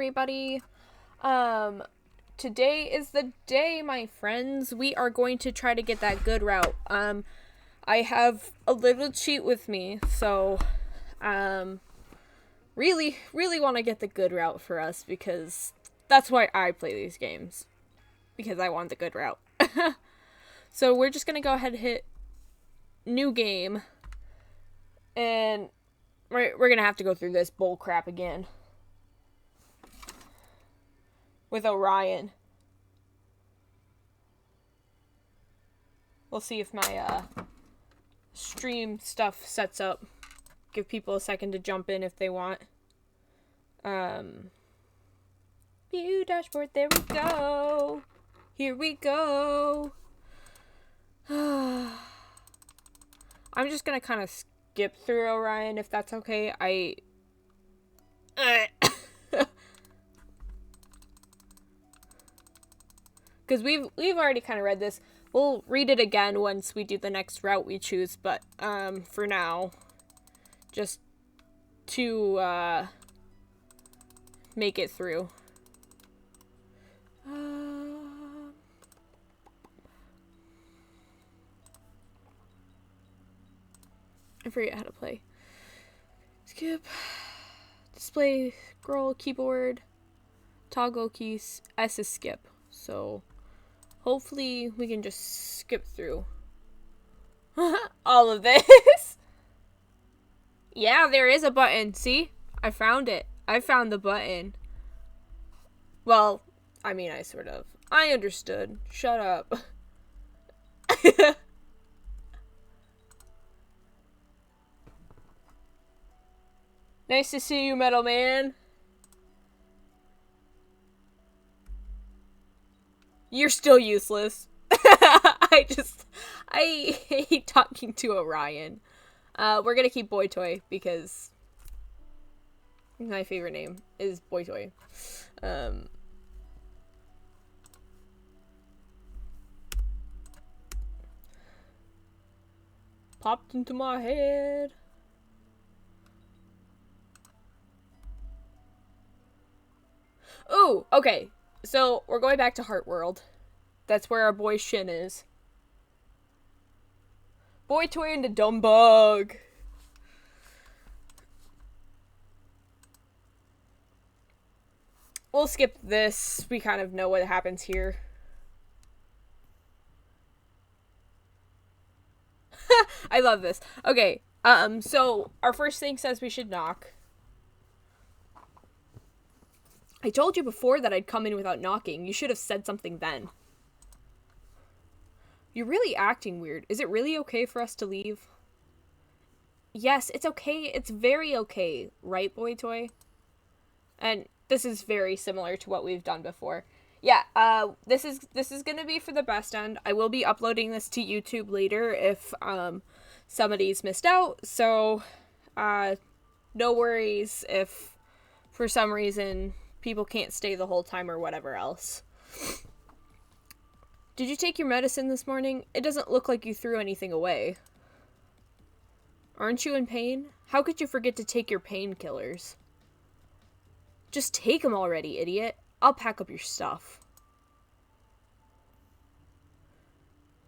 everybody. Today is the day, my friends. We are going to try to get that good route. I have a little cheat with me, so, really want to get the good route for us, because that's why I play these games. Because I want the good route. So we're just gonna go ahead and hit new game, and we're gonna have to go through this bull crap again. With Orion. We'll see if my stream stuff sets up. Give people a second to jump in if they want. View dashboard, there we go. Here we go. I'm just gonna kind of skip through Orion if that's okay. Because we've already kind of read this. We'll read it again once we do the next route we choose, but for now, just to make it through. I forget how to play. Skip. Display, scroll, keyboard, toggle keys. S is skip. So hopefully we can just skip through all of this. Yeah, there is a button. See? I found it. I found the button. Well, I mean, I sort of. I understood. Shut up. Nice to see you, Metal Man. You're still useless. I hate talking to Orion. We're gonna keep Boy Toy because my favorite name is Boy Toy. Popped into my head. Ooh, okay. So, we're going back to Heart World. That's where our boy Shin is. Boy Toy and the Dumb Bug. We'll skip this. We kind of know what happens here. I love this. Okay, so our first thing says we should knock. I told you before that I'd come in without knocking. You should have said something then. You're really acting weird. Is it really okay for us to leave? Yes, it's okay. It's very okay. Right, Boy Toy? And this is very similar to what we've done before. Yeah, this is gonna be for the best end. I will be uploading this to YouTube later if, somebody's missed out. So, no worries if, for some reason, people can't stay the whole time or whatever else. Did you take your medicine this morning? It doesn't look like you threw anything away. Aren't you in pain? How could you forget to take your painkillers? Just take them already, idiot. I'll pack up your stuff.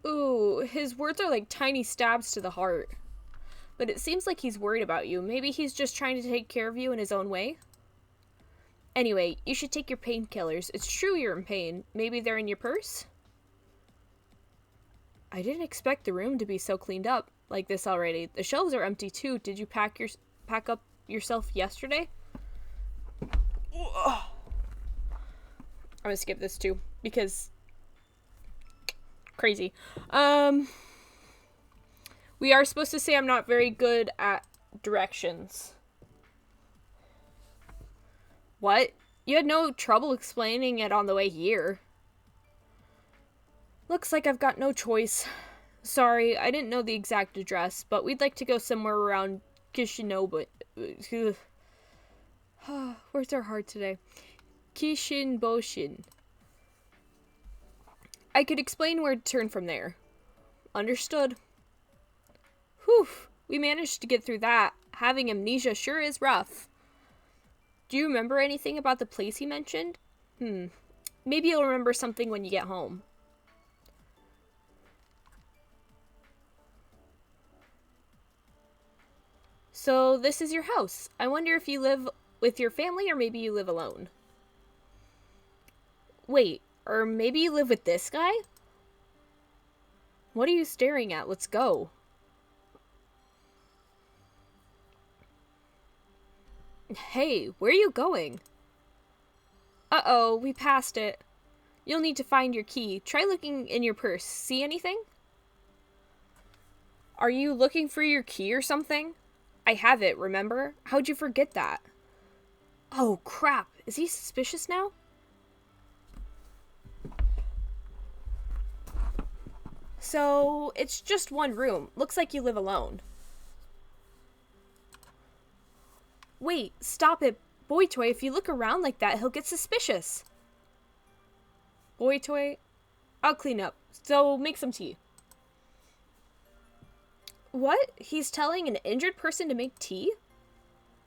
Ooh, his words are like tiny stabs to the heart. But it seems like he's worried about you. Maybe he's just trying to take care of you in his own way? Anyway, you should take your painkillers. It's true you're in pain. Maybe they're in your purse? I didn't expect the room to be so cleaned up like this already. The shelves are empty too. Did you pack up yourself yesterday? I'm gonna skip this too because crazy. We are supposed to say I'm not very good at directions. What? You had no trouble explaining it on the way here. Looks like I've got no choice. Sorry, I didn't know the exact address, but we'd like to go somewhere around Kishinebu. Words are hard today. Kishinboshin. I could explain where to turn from there. Understood. Whew, we managed to get through that. Having amnesia sure is rough. Do you remember anything about the place he mentioned? Maybe you'll remember something when you get home. So this is your house. I wonder if you live with your family or maybe you live alone. Wait, or maybe you live with this guy? What are you staring at? Let's go. Hey, where are you going? Uh-oh, we passed it. You'll need to find your key. Try looking in your purse. See anything? Are you looking for your key or something? I have it, remember? How'd you forget that? Oh, crap. Is he suspicious now? So, it's just one room. Looks like you live alone. Wait, stop it. Boy Toy, if you look around like that, he'll get suspicious. Boy Toy, I'll clean up. So, make some tea. What? He's telling an injured person to make tea?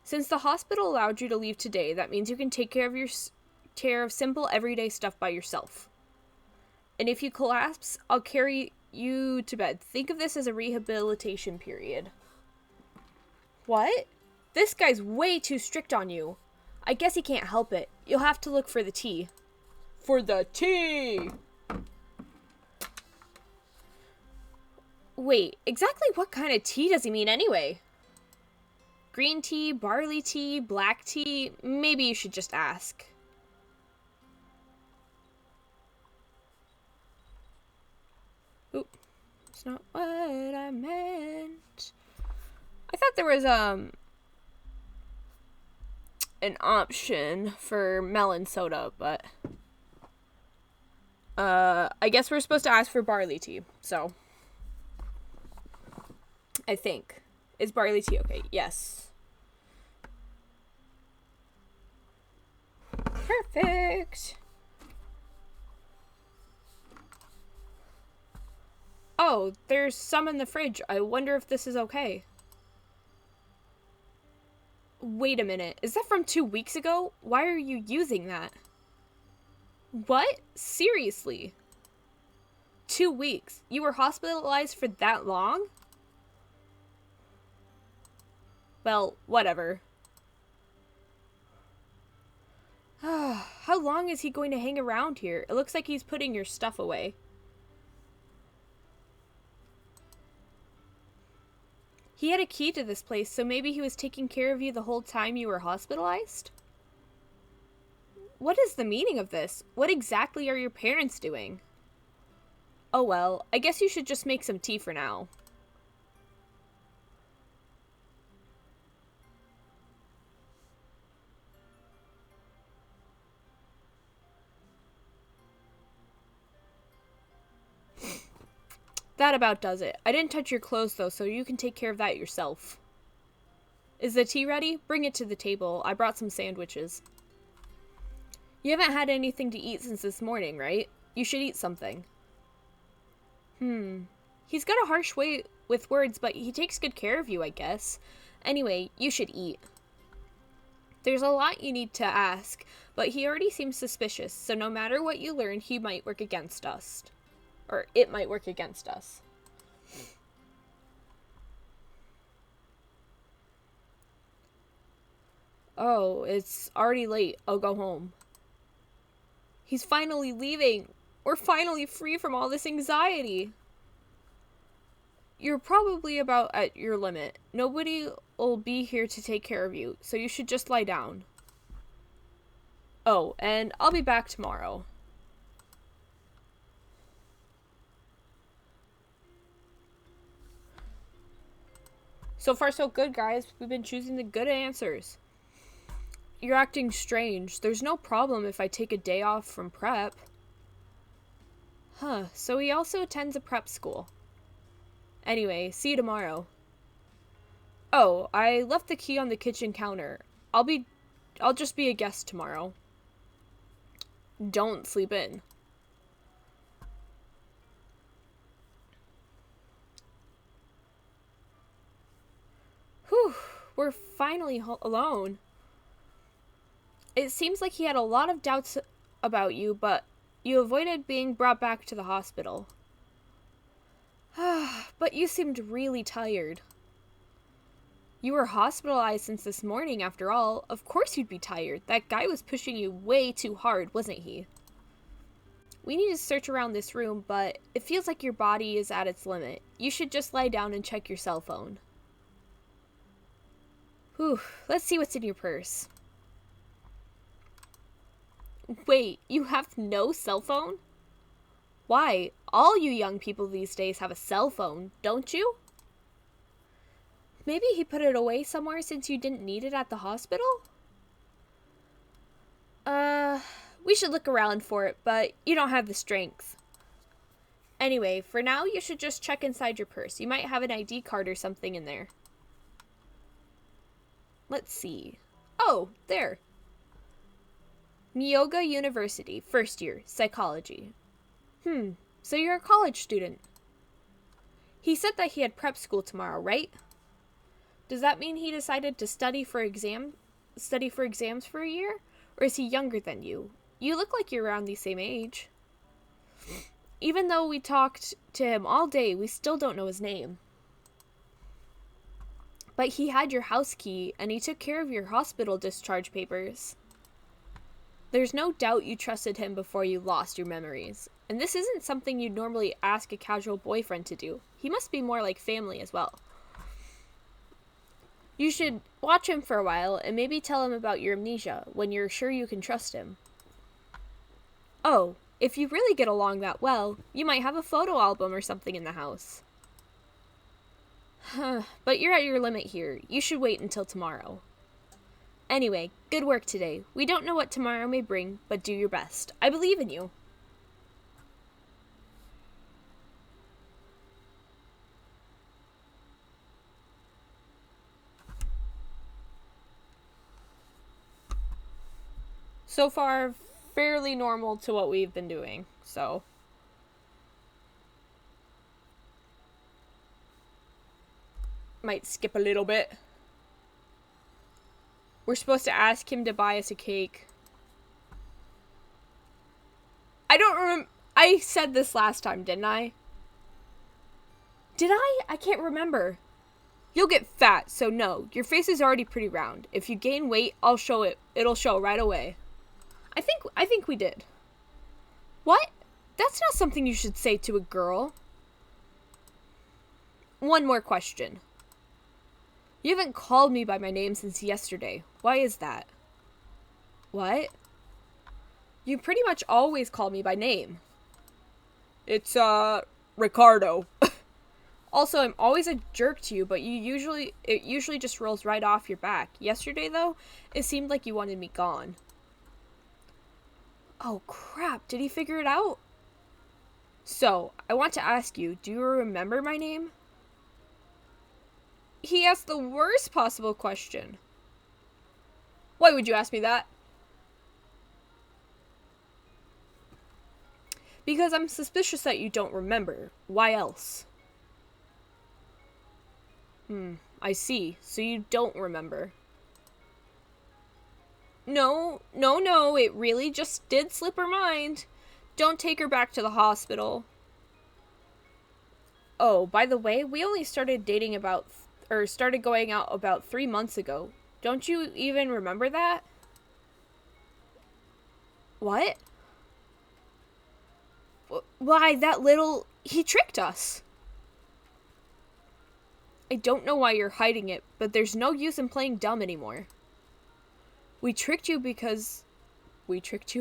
Since the hospital allowed you to leave today, that means you can take care of simple everyday stuff by yourself. And if you collapse, I'll carry you to bed. Think of this as a rehabilitation period. What? This guy's way too strict on you. I guess he can't help it. You'll have to look for the tea. For the tea! Wait, exactly what kind of tea does he mean anyway? Green tea, barley tea, black tea? Maybe you should just ask. Oop, it's not what I meant. I thought there was, an option for melon soda, but I guess we're supposed to ask for barley tea, so I think. Is barley tea okay? Yes. Perfect. Oh, there's some in the fridge. I wonder if this is okay. Wait a minute. Is that from 2 weeks ago? Why are you using that? What? Seriously? 2 weeks? You were hospitalized for that long? Well, whatever. How long is he going to hang around here? It looks like he's putting your stuff away. He had a key to this place, so maybe he was taking care of you the whole time you were hospitalized? What is the meaning of this? What exactly are your parents doing? Oh well, I guess you should just make some tea for now. That about does it. I didn't touch your clothes though, so you can take care of that yourself. Is the tea ready? Bring it to the table. I brought some sandwiches. You haven't had anything to eat since this morning, right? You should eat something. He's got a harsh way with words, but he takes good care of you, I guess. Anyway, you should eat. There's a lot you need to ask, but he already seems suspicious, so no matter what you learn, he might work against us. Or it might work against us. Oh, it's already late. I'll go home. He's finally leaving. We're finally free from all this anxiety. You're probably about at your limit. Nobody will be here to take care of you, so you should just lie down. Oh, and I'll be back tomorrow. So far, so good, guys. We've been choosing the good answers. You're acting strange. There's no problem if I take a day off from prep. Huh, so he also attends a prep school. Anyway, see you tomorrow. Oh, I left the key on the kitchen counter. I'll just be a guest tomorrow. Don't sleep in. Whew, we're finally alone. It seems like he had a lot of doubts about you, but you avoided being brought back to the hospital. But you seemed really tired. You were hospitalized since this morning, after all. Of course you'd be tired. That guy was pushing you way too hard, wasn't he? We need to search around this room, but it feels like your body is at its limit. You should just lie down and check your cell phone. Whew, let's see what's in your purse. Wait, you have no cell phone? Why? All you young people these days have a cell phone, don't you? Maybe he put it away somewhere since you didn't need it at the hospital? We should look around for it, but you don't have the strength. Anyway, for now, you should just check inside your purse. You might have an ID card or something in there. Let's see. Oh, there. Myoga University, first year, psychology. So you're a college student. He said that he had prep school tomorrow, right? Does that mean he decided to study for exams for a year? Or is he younger than you? You look like you're around the same age. Even though we talked to him all day, we still don't know his name. But he had your house key, and he took care of your hospital discharge papers. There's no doubt you trusted him before you lost your memories. And this isn't something you'd normally ask a casual boyfriend to do. He must be more like family as well. You should watch him for a while and maybe tell him about your amnesia when you're sure you can trust him. Oh, if you really get along that well, you might have a photo album or something in the house. But you're at your limit here. You should wait until tomorrow. Anyway, good work today. We don't know what tomorrow may bring, but do your best. I believe in you. So far, fairly normal to what we've been doing, so. Might skip a little bit. We're supposed to ask him to buy us a cake. I don't remember. I said this last time, didn't I? Did I? I can't remember. You'll get fat, so no. Your face is already pretty round. If you gain weight, I'll show it. It'll show right away. I think we did. What? That's not something you should say to a girl. One more question. You haven't called me by my name since yesterday. Why is that? What? You pretty much always call me by name. It's, Ricardo. Also, I'm always a jerk to you, but it usually just rolls right off your back. Yesterday, though, it seemed like you wanted me gone. Oh, crap. Did he figure it out? So, I want to ask you, do you remember my name? He asked the worst possible question. Why would you ask me that? Because I'm suspicious that you don't remember. Why else? I see. So you don't remember. No, it really just did slip her mind. Don't take her back to the hospital. Oh, by the way, we only started started going out about 3 months ago. Don't you even remember that? What? Why, he tricked us. I don't know why you're hiding it, but there's no use in playing dumb anymore. We tricked you because... I tricked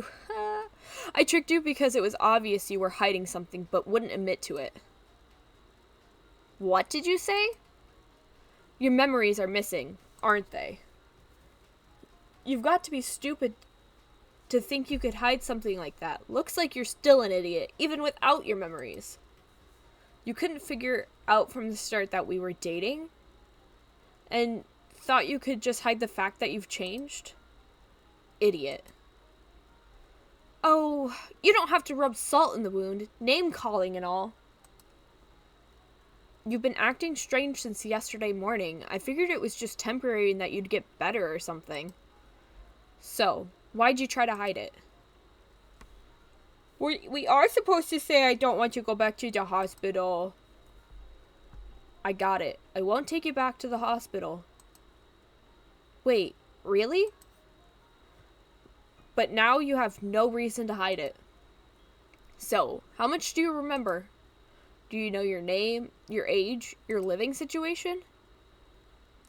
you because it was obvious you were hiding something, but wouldn't admit to it. What did you say? Your memories are missing, aren't they? You've got to be stupid to think you could hide something like that. Looks like you're still an idiot, even without your memories. You couldn't figure out from the start that we were dating? And thought you could just hide the fact that you've changed? Idiot. Oh, you don't have to rub salt in the wound, name-calling and all. You've been acting strange since yesterday morning. I figured it was just temporary and that you'd get better or something. So, Why'd you try to hide it? We are supposed to say I don't want you to go back to the hospital. I got it. I won't take you back to the hospital. Wait, really? But now you have no reason to hide it. So, how much do you remember? Do you know your name, your age, your living situation?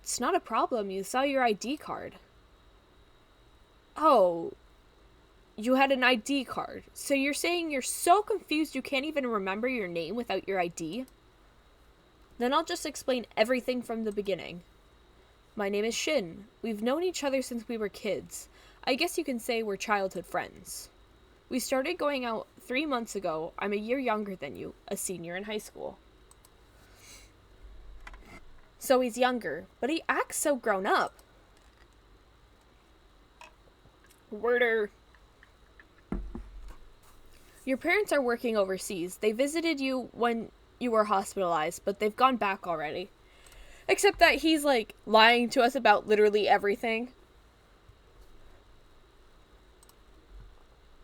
It's not a problem. You saw your ID card. Oh, you had an ID card. So you're saying you're so confused you can't even remember your name without your ID? Then I'll just explain everything from the beginning. My name is Shin. We've known each other since we were kids. I guess you can say we're childhood friends. We started going out 3 months ago. I'm a year younger than you, a senior in high school. So he's younger, but he acts so grown up. Worder. Your parents are working overseas. They visited you when you were hospitalized, but they've gone back already. Except that he's, like, lying to us about literally everything.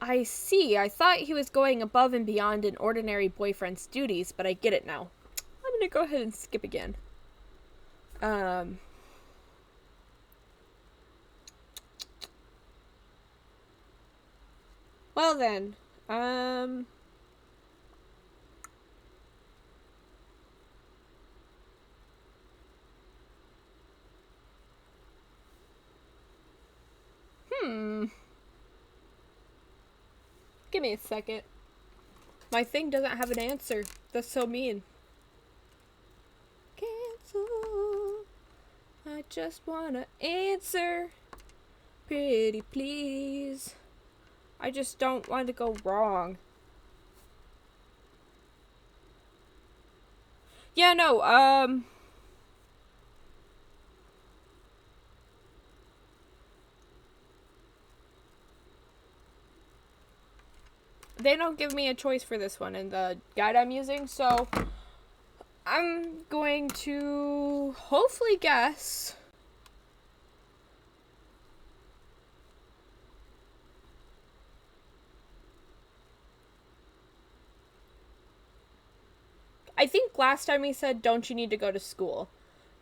I see. I thought he was going above and beyond an ordinary boyfriend's duties, but I get it now. I'm gonna go ahead and skip again. Well then, give me a second. My thing doesn't have an answer. That's so mean. Cancel. I just wanna answer. Pretty please. I just don't want to go wrong. Yeah, no, they don't give me a choice for this one in the guide I'm using, so I'm going to hopefully guess. I think last time he said, don't you need to go to school?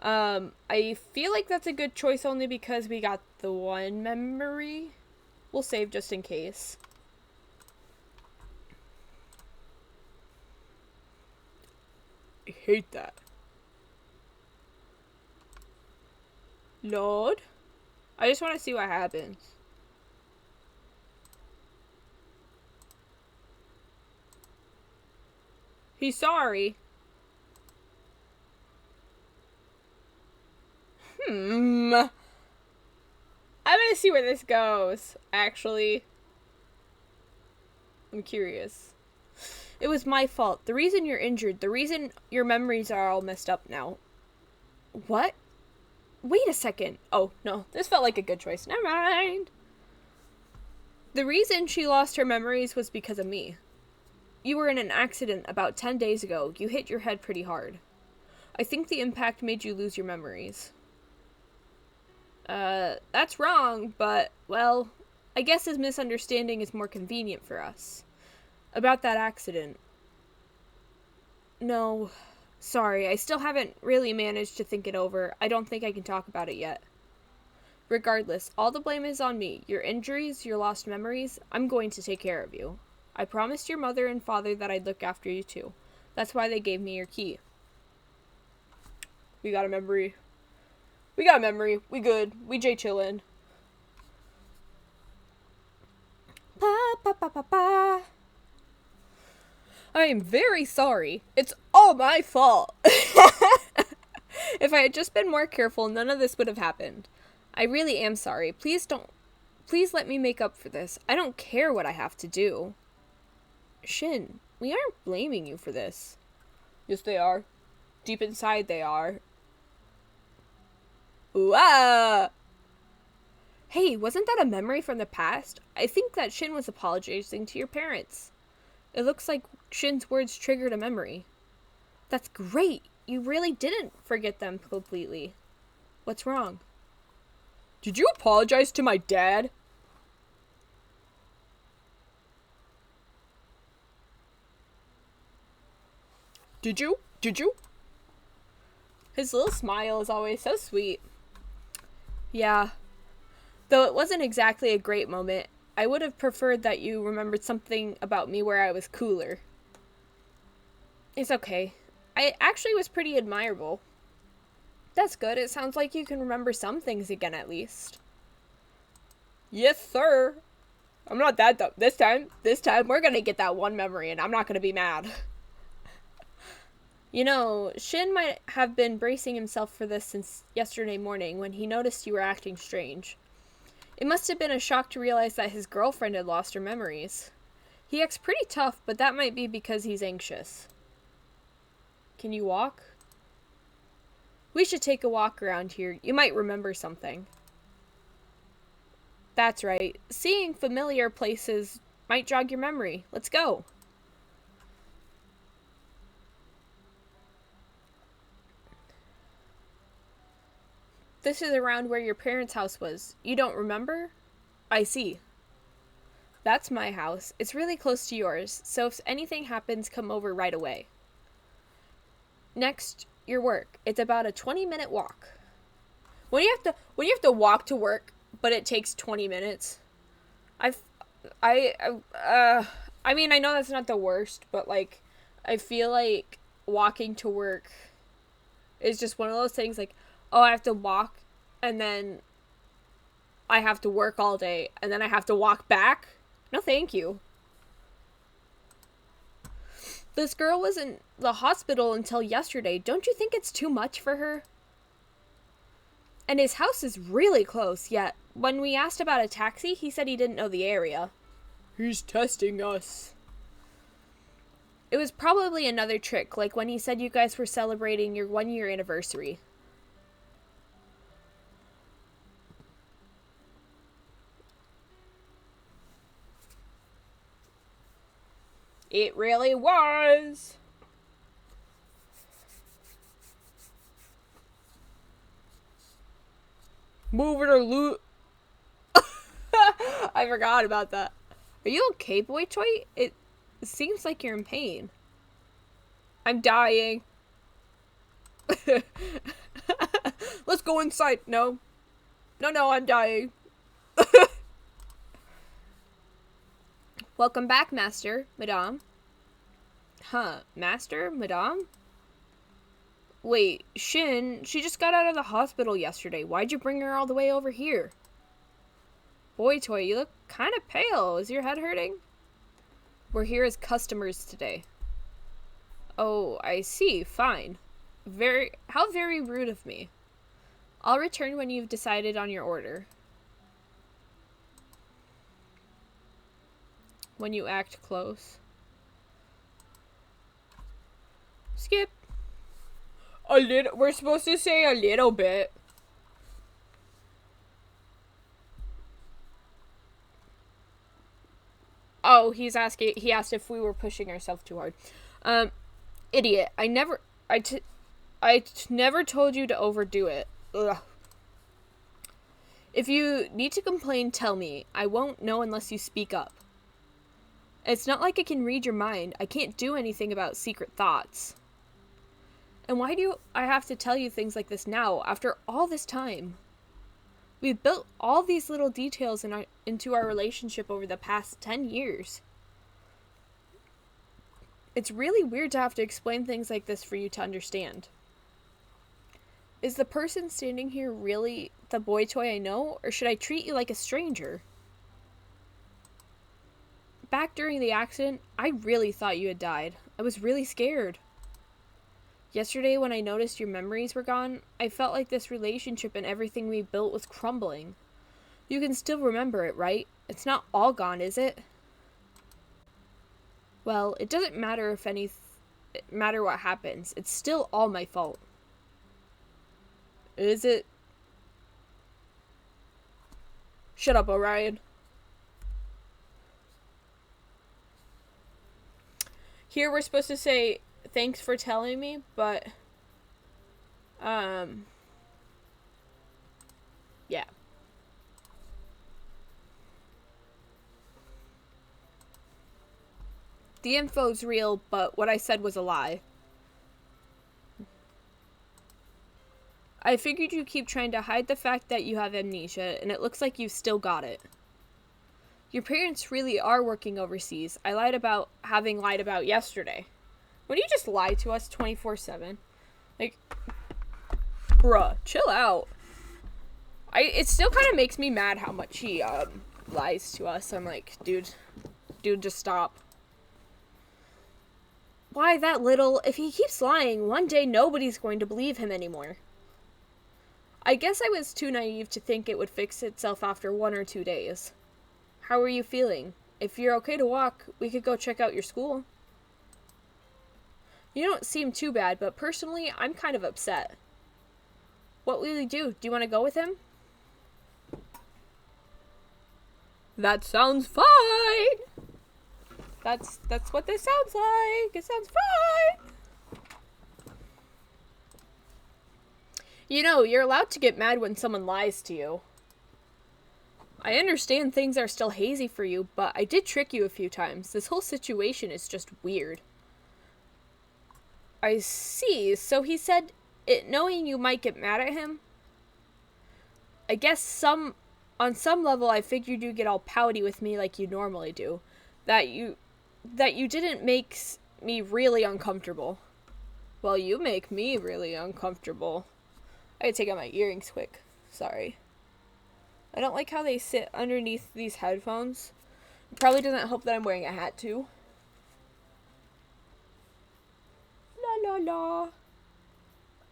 I feel like that's a good choice only because we got the one memory. We'll save just in case. I hate that. Load. I just want to see what happens. He's sorry. I'm gonna see where this goes, actually. I'm curious. It was my fault. The reason you're injured, the reason your memories are all messed up now. What? Wait a second. Oh, no. This felt like a good choice. Never mind. The reason she lost her memories was because of me. You were in an accident about 10 days ago. You hit your head pretty hard. I think the impact made you lose your memories. That's wrong, but, well, I guess his misunderstanding is more convenient for us. About that accident. No, sorry, I still haven't really managed to think it over. I don't think I can talk about it yet. Regardless, all the blame is on me. Your injuries, your lost memories, I'm going to take care of you. I promised your mother and father that I'd look after you too. That's why they gave me your key. We got a memory. We got a memory. We good. We J chillin'. Pa pa pa pa pa. I am very sorry. It's all my fault. If I had just been more careful, none of this would have happened. I really am sorry. Please let me make up for this. I don't care what I have to do. Shin, we aren't blaming you for this. Yes, they are. Deep inside, they are. Ooh, ah! Hey, wasn't that a memory from the past? I think that Shin was apologizing to your parents. It looks like Shin's words triggered a memory. That's great. You really didn't forget them completely. What's wrong? Did you apologize to my dad? Did you? Did you? His little smile is always so sweet. Yeah. Though it wasn't exactly a great moment, I would have preferred that you remembered something about me where I was cooler. It's okay. I actually was pretty admirable. That's good. It sounds like you can remember some things again at least. Yes, sir. I'm not that dumb. This time, we're gonna get that one memory and I'm not gonna be mad. You know, Shin might have been bracing himself for this since yesterday morning when he noticed you were acting strange. It must have been a shock to realize that his girlfriend had lost her memories. He acts pretty tough, but that might be because he's anxious. Can you walk? We should take a walk around here. You might remember something. That's right. Seeing familiar places might jog your memory. Let's go. This is around where your parents' house was. You don't remember? I see. That's my house. It's really close to yours, so if anything happens, come over right away. Next, your work. It's about a 20-minute walk. When you have to walk to work, but it takes 20 minutes. I mean, I know that's not the worst, but like I feel like walking to work is just one of those things like, oh, I have to walk and then I have to work all day and then I have to walk back. No, thank you. This girl was in the hospital until yesterday. Don't you think it's too much for her? And his house is really close, yet when we asked about a taxi, he said he didn't know the area. He's testing us. It was probably another trick, like when he said you guys were celebrating your 1-year anniversary. It really was. Moving or loot. I forgot about that. Are you okay, boy toy? It seems like you're in pain. I'm dying. Let's go inside. No. No, I'm dying. Welcome back, Master, Madame. Huh, Master, Madame? Wait, Shin, she just got out of the hospital yesterday. Why'd you bring her all the way over here? Boy toy, you look kind of pale. Is your head hurting? We're here as customers today. Oh, I see. Fine. How very rude of me. I'll return when you've decided on your order. When you act close. Skip. We're supposed to say a little bit. Oh, he asked if we were pushing ourselves too hard. Idiot. I never told you to overdo it. Ugh. If you need to complain, tell me. I won't know unless you speak up. It's not like I can read your mind. I can't do anything about secret thoughts. And why do I have to tell you things like this now, after all this time? We've built all these little details into our relationship over the past 10 years. It's really weird to have to explain things like this for you to understand. Is the person standing here really the boy toy I know, or should I treat you like a stranger? Back during the accident, I really thought you had died. I was really scared. Yesterday, when I noticed your memories were gone, I felt like this relationship and everything we built was crumbling. You can still remember it, right? It's not all gone, is it? Well, it doesn't matter matter what happens. It's still all my fault. Is it? Shut up, Orion. Here we're supposed to say, thanks for telling me, but, yeah. The info's real, but what I said was a lie. I figured you keep trying to hide the fact that you have amnesia, and it looks like you've still got it. Your parents really are working overseas. I lied about having lied about yesterday. When you just lie to us 24/7? Like, bruh, chill out. It still kind of makes me mad how much he lies to us. I'm like, dude, just stop. Why that little? If he keeps lying, one day nobody's going to believe him anymore. I guess I was too naive to think it would fix itself after 1 or 2 days. How are you feeling? If you're okay to walk, we could go check out your school. You don't seem too bad, but personally, I'm kind of upset. What will you do? Do you want to go with him? That sounds fine! That's what this sounds like. It sounds fine! You know, you're allowed to get mad when someone lies to you. I understand things are still hazy for you, but I did trick you a few times. This whole situation is just weird. I see. So he said it knowing you might get mad at him? I guess on some level I figured you'd get all pouty with me like you normally do. That you didn't make me really uncomfortable. Well, you make me really uncomfortable. I gotta take out my earrings quick. Sorry. I don't like how they sit underneath these headphones. It probably doesn't help that I'm wearing a hat too. La la la.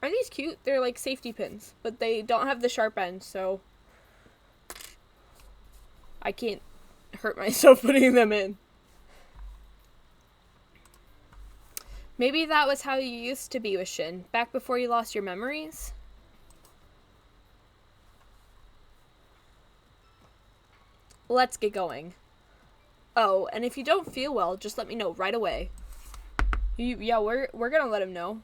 Are these cute? They're like safety pins, but they don't have the sharp end, so I can't hurt myself putting them in. Maybe that was how you used to be with Shin, back before you lost your memories? Let's get going. Oh, and if you don't feel well, just let me know right away. Yeah, we're gonna let him know.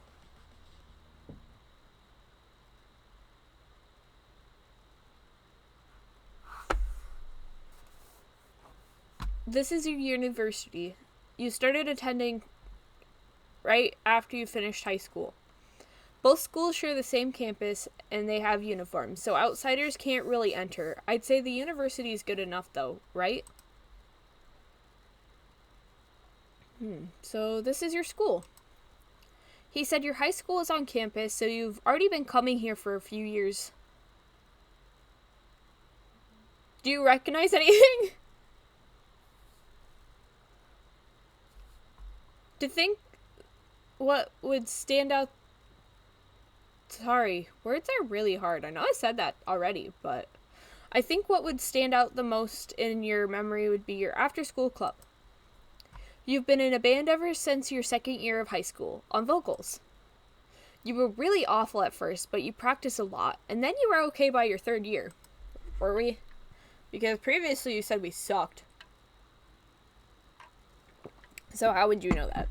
This is your university. You started attending right after you finished high school. Both schools share the same campus, and they have uniforms, so outsiders can't really enter. I'd say the university is good enough, though, right? So this is your school. He said your high school is on campus, so you've already been coming here for a few years. Do you recognize anything? To think what would stand out. Sorry, words are really hard. I know I said that already, but I think what would stand out the most in your memory would be your after-school club. You've been in a band ever since your second year of high school, on vocals. You were really awful at first, but you practiced a lot, and then you were okay by your third year. Were we? Because previously you said we sucked. So how would you know that?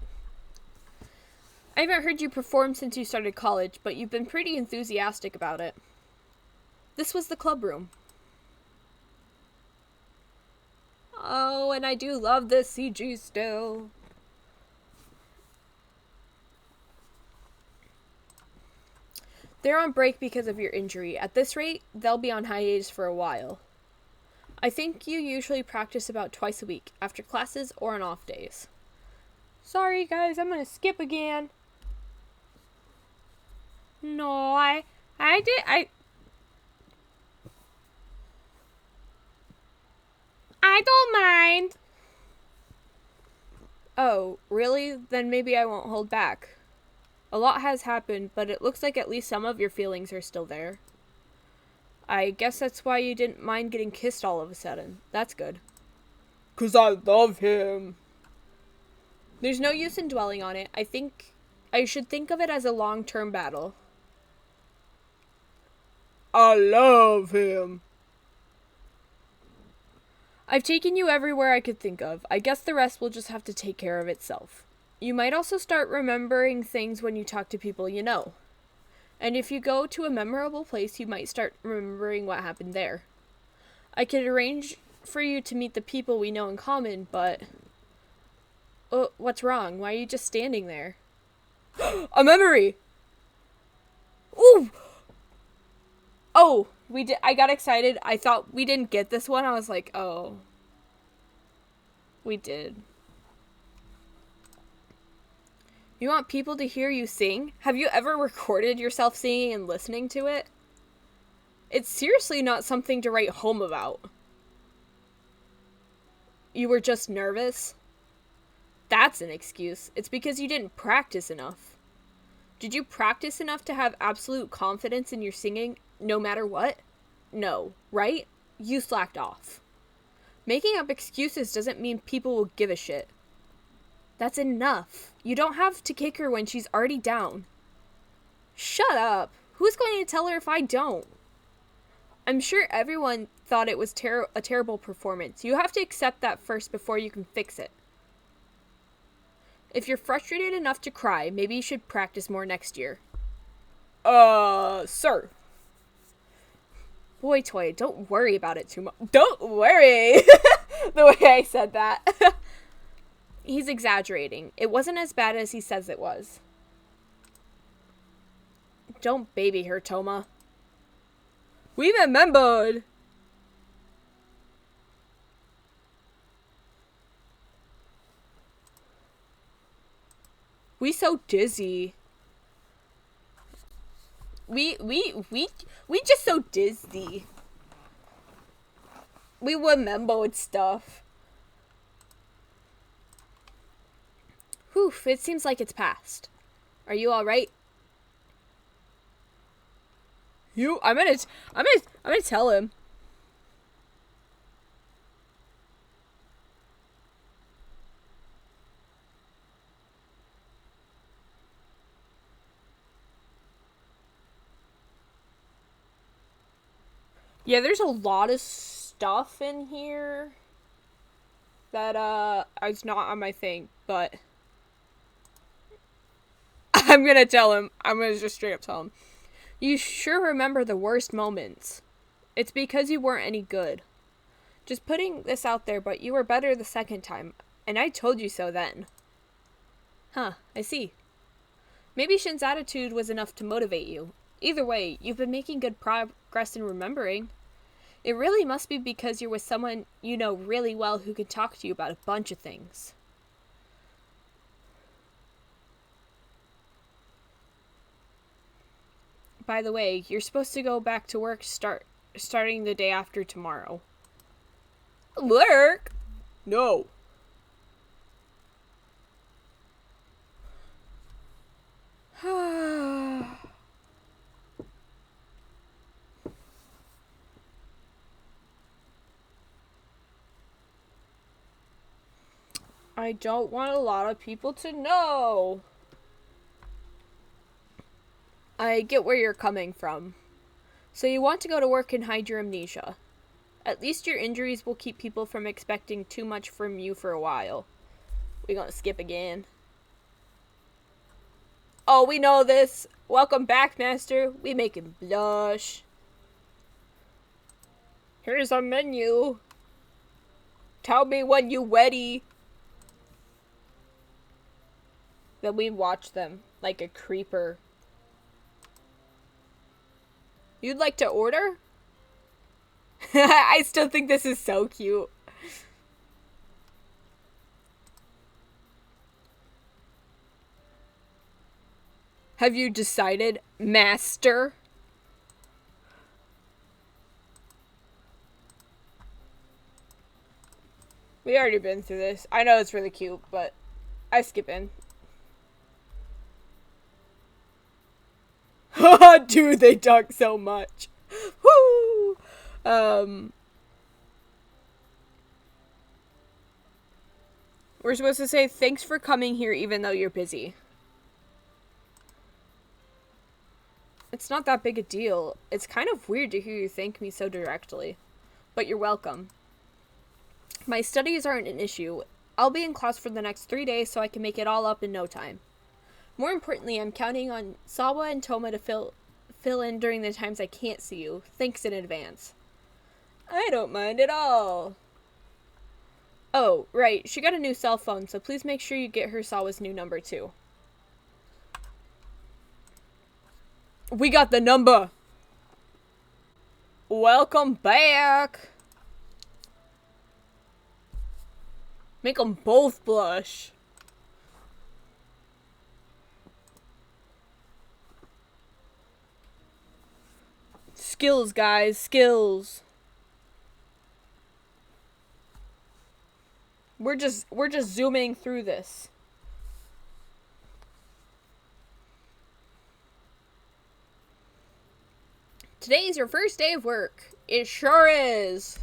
I haven't heard you perform since you started college, but you've been pretty enthusiastic about it. This was the club room. Oh, and I do love this CG still. They're on break because of your injury. At this rate, they'll be on hiatus for a while. I think you usually practice about twice a week, after classes or on off days. Sorry guys, I'm gonna skip again. No, I don't mind. Oh, really? Then maybe I won't hold back. A lot has happened, but it looks like at least some of your feelings are still there. I guess that's why you didn't mind getting kissed all of a sudden. That's good. 'Cause I love him. There's no use in dwelling on it. I think I should think of it as a long-term battle. I love him. I've taken you everywhere I could think of. I guess the rest will just have to take care of itself. You might also start remembering things when you talk to people you know. And if you go to a memorable place, you might start remembering what happened there. I could arrange for you to meet the people we know in common, but... Oh, what's wrong? Why are you just standing there? A memory! Ooh! Oh, we did. I got excited. I thought we didn't get this one. I was like, oh. We did. You want people to hear you sing? Have you ever recorded yourself singing and listening to it? It's seriously not something to write home about. You were just nervous? That's an excuse. It's because you didn't practice enough. Did you practice enough to have absolute confidence in your singing, no matter what? No, right? You slacked off. Making up excuses doesn't mean people will give a shit. That's enough. You don't have to kick her when she's already down. Shut up. Who's going to tell her if I don't? I'm sure everyone thought it was a terrible performance. You have to accept that first before you can fix it. If you're frustrated enough to cry, maybe you should practice more next year. Sir. Boy toy, don't worry about it too much. Don't worry! The way I said that. He's exaggerating. It wasn't as bad as he says it was. Don't baby her, Toma. We remembered! We so dizzy. We just so dizzy. We remembered stuff. Whew, it seems like it's past. Are you alright? I'm gonna tell him. Yeah, there's a lot of stuff in here that is not on my thing, but I'm gonna tell him. I'm gonna just straight up tell him. You sure remember the worst moments. It's because you weren't any good. Just putting this out there, but you were better the second time, and I told you so then. Huh, I see. Maybe Shin's attitude was enough to motivate you. Either way, you've been making good progress in remembering. It really must be because you're with someone you know really well who can talk to you about a bunch of things. By the way, you're supposed to go back to work starting the day after tomorrow. Work? No. I don't want a lot of people to know. I get where you're coming from. So you want to go to work and hide your amnesia. At least your injuries will keep people from expecting too much from you for a while. We gonna skip again. Oh, we know this. Welcome back, Master. We make him blush. Here's our menu. Tell me when you ready. Then we watch them like a creeper. You'd like to order? I still think this is so cute. Have you decided, Master? We already been through this. I know it's really cute, but I skip in. Dude, they talk so much. Woo! We're supposed to say, thanks for coming here even though you're busy. It's not that big a deal. It's kind of weird to hear you thank me so directly. But you're welcome. My studies aren't an issue. I'll be in class for the next 3 days so I can make it all up in no time. More importantly, I'm counting on Sawa and Toma to fill in during the times I can't see you. Thanks in advance. I don't mind at all. Oh, right. She got a new cell phone, so please make sure you get her Sawa's new number too. We got the number. Welcome back. Make them both blush. Skills, guys, skills. We're just zooming through this. Today's your first day of work. It sure is.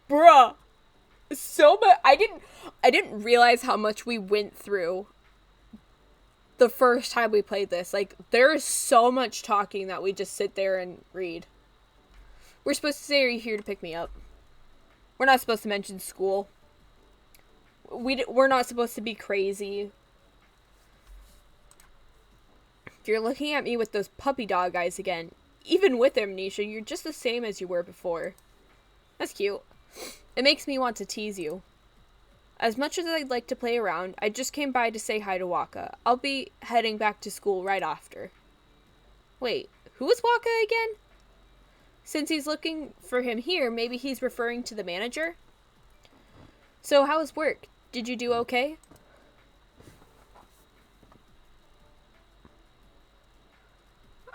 Bruh. So much. I didn't realize how much we went through the first time we played this. Like, there is so much talking that we just sit there and read. We're supposed to say, are you here to pick me up? We're not supposed to mention school. We're not supposed to be crazy. You're looking at me with those puppy dog eyes again. Even with amnesia, you're just the same as you were before. That's cute. It makes me want to tease you. As much as I'd like to play around, I just came by to say hi to Waka. I'll be heading back to school right after. Wait, who is Waka again? Since he's looking for him here, maybe he's referring to the manager? So how was work? Did you do okay?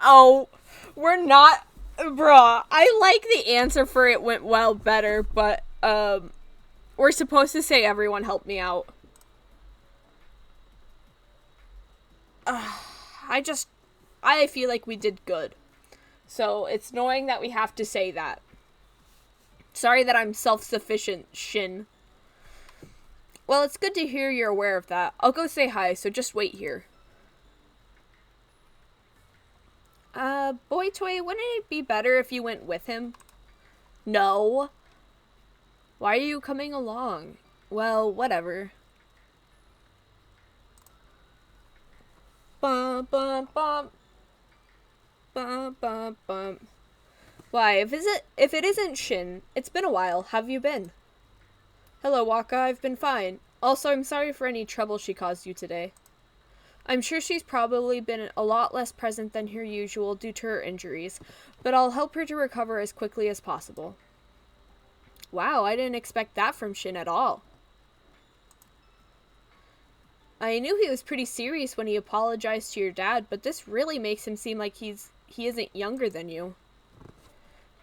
Oh, we're not... Bruh, I like the answer for it went well better, but, we're supposed to say everyone helped me out. I feel like we did good. So, it's annoying that we have to say that. Sorry that I'm self-sufficient, Shin. Well, it's good to hear you're aware of that. I'll go say hi, so just wait here. Boy toy, wouldn't it be better if you went with him? No. Why are you coming along? Well, whatever. Bum, bum, bum. Bum, bum, bum. Why, if it isn't Shin, it's been a while. How have you been? Hello, Waka, I've been fine. Also, I'm sorry for any trouble she caused you today. I'm sure she's probably been a lot less present than her usual due to her injuries, but I'll help her to recover as quickly as possible. Wow, I didn't expect that from Shin at all. I knew he was pretty serious when he apologized to your dad, but this really makes him seem like he isn't younger than you.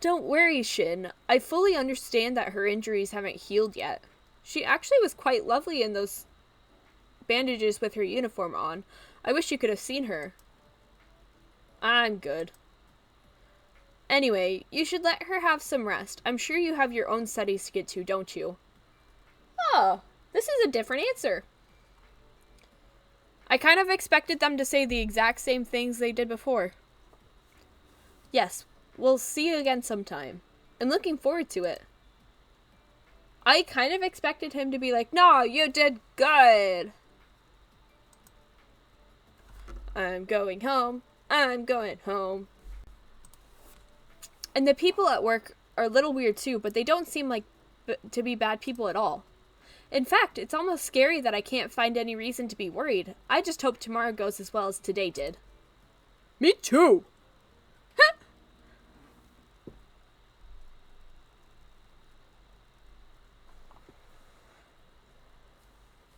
Don't worry, Shin. I fully understand that her injuries haven't healed yet. She actually was quite lovely in those bandages with her uniform on. I wish you could have seen her. I'm good. Anyway, you should let her have some rest. I'm sure you have your own studies to get to, don't you? Oh, this is a different answer. I kind of expected them to say the exact same things they did before. Yes, we'll see you again sometime. I'm looking forward to it. I kind of expected him to be like, no, you did good. I'm going home. I'm going home. And the people at work are a little weird too, but they don't seem like to be bad people at all. In fact, it's almost scary that I can't find any reason to be worried. I just hope tomorrow goes as well as today did. Me too.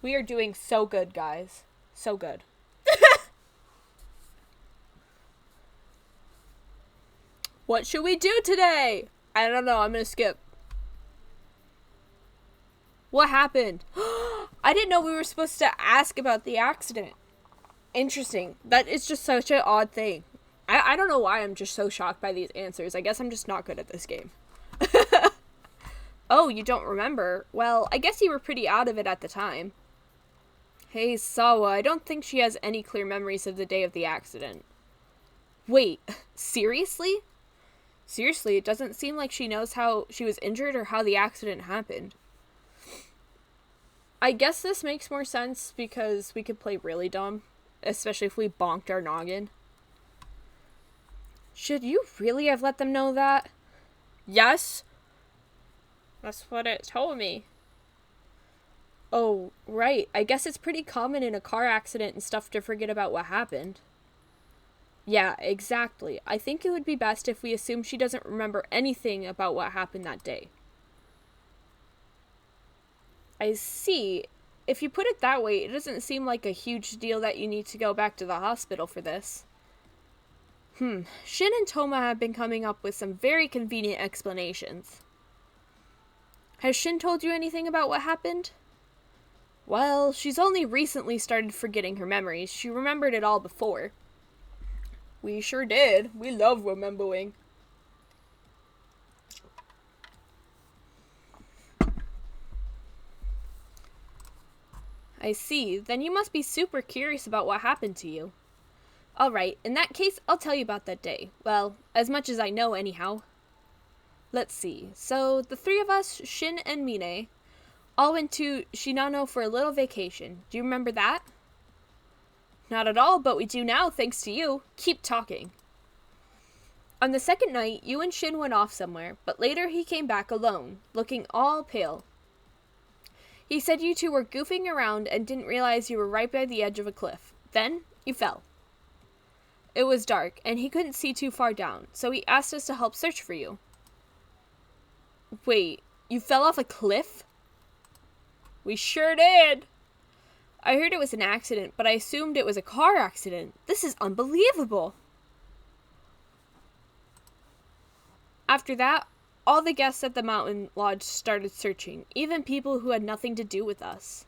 We are doing so good, guys. So good. What should we do today? I don't know. I'm gonna skip. What happened? I didn't know we were supposed to ask about the accident. Interesting. That is just such an odd thing. I don't know why I'm just so shocked by these answers. I guess I'm just not good at this game. Oh, you don't remember? Well, I guess you were pretty out of it at the time. Hey, Sawa, I don't think she has any clear memories of the day of the accident. Wait, seriously? Seriously, it doesn't seem like she knows how she was injured or how the accident happened. I guess this makes more sense because we could play really dumb, especially if we bonked our noggin. Should you really have let them know that? Yes. That's what it told me. Oh, right. I guess it's pretty common in a car accident and stuff to forget about what happened. Yeah, exactly. I think it would be best if we assume she doesn't remember anything about what happened that day. I see. If you put it that way, it doesn't seem like a huge deal that you need to go back to the hospital for this. Shin and Toma have been coming up with some very convenient explanations. Has Shin told you anything about what happened? Well, she's only recently started forgetting her memories. She remembered it all before. We sure did. We love remembering. I see. Then you must be super curious about what happened to you. Alright, in that case, I'll tell you about that day. Well, as much as I know, anyhow. Let's see. So, the three of us, Shin and Mine, all went to Shinano for a little vacation. Do you remember that? Not at all, but we do now, thanks to you. Keep talking. On the second night, you and Shin went off somewhere, but later he came back alone, looking all pale. He said you two were goofing around and didn't realize you were right by the edge of a cliff. Then, you fell. It was dark, and he couldn't see too far down, so he asked us to help search for you. Wait, you fell off a cliff? We sure did. I heard it was an accident, but I assumed it was a car accident. This is unbelievable. After that, all the guests at the mountain lodge started searching, even people who had nothing to do with us.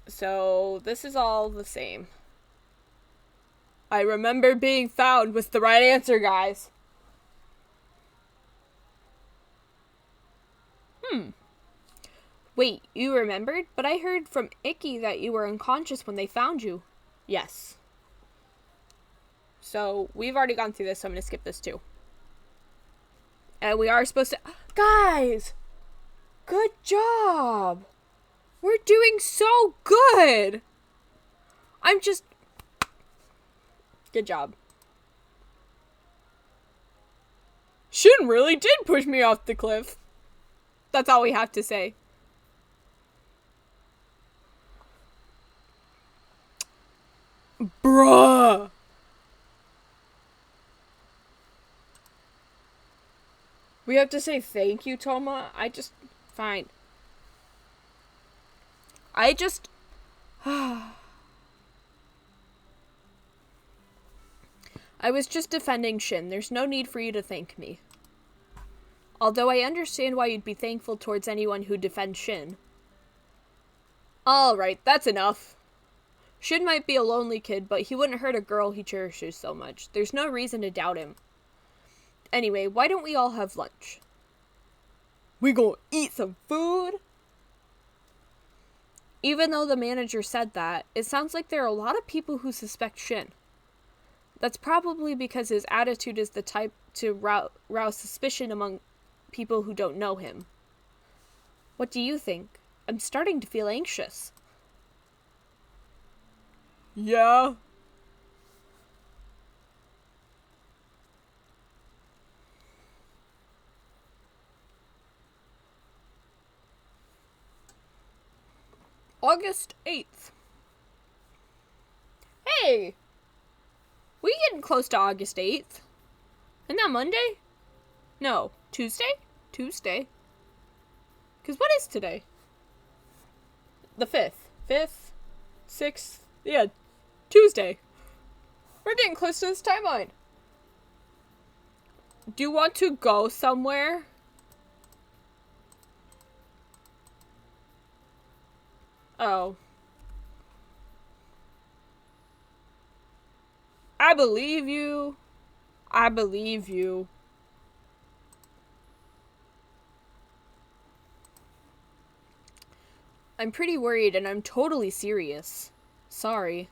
So, this is all the same. I remember being found was the right answer, guys. Wait, you remembered? But I heard from Icky that you were unconscious when they found you. Yes. So, we've already gone through this, so I'm going to skip this too. And we are supposed to... Guys! Good job! We're doing so good! I'm just... Good job. Shin really did push me off the cliff. That's all we have to say. Bruh! We have to say thank you, Toma. Fine. I was just defending Shin. There's no need for you to thank me. Although I understand why you'd be thankful towards anyone who defends Shin. Alright, that's enough. Shin might be a lonely kid, but he wouldn't hurt a girl he cherishes so much. There's no reason to doubt him. Anyway, why don't we all have lunch? We gonna eat some food? Even though the manager said that, it sounds like there are a lot of people who suspect Shin. That's probably because his attitude is the type to rouse suspicion among people who don't know him. What do you think? I'm starting to feel anxious. Yeah. August 8th. Hey! We getting close to August 8th. Isn't that Monday? No, Tuesday? Tuesday. Because what is today? The 5th. 5th? 6th? Yeah, Tuesday. We're getting close to this timeline. Do you want to go somewhere? Oh. I believe you. I believe you. I'm pretty worried and I'm totally serious. Sorry.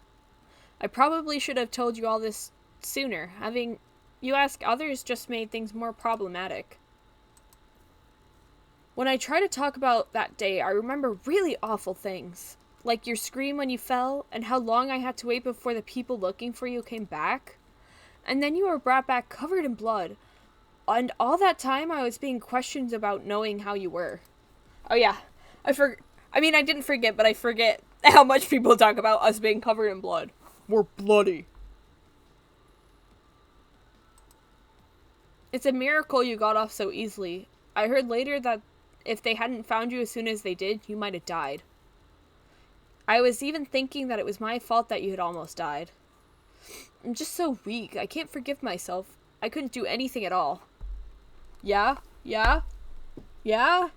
I probably should have told you all this sooner. Having you ask others just made things more problematic. When I try to talk about that day, I remember really awful things. Like your scream when you fell, and how long I had to wait before the people looking for you came back. And then you were brought back covered in blood. And all that time I was being questioned about knowing how you were. Oh yeah, I didn't forget, but I forget how much people talk about us being covered in blood. We're bloody. It's a miracle you got off so easily. I heard later that if they hadn't found you as soon as they did, you might have died. I was even thinking that it was my fault that you had almost died. I'm just so weak. I can't forgive myself. I couldn't do anything at all. Yeah? Yeah? Yeah?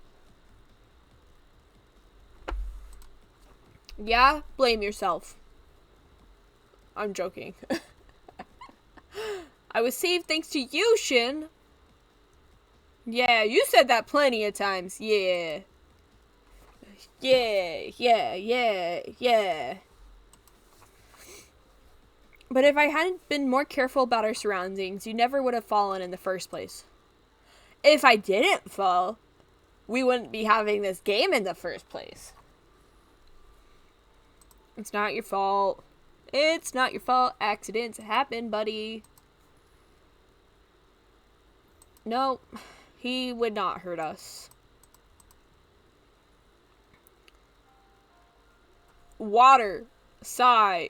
Yeah? Blame yourself. I'm joking. I was saved thanks to you, Shin. Yeah, you said that plenty of times. Yeah. Yeah. But if I hadn't been more careful about our surroundings, you never would have fallen in the first place. If I didn't fall, we wouldn't be having this game in the first place. It's not your fault. It's not your fault. Accidents happen, buddy. No, he would not hurt us. Water. Sigh.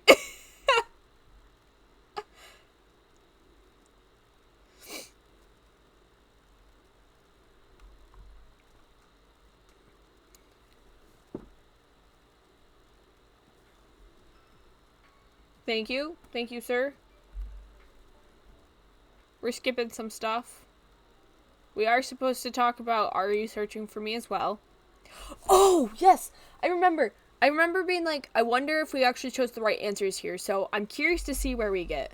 Thank you. Thank you, sir. We're skipping some stuff. We are supposed to talk about are you searching for me as well. Oh, yes! I remember being like, I wonder if we actually chose the right answers here, so I'm curious to see where we get.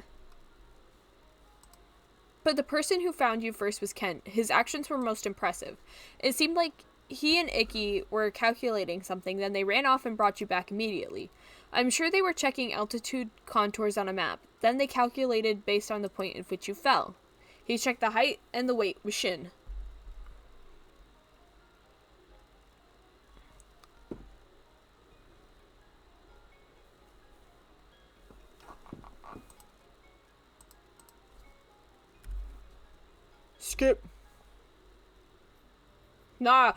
But the person who found you first was Kent. His actions were most impressive. It seemed like he and Icky were calculating something, then they ran off and brought you back immediately. I'm sure they were checking altitude contours on a map. Then they calculated based on the point at which you fell. He checked the height and the weight with Shin. Skip. Nah,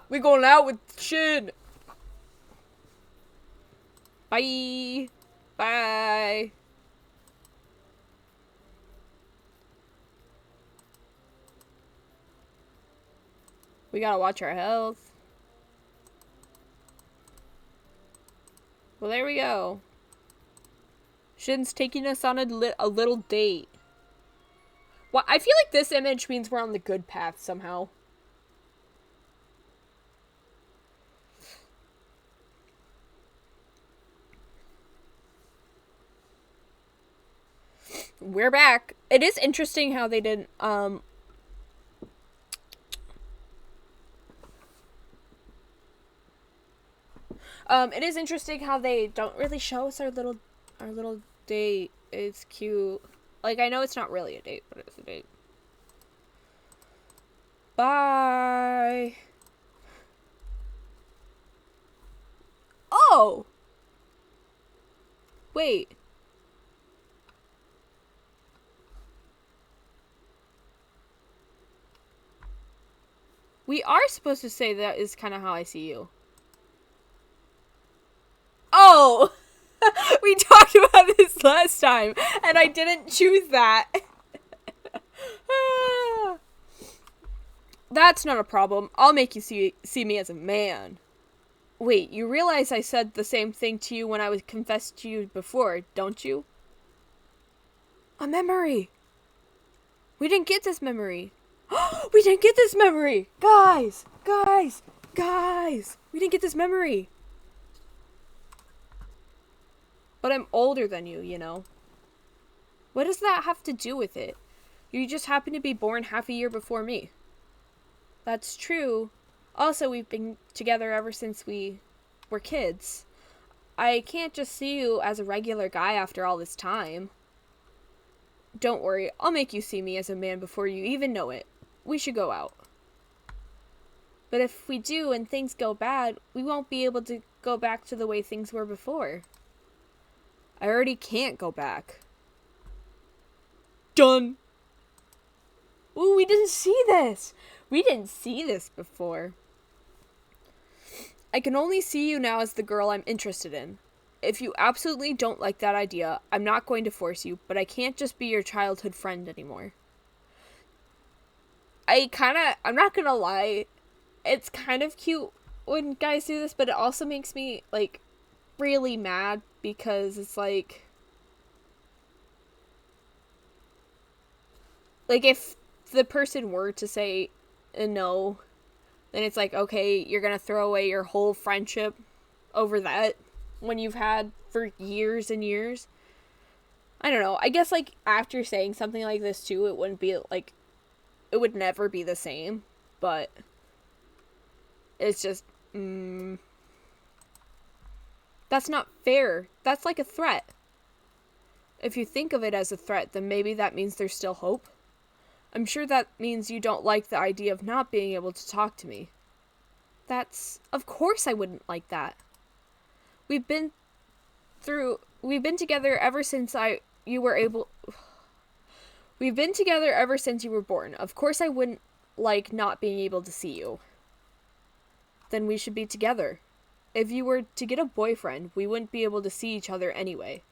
we going out with Shin. Bye. Bye. We gotta watch our health. Well, there we go. Shin's taking us on a little date. Well, I feel like this image means we're on the good path somehow. We're back. It is interesting how they didn't, it is interesting how they don't really show us our little date. It's cute. Like, I know it's not really a date, but it's a date. Bye. Oh! Wait. We are supposed to say that is kind of how I see you. Oh! We talked about this last time, and I didn't choose that. That's not a problem. I'll make you see me as a man. Wait, you realize I said the same thing to you when I was confessed to you before, don't you? A memory! We didn't get this memory. We didn't get this memory! Guys! We didn't get this memory. But I'm older than you, you know. What does that have to do with it? You just happen to be born half a year before me. That's true. Also, we've been together ever since we were kids. I can't just see you as a regular guy after all this time. Don't worry, I'll make you see me as a man before you even know it. We should go out. But if we do and things go bad, we won't be able to go back to the way things were before. I already can't go back. Done. Ooh, we didn't see this. We didn't see this before. I can only see you now as the girl I'm interested in. If you absolutely don't like that idea, I'm not going to force you, but I can't just be your childhood friend anymore. I'm not gonna lie, it's kind of cute when guys do this, but it also makes me, like, really mad because it's like if the person were to say a no, then it's like, okay, you're gonna throw away your whole friendship over that when you've had for years and years. I don't know. I guess, like, after saying something like this too, it wouldn't be like, it would never be the same, but it's just, that's not fair. That's like a threat. If you think of it as a threat, then maybe that means there's still hope. I'm sure that means you don't like the idea of not being able to talk to me. Of course I wouldn't like that. We've been together ever since we've been together ever since you were born. Of course I wouldn't like not being able to see you. Then we should be together. If you were to get a boyfriend, we wouldn't be able to see each other anyway.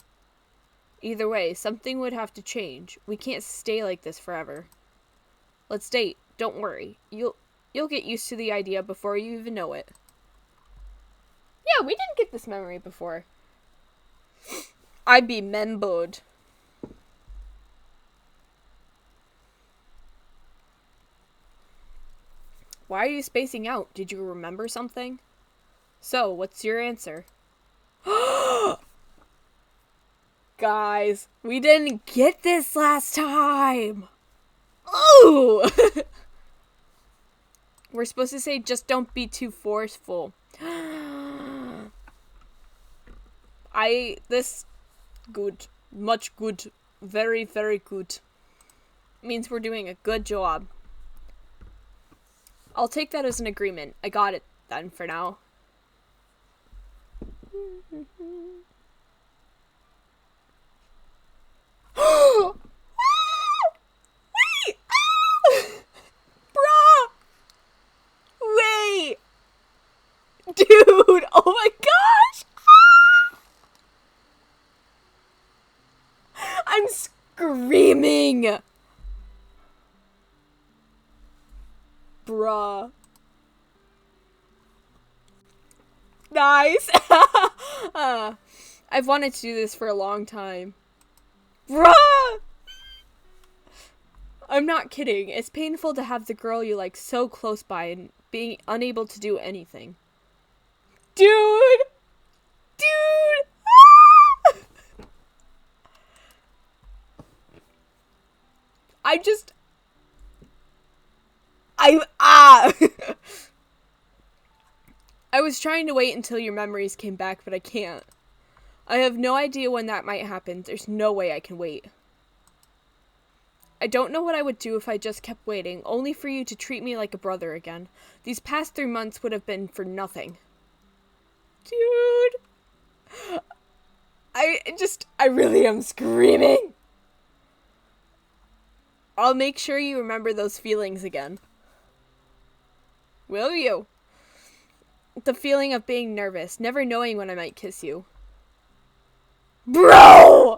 Either way, something would have to change. We can't stay like this forever. Let's date. Don't worry. You'll get used to the idea before you even know it. Yeah, we didn't get this memory before. I be membered. Why are you spacing out? Did you remember something? So, what's your answer? Guys, we didn't get this last time. Ooh! We're supposed to say, just don't be too forceful. This, good. Much good. Very, very good. Means we're doing a good job. I'll take that as an agreement. I got it then for now. Wait! Bruh! Wait! Dude! Oh my gosh! I'm screaming! Bruh. Nice! I've wanted to do this for a long time. Bruh! I'm not kidding. It's painful to have the girl you like so close by and being unable to do anything. Dude! Dude! I just... I was trying to wait until your memories came back, but I can't. I have no idea when that might happen. There's no way I can wait. I don't know what I would do if I just kept waiting, only for you to treat me like a brother again. These past 3 months would have been for nothing. Dude. I really am screaming. I'll make sure you remember those feelings again. Will you? The feeling of being nervous, never knowing when I might kiss you. Bro!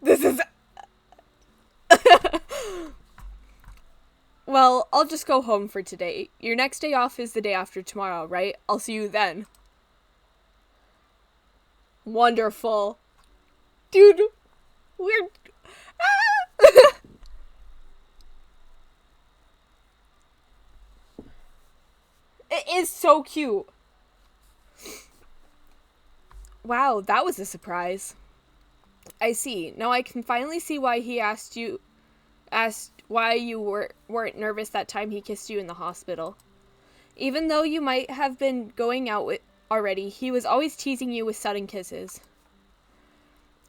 This is... Well, I'll just go home for today. Your next day off is the day after tomorrow, right? I'll see you then. Wonderful. Dude, we're... It is so cute. Wow, that was a surprise. I see. Now I can finally see why he asked why you weren't nervous that time he kissed you in the hospital. Even though you might have been going out with already, he was always teasing you with sudden kisses.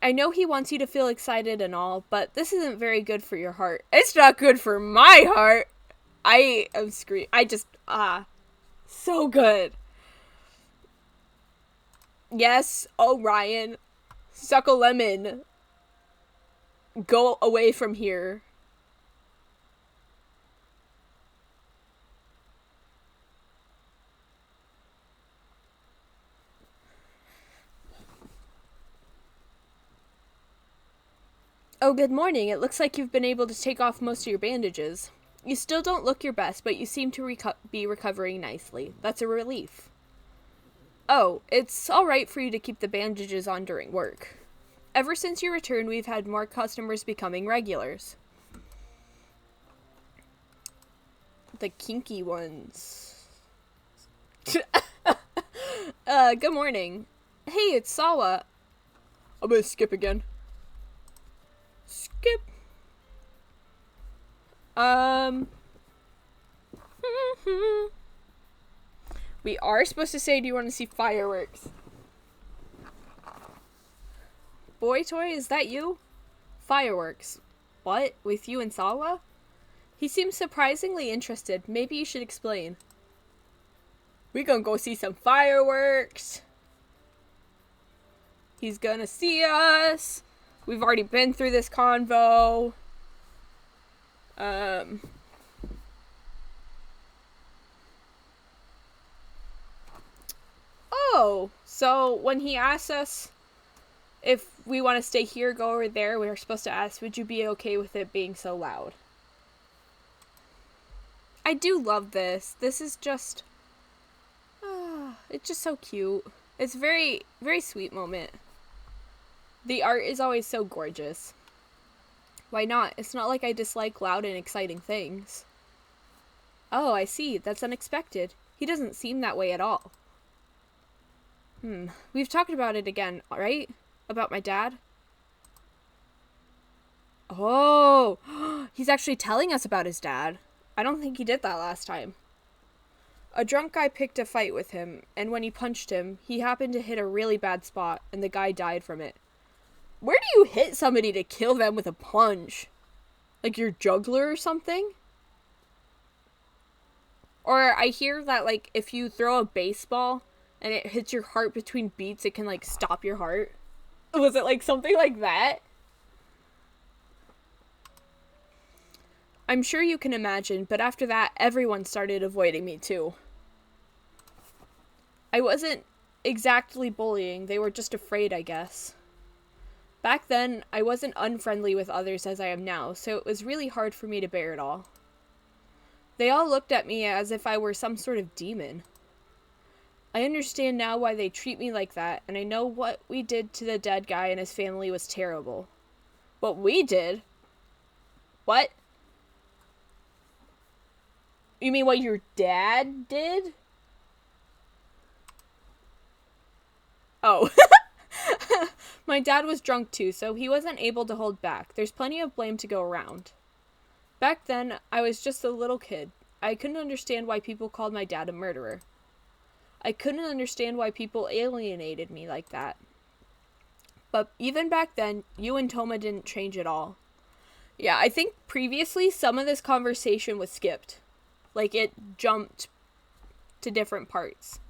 I know he wants you to feel excited and all, but this isn't very good for your heart. It's not good for my heart. I am screaming. So good. Yes, oh Ryan, suck a lemon. Go away from here. Oh, good morning. It looks like you've been able to take off most of your bandages. You still don't look your best, but you seem to be recovering nicely. That's a relief. Oh, it's alright for you to keep the bandages on during work. Ever since your return, we've had more customers becoming regulars. The kinky ones. Good morning. Hey, it's Sawa. I'm gonna skip again. Skip. We are supposed to say, do you want to see fireworks? Boy toy, is that you? Fireworks. What? With you and Sawa? He seems surprisingly interested. Maybe you should explain. We gonna go see some fireworks. He's gonna see us. We've already been through this convo. Oh, so when he asks us if we want to stay here, go over there, we're supposed to ask, would you be okay with it being so loud? I do love this. This is just... it's just so cute. It's a very, very sweet moment. The art is always so gorgeous. Why not? It's not like I dislike loud and exciting things. Oh, I see. That's unexpected. He doesn't seem that way at all. We've talked about it again, right? About my dad? Oh, he's actually telling us about his dad. I don't think he did that last time. A drunk guy picked a fight with him, and when he punched him, he happened to hit a really bad spot, and the guy died from it. Where do you hit somebody to kill them with a punch? Like your juggler or something? Or I hear that, like, if you throw a baseball and it hits your heart between beats, it can, like, stop your heart. Was it, like, something like that? I'm sure you can imagine, but after that, everyone started avoiding me, too. I wasn't exactly bullying, they were just afraid, I guess. Back then, I wasn't unfriendly with others as I am now, so it was really hard for me to bear it all. They all looked at me as if I were some sort of demon. I understand now why they treat me like that, and I know what we did to the dead guy and his family was terrible. What we did? What? You mean what your dad did? Oh. My dad was drunk too, so he wasn't able to hold back. There's plenty of blame to go around. Back then, I was just a little kid. I couldn't understand why people called my dad a murderer. I couldn't understand why people alienated me like that. But even back then, you and Toma didn't change at all. Yeah, I think previously some of this conversation was skipped. Like, it jumped to different parts.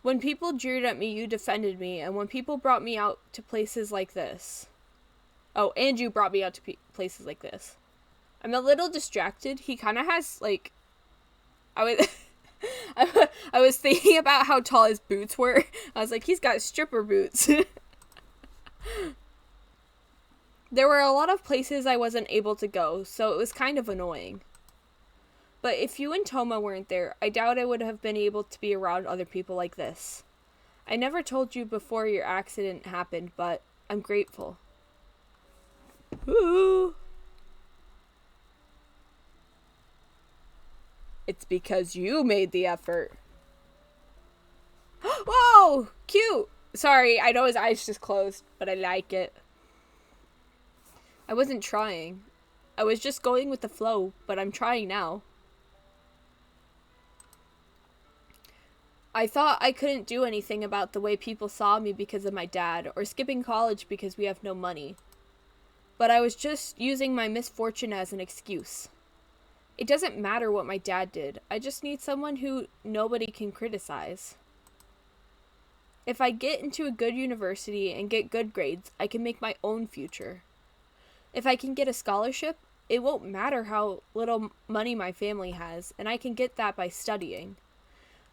When people jeered at me, you defended me, and when people brought me out to places like this... Oh, and you brought me out to places like this. I'm a little distracted. He kind of has, like... I was thinking about how tall his boots were. I was like, he's got stripper boots. There were a lot of places I wasn't able to go, so it was kind of annoying. But if you and Toma weren't there, I doubt I would have been able to be around other people like this. I never told you before your accident happened, but I'm grateful. Ooh. It's because you made the effort. Whoa! Cute! Sorry, I know his eyes just closed, but I like it. I wasn't trying. I was just going with the flow, but I'm trying now. I thought I couldn't do anything about the way people saw me because of my dad, or skipping college because we have no money. But I was just using my misfortune as an excuse. It doesn't matter what my dad did. I just need someone who nobody can criticize. If I get into a good university and get good grades, I can make my own future. If I can get a scholarship, it won't matter how little money my family has, and I can get that by studying.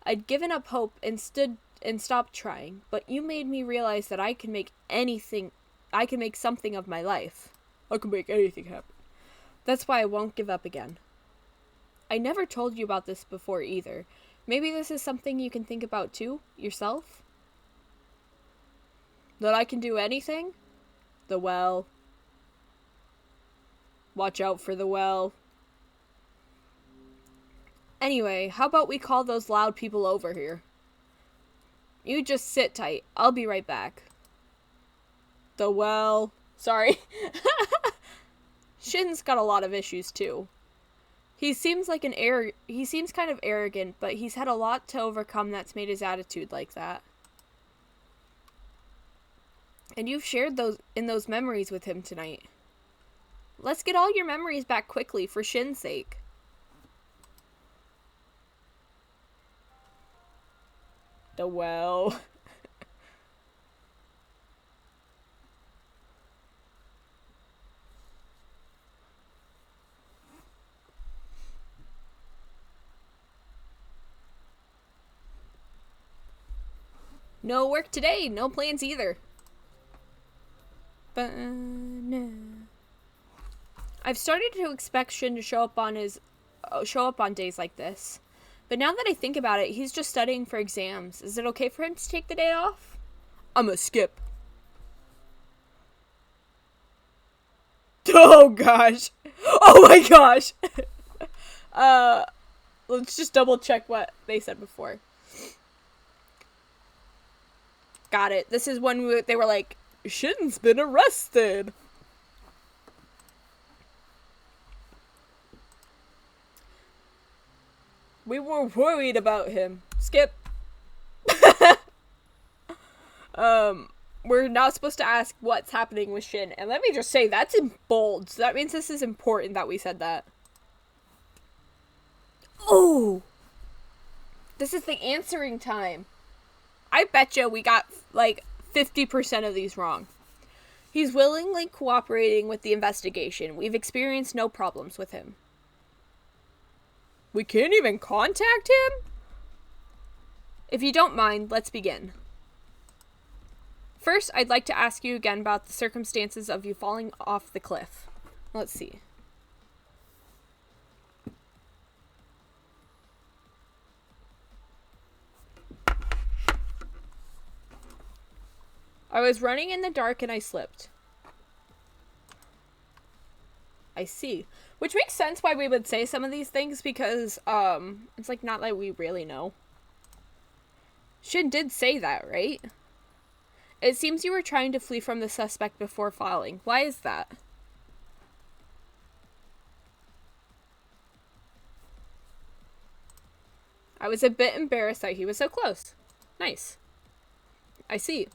I'd given up hope and stopped trying, but you made me realize that I can make anything I can make something of my life. I can make anything happen. That's why I won't give up again. I never told you about this before either. Maybe this is something you can think about too, yourself? That I can do anything? The well. Watch out for the well. Anyway, how about we call those loud people over here? You just sit tight. I'll be right back. The well. Sorry. Shin's got a lot of issues too. He seems kind of arrogant, but he's had a lot to overcome that's made his attitude like that. And you've shared those memories with him tonight. Let's get all your memories back quickly for Shin's sake. The well. No work today, no plans either. But no. I've started to expect Shin to show up on days like this. But now that I think about it, he's just studying for exams. Is it okay for him to take the day off? I'ma skip. Oh gosh. Oh my gosh. Let's just double check what they said before. Got it. This is when they were like, Shin's been arrested. We were worried about him. Skip. We're now supposed to ask what's happening with Shin. And let me just say, that's in bold. So that means this is important that we said that. Oh! This is the answering time. I betcha we got, like, 50% of these wrong. He's willingly cooperating with the investigation. We've experienced no problems with him. We can't even contact him? If you don't mind, let's begin. First, I'd like to ask you again about the circumstances of you falling off the cliff. Let's see. I was running in the dark and I slipped. I see. Which makes sense why we would say some of these things, because, it's like not like we really know. Shin did say that, right? It seems you were trying to flee from the suspect before falling. Why is that? I was a bit embarrassed that he was so close. Nice. I see.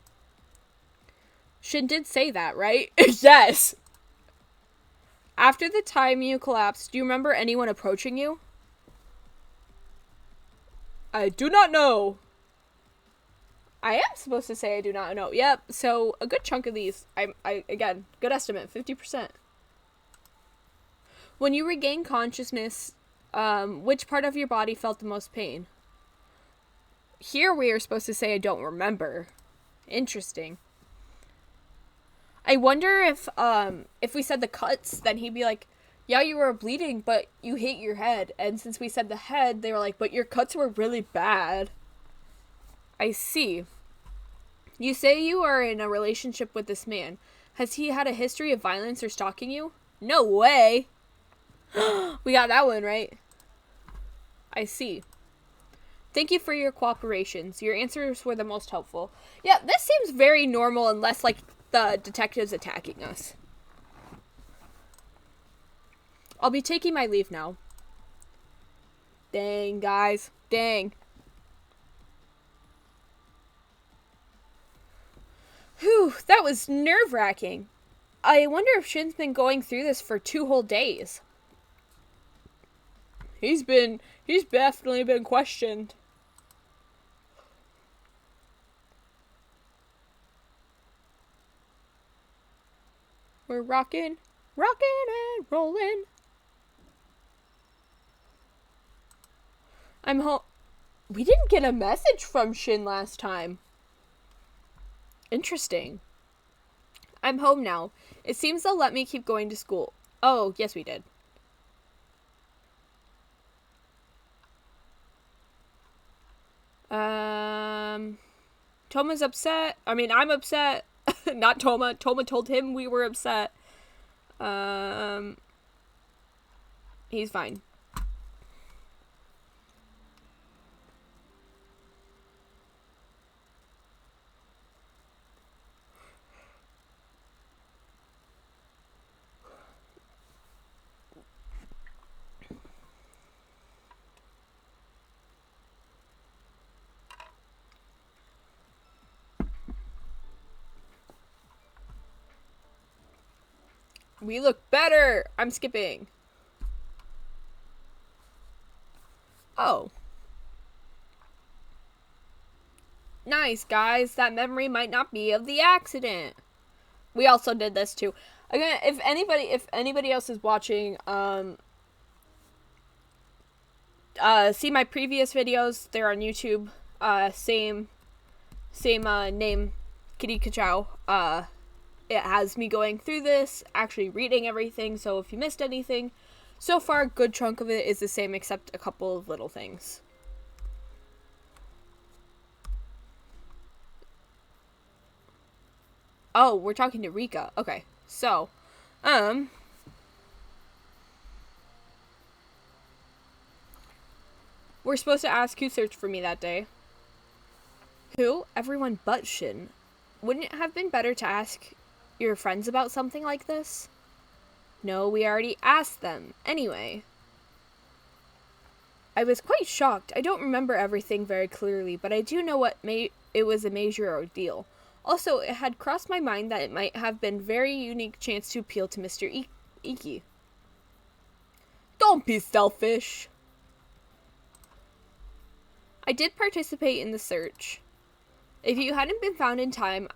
Shin did say that, right? Yes! After the time you collapsed, do you remember anyone approaching you? I do not know. I am supposed to say I do not know. Yep, so a good chunk of these, again, good estimate, 50%. When you regained consciousness, which part of your body felt the most pain? Here we are supposed to say I don't remember. Interesting. I wonder if we said the cuts, then he'd be like, yeah, you were bleeding, but you hit your head. And since we said the head, they were like, but your cuts were really bad. I see. You say you are in a relationship with this man. Has he had a history of violence or stalking you? No way. We got that one right. I see. Thank you for your cooperations. Your answers were the most helpful. Yeah, this seems very normal and less like the detectives attacking us. I'll be taking my leave now. Dang, guys. Dang. Whew, that was nerve-wracking. I wonder if Shin's been going through this for 2 whole days. He's definitely been questioned. We're rocking and rolling. I'm home. We didn't get a message from Shin last time. Interesting. I'm home now. It seems they'll let me keep going to school. Oh, yes we did. Toma's upset. I mean, I'm upset. Not Toma. Toma told him we were upset. He's fine. We look better! I'm skipping. Oh. Nice, guys. That memory might not be of the accident. We also did this too. Again, if anybody else is watching, see my previous videos. They're on YouTube. Same name, Kitty Kachow. It has me going through this, actually reading everything, so if you missed anything, so far a good chunk of it is the same except a couple of little things. Oh, we're talking to Rika. Okay, so, we're supposed to ask who searched for me that day. Who? Everyone but Shin. Wouldn't it have been better to ask your friends about something like this? No, we already asked them. Anyway. I was quite shocked. I don't remember everything very clearly, but I do know it was a major ordeal. Also, it had crossed my mind that it might have been a very unique chance to appeal to Mr. Iki. Don't be selfish. I did participate in the search. If you hadn't been found in time,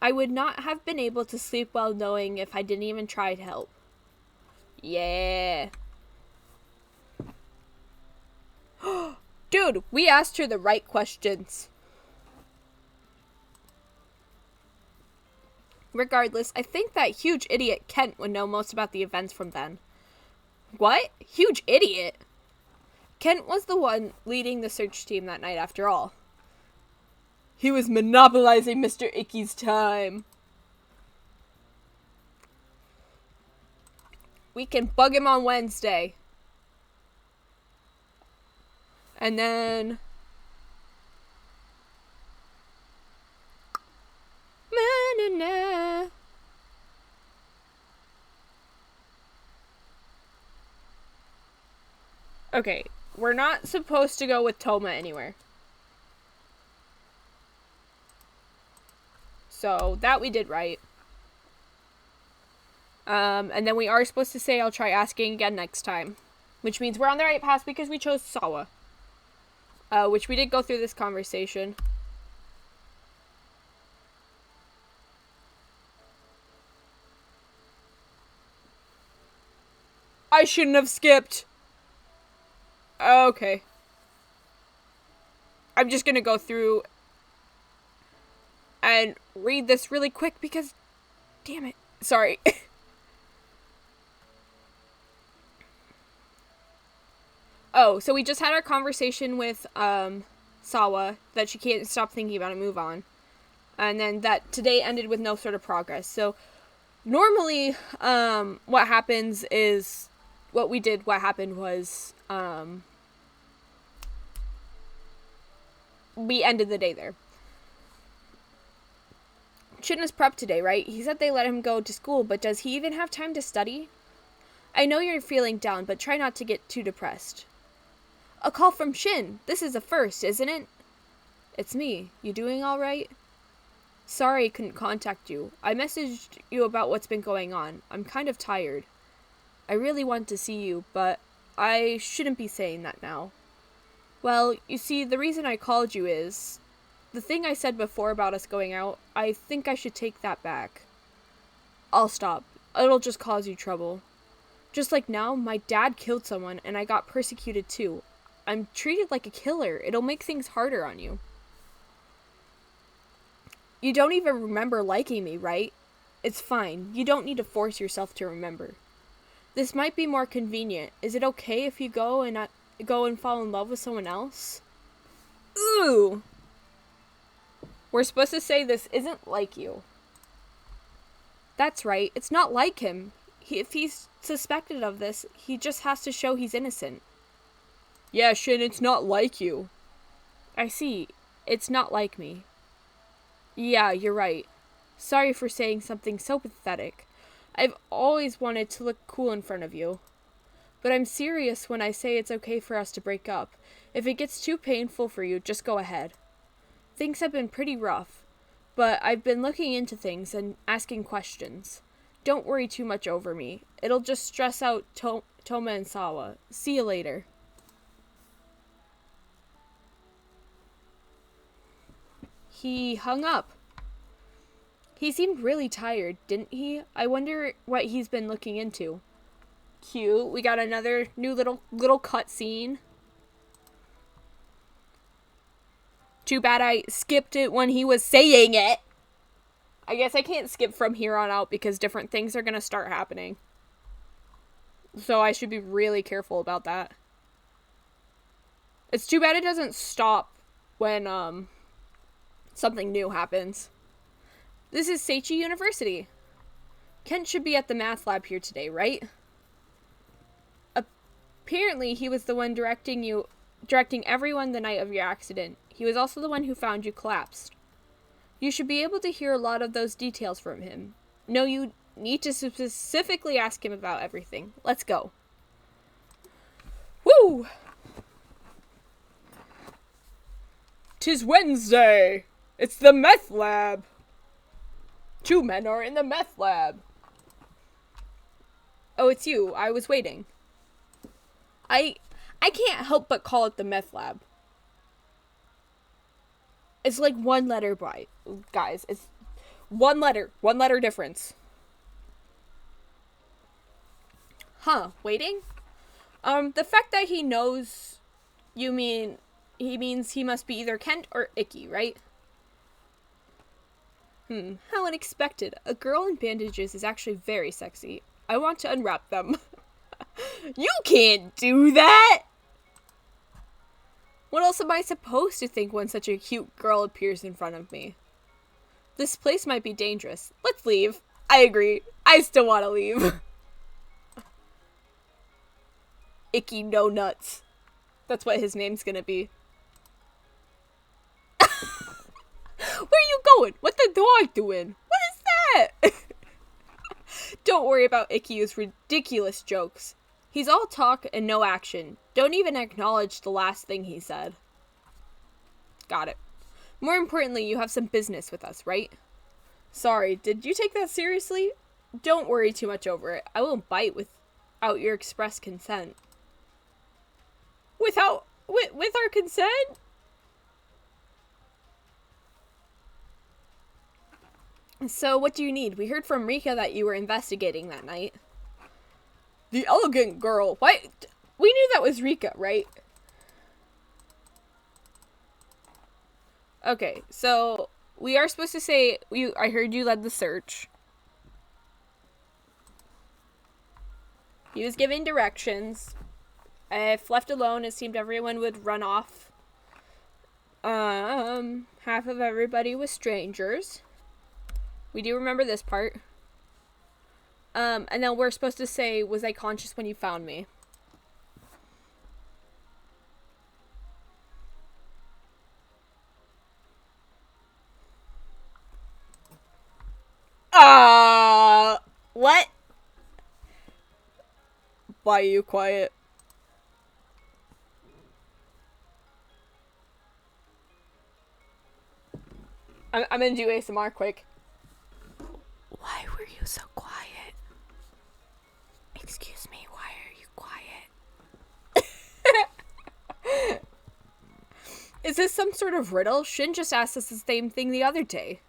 I would not have been able to sleep well knowing if I didn't even try to help. Yeah. Dude, we asked her the right questions. Regardless, I think that huge idiot Kent would know most about the events from then. What? Huge idiot? Kent was the one leading the search team that night after all. He was monopolizing Mr. Iki's time. We can bug him on Wednesday. And then... Na-na-na. Okay, we're not supposed to go with Toma anywhere. So, that we did right. And then we are supposed to say, I'll try asking again next time. Which means we're on the right path because we chose Sawa. Which we did go through this conversation. I shouldn't have skipped. Okay. I'm just gonna go through and read this really quick because, damn it. Sorry. Oh, so we just had our conversation with, Sawa, that she can't stop thinking about it, move on. And then that today ended with no sort of progress. So, normally, what happened was, we ended the day there. Shin is prep today, right? He said they let him go to school, but does he even have time to study? I know you're feeling down, but try not to get too depressed. A call from Shin. This is a first, isn't it? It's me. You doing all right? Sorry I couldn't contact you. I messaged you about what's been going on. I'm kind of tired. I really want to see you, but I shouldn't be saying that now. Well, you see, the reason I called you is... the thing I said before about us going out, I think I should take that back. I'll stop. It'll just cause you trouble. Just like now, my dad killed someone, and I got persecuted too. I'm treated like a killer. It'll make things harder on you. You don't even remember liking me, right? It's fine. You don't need to force yourself to remember. This might be more convenient. Is it okay if you go and fall in love with someone else? Ooh! We're supposed to say this isn't like you. That's right. It's not like him. If he's suspected of this, he just has to show he's innocent. Yeah, Shin, it's not like you. I see. It's not like me. Yeah, you're right. Sorry for saying something so pathetic. I've always wanted to look cool in front of you. But I'm serious when I say it's okay for us to break up. If it gets too painful for you, just go ahead. Things have been pretty rough, but I've been looking into things and asking questions. Don't worry too much over me. It'll just stress out Toma and Sawa. See you later. He hung up. He seemed really tired, didn't he? I wonder what he's been looking into. Cute. We got another new little cut scene. Too bad I skipped it when he was saying it. I guess I can't skip from here on out because different things are going to start happening. So I should be really careful about that. It's too bad it doesn't stop when something new happens. This is Seichi University. Kent should be at the math lab here today, right? Apparently, he was the one directing everyone the night of your accident. He was also the one who found you collapsed. You should be able to hear a lot of those details from him. No, you need to specifically ask him about everything. Let's go. Woo! 'Tis Wednesday! It's the meth lab! 2 men are in the meth lab. Oh, it's you. I was waiting. I can't help but call it the meth lab. It's like one letter by, guys. It's one letter difference. Huh, waiting? The fact that he knows he means he must be either Kent or Icky, right? How unexpected. A girl in bandages is actually very sexy. I want to unwrap them. You can't do that! What else am I supposed to think when such a cute girl appears in front of me? This place might be dangerous. Let's leave. I agree. I still want to leave. Icky No Nuts. That's what his name's gonna be. Where are you going? What the dog doing? What is that? Don't worry about Ikkyu's ridiculous jokes. He's all talk and no action. Don't even acknowledge the last thing he said. Got it. More importantly, you have some business with us, right? Sorry, did you take that seriously? Don't worry too much over it. I won't bite without your express consent. With our consent? So, what do you need? We heard from Rika that you were investigating that night. The elegant girl. Why? We knew that was Rika, right? Okay, so we are supposed to say, I heard you led the search. He was giving directions. If left alone, it seemed everyone would run off. Half of everybody was strangers. We do remember this part. And then we're supposed to say, was I conscious when you found me? What? Why are you quiet? I'm gonna do ASMR quick. Why were you so quiet? Excuse me, why are you quiet? Is this some sort of riddle? Shin just asked us the same thing the other day.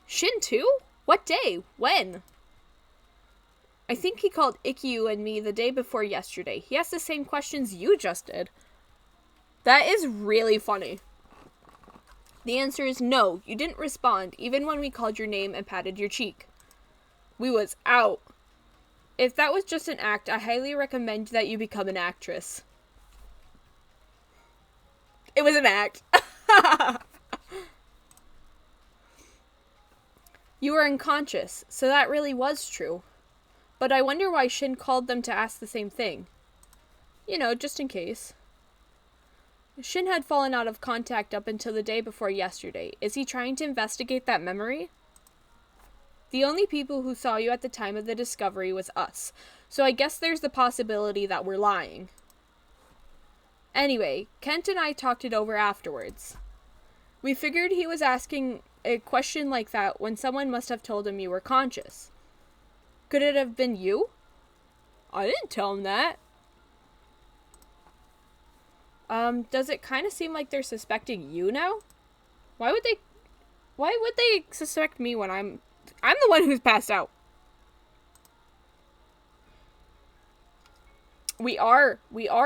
Shin too? What day? When? I think he called Ikkyu and me the day before yesterday. He asked the same questions you just did. That is really funny. The answer is no, you didn't respond, even when we called your name and patted your cheek. We was out. If that was just an act, I highly recommend that you become an actress. It was an act. You were unconscious, so that really was true. But I wonder why Shin called them to ask the same thing. You know, just in case. Shin had fallen out of contact up until the day before yesterday. Is he trying to investigate that memory? The only people who saw you at the time of the discovery was us, so I guess there's the possibility that we're lying. Anyway, Kent and I talked it over afterwards. We figured he was asking a question like that when someone must have told him you were conscious. Could it have been you? I didn't tell him that. Does it kind of seem like they're suspecting you now? Why would they suspect me when I'm the one who's passed out? We are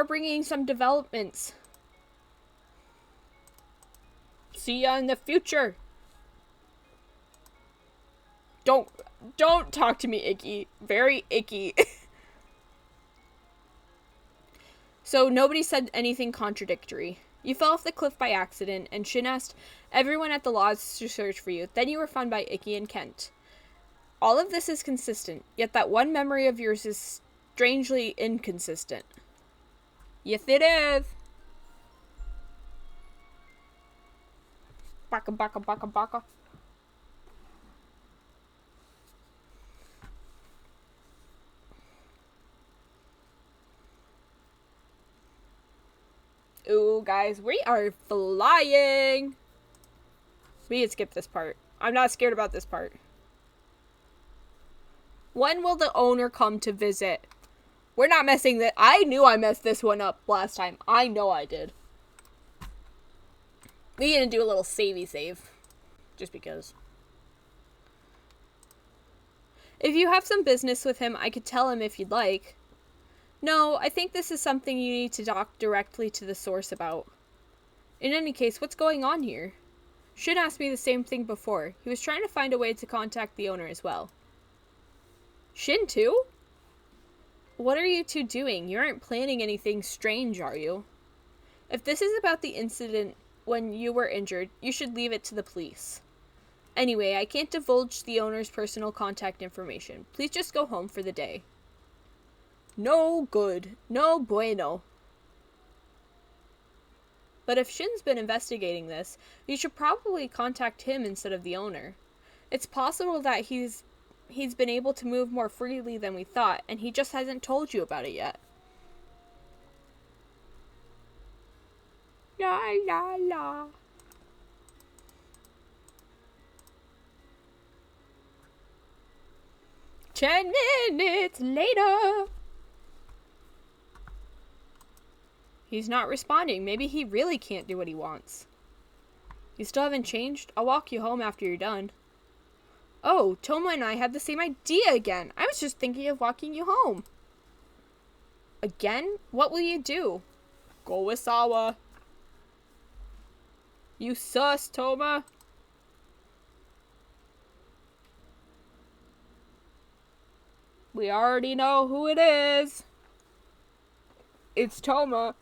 bringing some developments. See ya in the future. Don't talk to me, Icky. Very icky. So nobody said anything contradictory. You fell off the cliff by accident, and Shin asked everyone at the lodge to search for you. Then you were found by Icky and Kent. All of this is consistent, yet that one memory of yours is strangely inconsistent. Yes, it is. Baka baka baka baka. Ooh, guys, we are flying. We can skip this part. I'm not scared about this part. When will the owner come to visit? We're not messing that. I knew I messed this one up last time. I know I did. We're gonna do a little savey save. Just because. If you have some business with him, I could tell him if you'd like. No, I think this is something you need to talk directly to the source about. In any case, what's going on here? Shin asked me the same thing before. He was trying to find a way to contact the owner as well. Shin too? What are you two doing? You aren't planning anything strange, are you? If this is about the incident when you were injured, you should leave it to the police. Anyway, I can't divulge the owner's personal contact information. Please just go home for the day. No good. No bueno. But if Shin's been investigating this, you should probably contact him instead of the owner. It's possible that he's been able to move more freely than we thought, and he just hasn't told you about it yet. La la la. "10 minutes later." He's not responding. Maybe he really can't do what he wants. You still haven't changed? I'll walk you home after you're done. Oh, Toma and I had the same idea again. I was just thinking of walking you home. Again? What will you do? Go with Sawa. You sus, Toma. We already know who it is. It's Toma.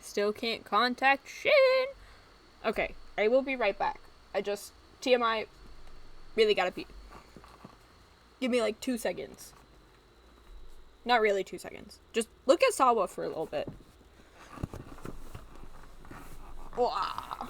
Still can't contact Shin. Okay, I will be right back. TMI, really gotta pee. Give me like 2 seconds. Not really 2 seconds. Just look at Sawa for a little bit. Wow.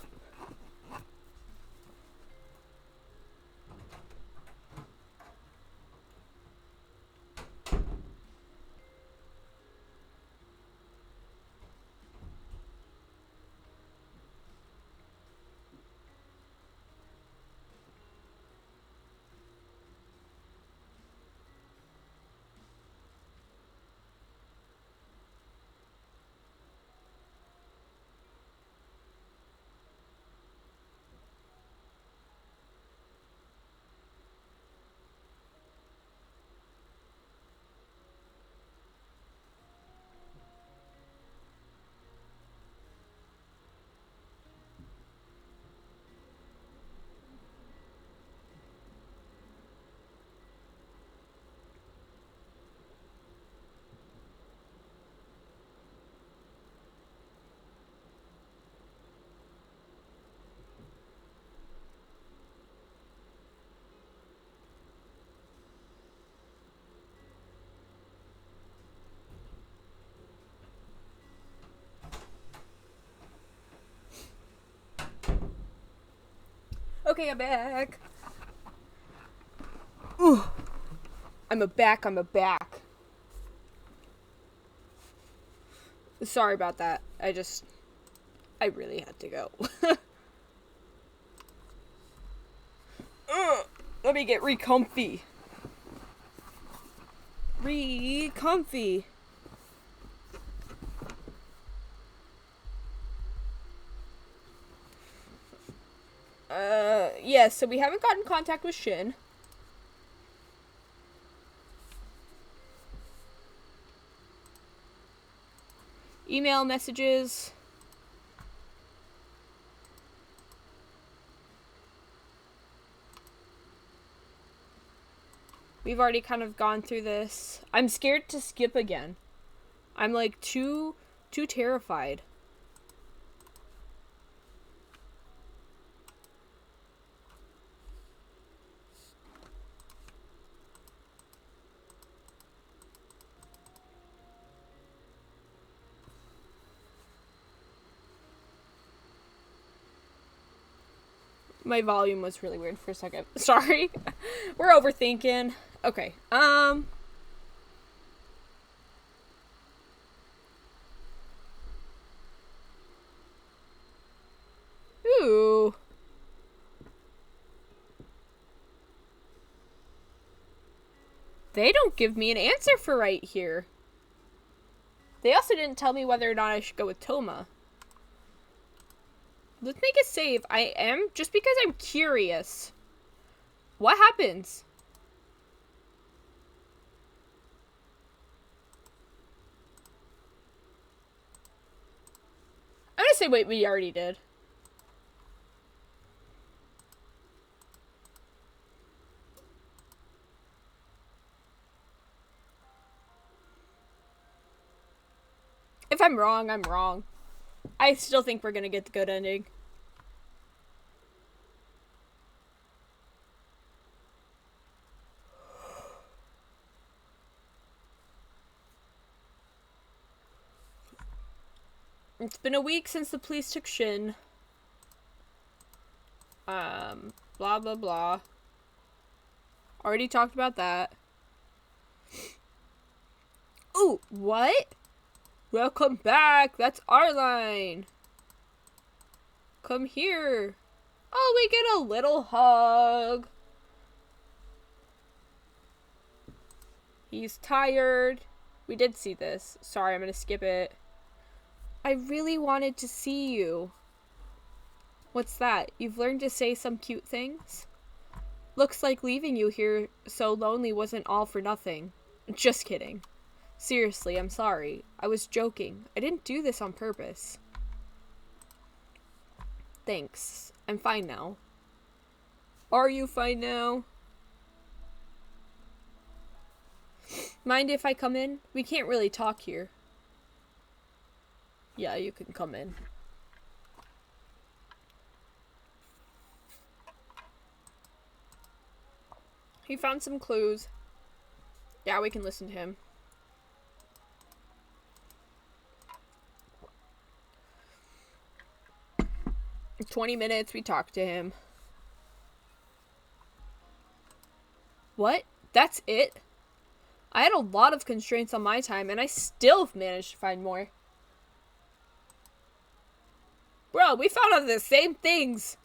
Okay, I'm back. Ooh. I'm a back. Sorry about that. I really had to go. Let me get re-comfy. Re-comfy. Yeah, so we haven't gotten contact with Shin. Email messages. We've already kind of gone through this. I'm scared to skip again. I'm like too terrified. My volume was really weird for a second. Sorry. We're overthinking. Okay. Ooh. They don't give me an answer for right here. They also didn't tell me whether or not I should go with Toma. Let's make a save. I am, just because I'm curious. What happens? I'm gonna say wait, we already did. If I'm wrong, I'm wrong. I still think we're gonna get the good ending. It's been a week since the police took Shin. Blah blah blah. Already talked about that. Ooh, what? Welcome back. That's our line. Come here. Oh, we get a little hug. He's tired. We did see this. Sorry, I'm gonna skip it. I really wanted to see you. What's that? You've learned to say some cute things? Looks like leaving you here so lonely wasn't all for nothing. Just kidding. Seriously, I'm sorry. I was joking. I didn't do this on purpose. Thanks. I'm fine now. Are you fine now? Mind if I come in? We can't really talk here. Yeah, you can come in. He found some clues. Yeah, we can listen to him. In 20 minutes, we talked to him. What? That's it? I had a lot of constraints on my time, and I still managed to find more. Bro, we found out the same things.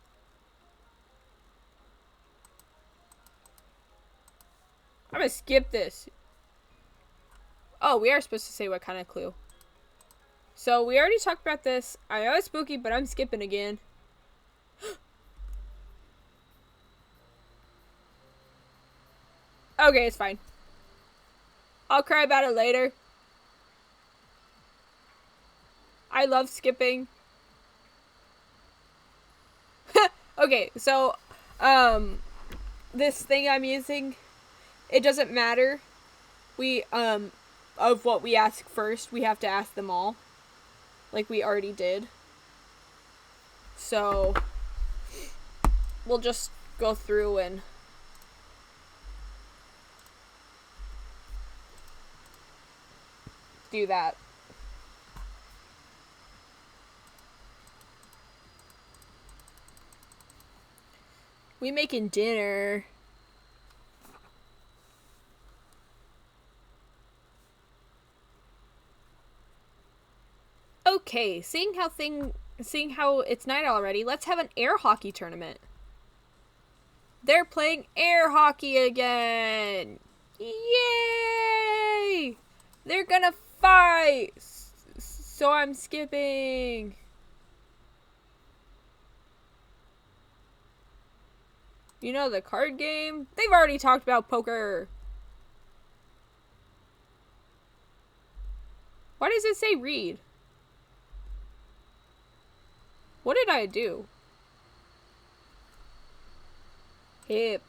I'm gonna skip this. Oh, we are supposed to say what kind of clue. So, we already talked about this. I know it's spooky, but I'm skipping again. Okay, it's fine. I'll cry about it later. I love skipping. Okay, so, this thing I'm using, it doesn't matter. We, of what we ask first, we have to ask them all. Like we already did. So, we'll just go through and do that. We making dinner. Okay, seeing how it's night already, let's have an air hockey tournament. They're playing air hockey again. Yay! They're gonna fight. So I'm skipping. You know the card game? They've already talked about poker. Why does it say read? What did I do? Hip.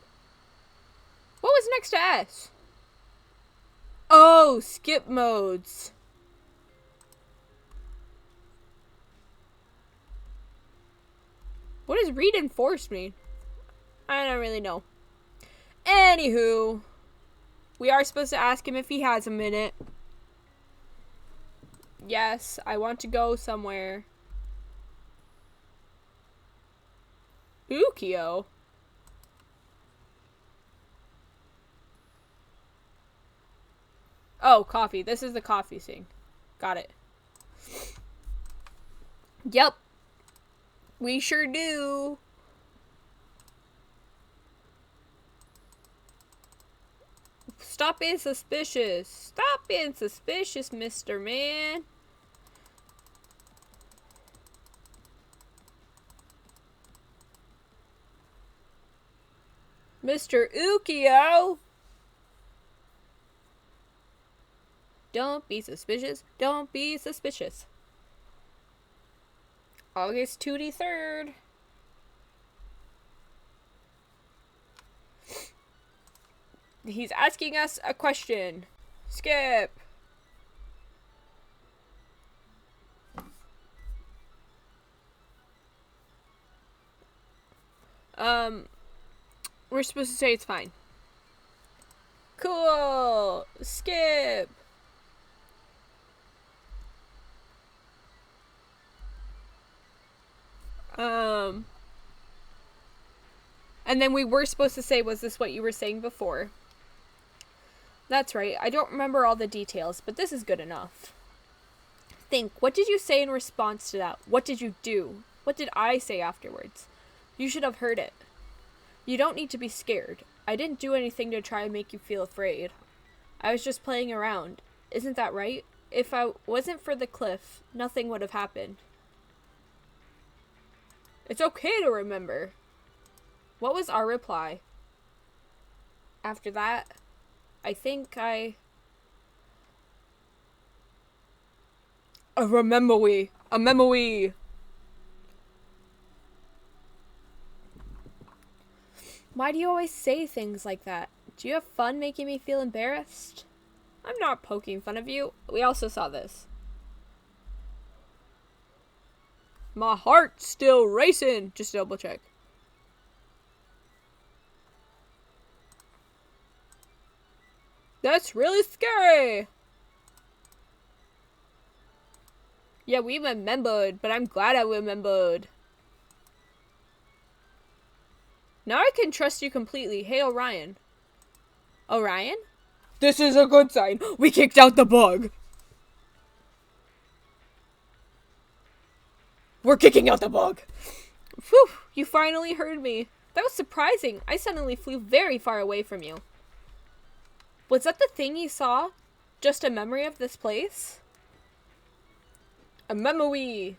What was next to S? Oh, skip modes. What does read enforce mean? I don't really know. Anywho, we are supposed to ask him if he has a minute. Yes, I want to go somewhere. Ukio. Oh, coffee. This is the coffee thing. Got it. Yep. We sure do. Stop being suspicious. Stop being suspicious, Mr. Man. Mr. Ukio. Don't be suspicious. Don't be suspicious. August 23rd. He's asking us a question. Skip. We're supposed to say it's fine. Cool. Skip. And then we were supposed to say, was this what you were saying before? That's right. I don't remember all the details, but this is good enough. Think, what did you say in response to that? What did you do? What did I say afterwards? You should have heard it. You don't need to be scared. I didn't do anything to try and make you feel afraid. I was just playing around. Isn't that right? If I wasn't for the cliff, nothing would have happened. It's okay to remember. What was our reply? After that, I think I... A memory. Why do you always say things like that? Do you have fun making me feel embarrassed? I'm not poking fun of you. We also saw this. My heart's still racing. Just double check. That's really scary. Yeah, we remembered, but I'm glad I remembered. Now I can trust you completely. Hey, Orion. Orion? This is a good sign. We kicked out the bug. We're kicking out the bug. Whew, you finally heard me. That was surprising. I suddenly flew very far away from you. Was that the thing you saw? Just a memory of this place? A memory.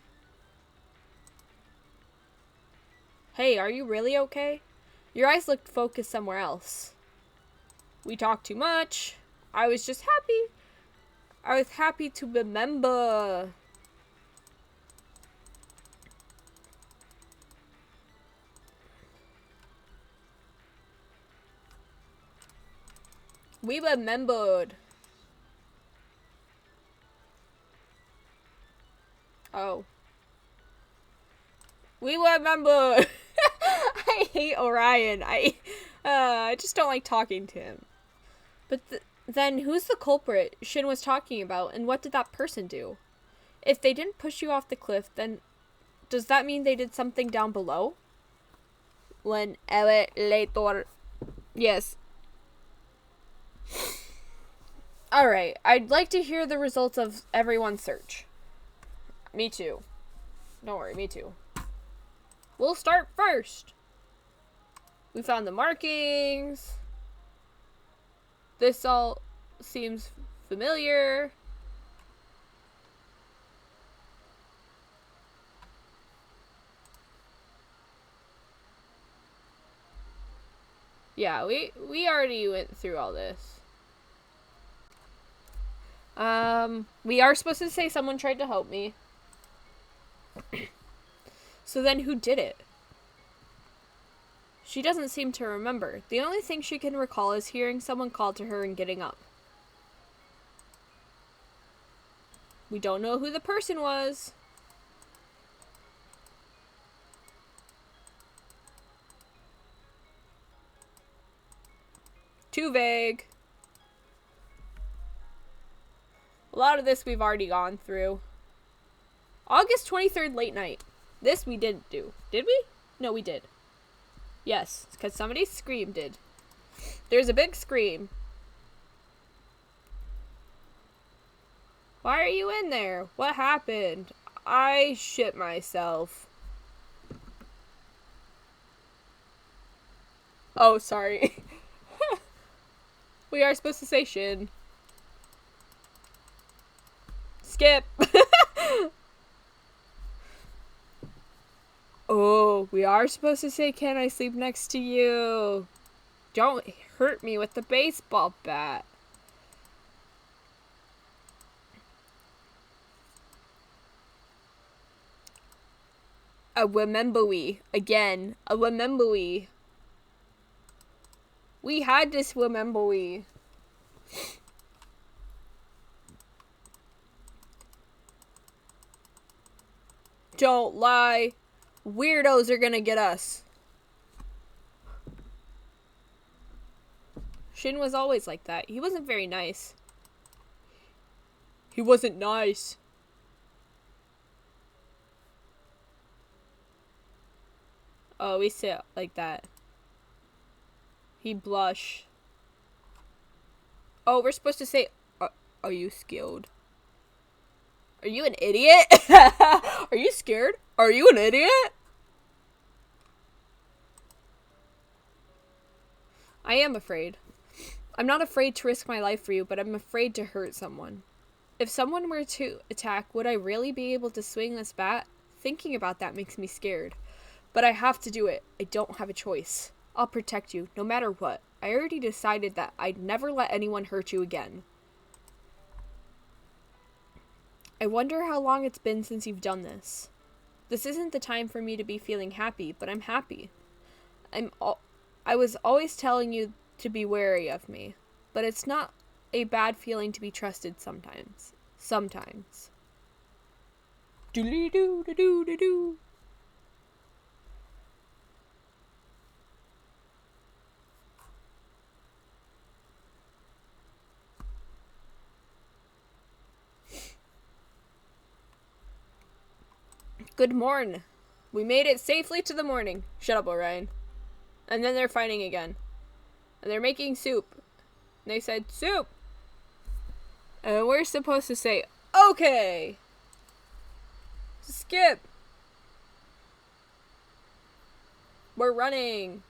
Hey, are you really okay? Your eyes looked focused somewhere else. We talked too much. I was just happy. I was happy to remember. We remembered. Oh. We remembered. I hate Orion. I just don't like talking to him. But then who's the culprit Shin was talking about, and what did that person do? If they didn't push you off the cliff, then does that mean they did something down below? One hour later. Yes. Alright, I'd like to hear the results of everyone's search. Me too. Don't worry, me too. We'll start first. We found the markings. This all seems familiar. Yeah, we already went through all this. We are supposed to say someone tried to help me. So then who did it? She doesn't seem to remember. The only thing she can recall is hearing someone call to her and getting up. We don't know who the person was. Too vague. A lot of this we've already gone through. August 23rd, late night. This we didn't do. Did we? No, we did. Yes, because somebody screamed. There's a big scream. Why are you in there? What happened? I shit myself. Oh, sorry. We are supposed to say shin. Skip. Oh, we are supposed to say, can I sleep next to you? Don't hurt me with the baseball bat. A remember-we. Again. A remember-we. We had this remember-we. Don't lie. Weirdos are gonna get us. Shin was always like that. He wasn't very nice. He wasn't nice. Oh, we sit like that. He blush. Oh, we're supposed to say, are you scared? Are you an idiot? Are you scared? Are you an idiot? I am afraid. I'm not afraid to risk my life for you, but I'm afraid to hurt someone. If someone were to attack, would I really be able to swing this bat? Thinking about that makes me scared. But I have to do it. I don't have a choice. I'll protect you, no matter what. I already decided that I'd never let anyone hurt you again. I wonder how long it's been since you've done this. This isn't the time for me to be feeling happy, but I'm happy. I was always telling you to be wary of me, but it's not a bad feeling to be trusted sometimes. Sometimes. Doodly-doo-doo-doo-doo. Good morn. We made it safely to the morning. Shut up, Orion. And then they're fighting again. And they're making soup. And they said, soup! And we're supposed to say, okay! Skip! We're running!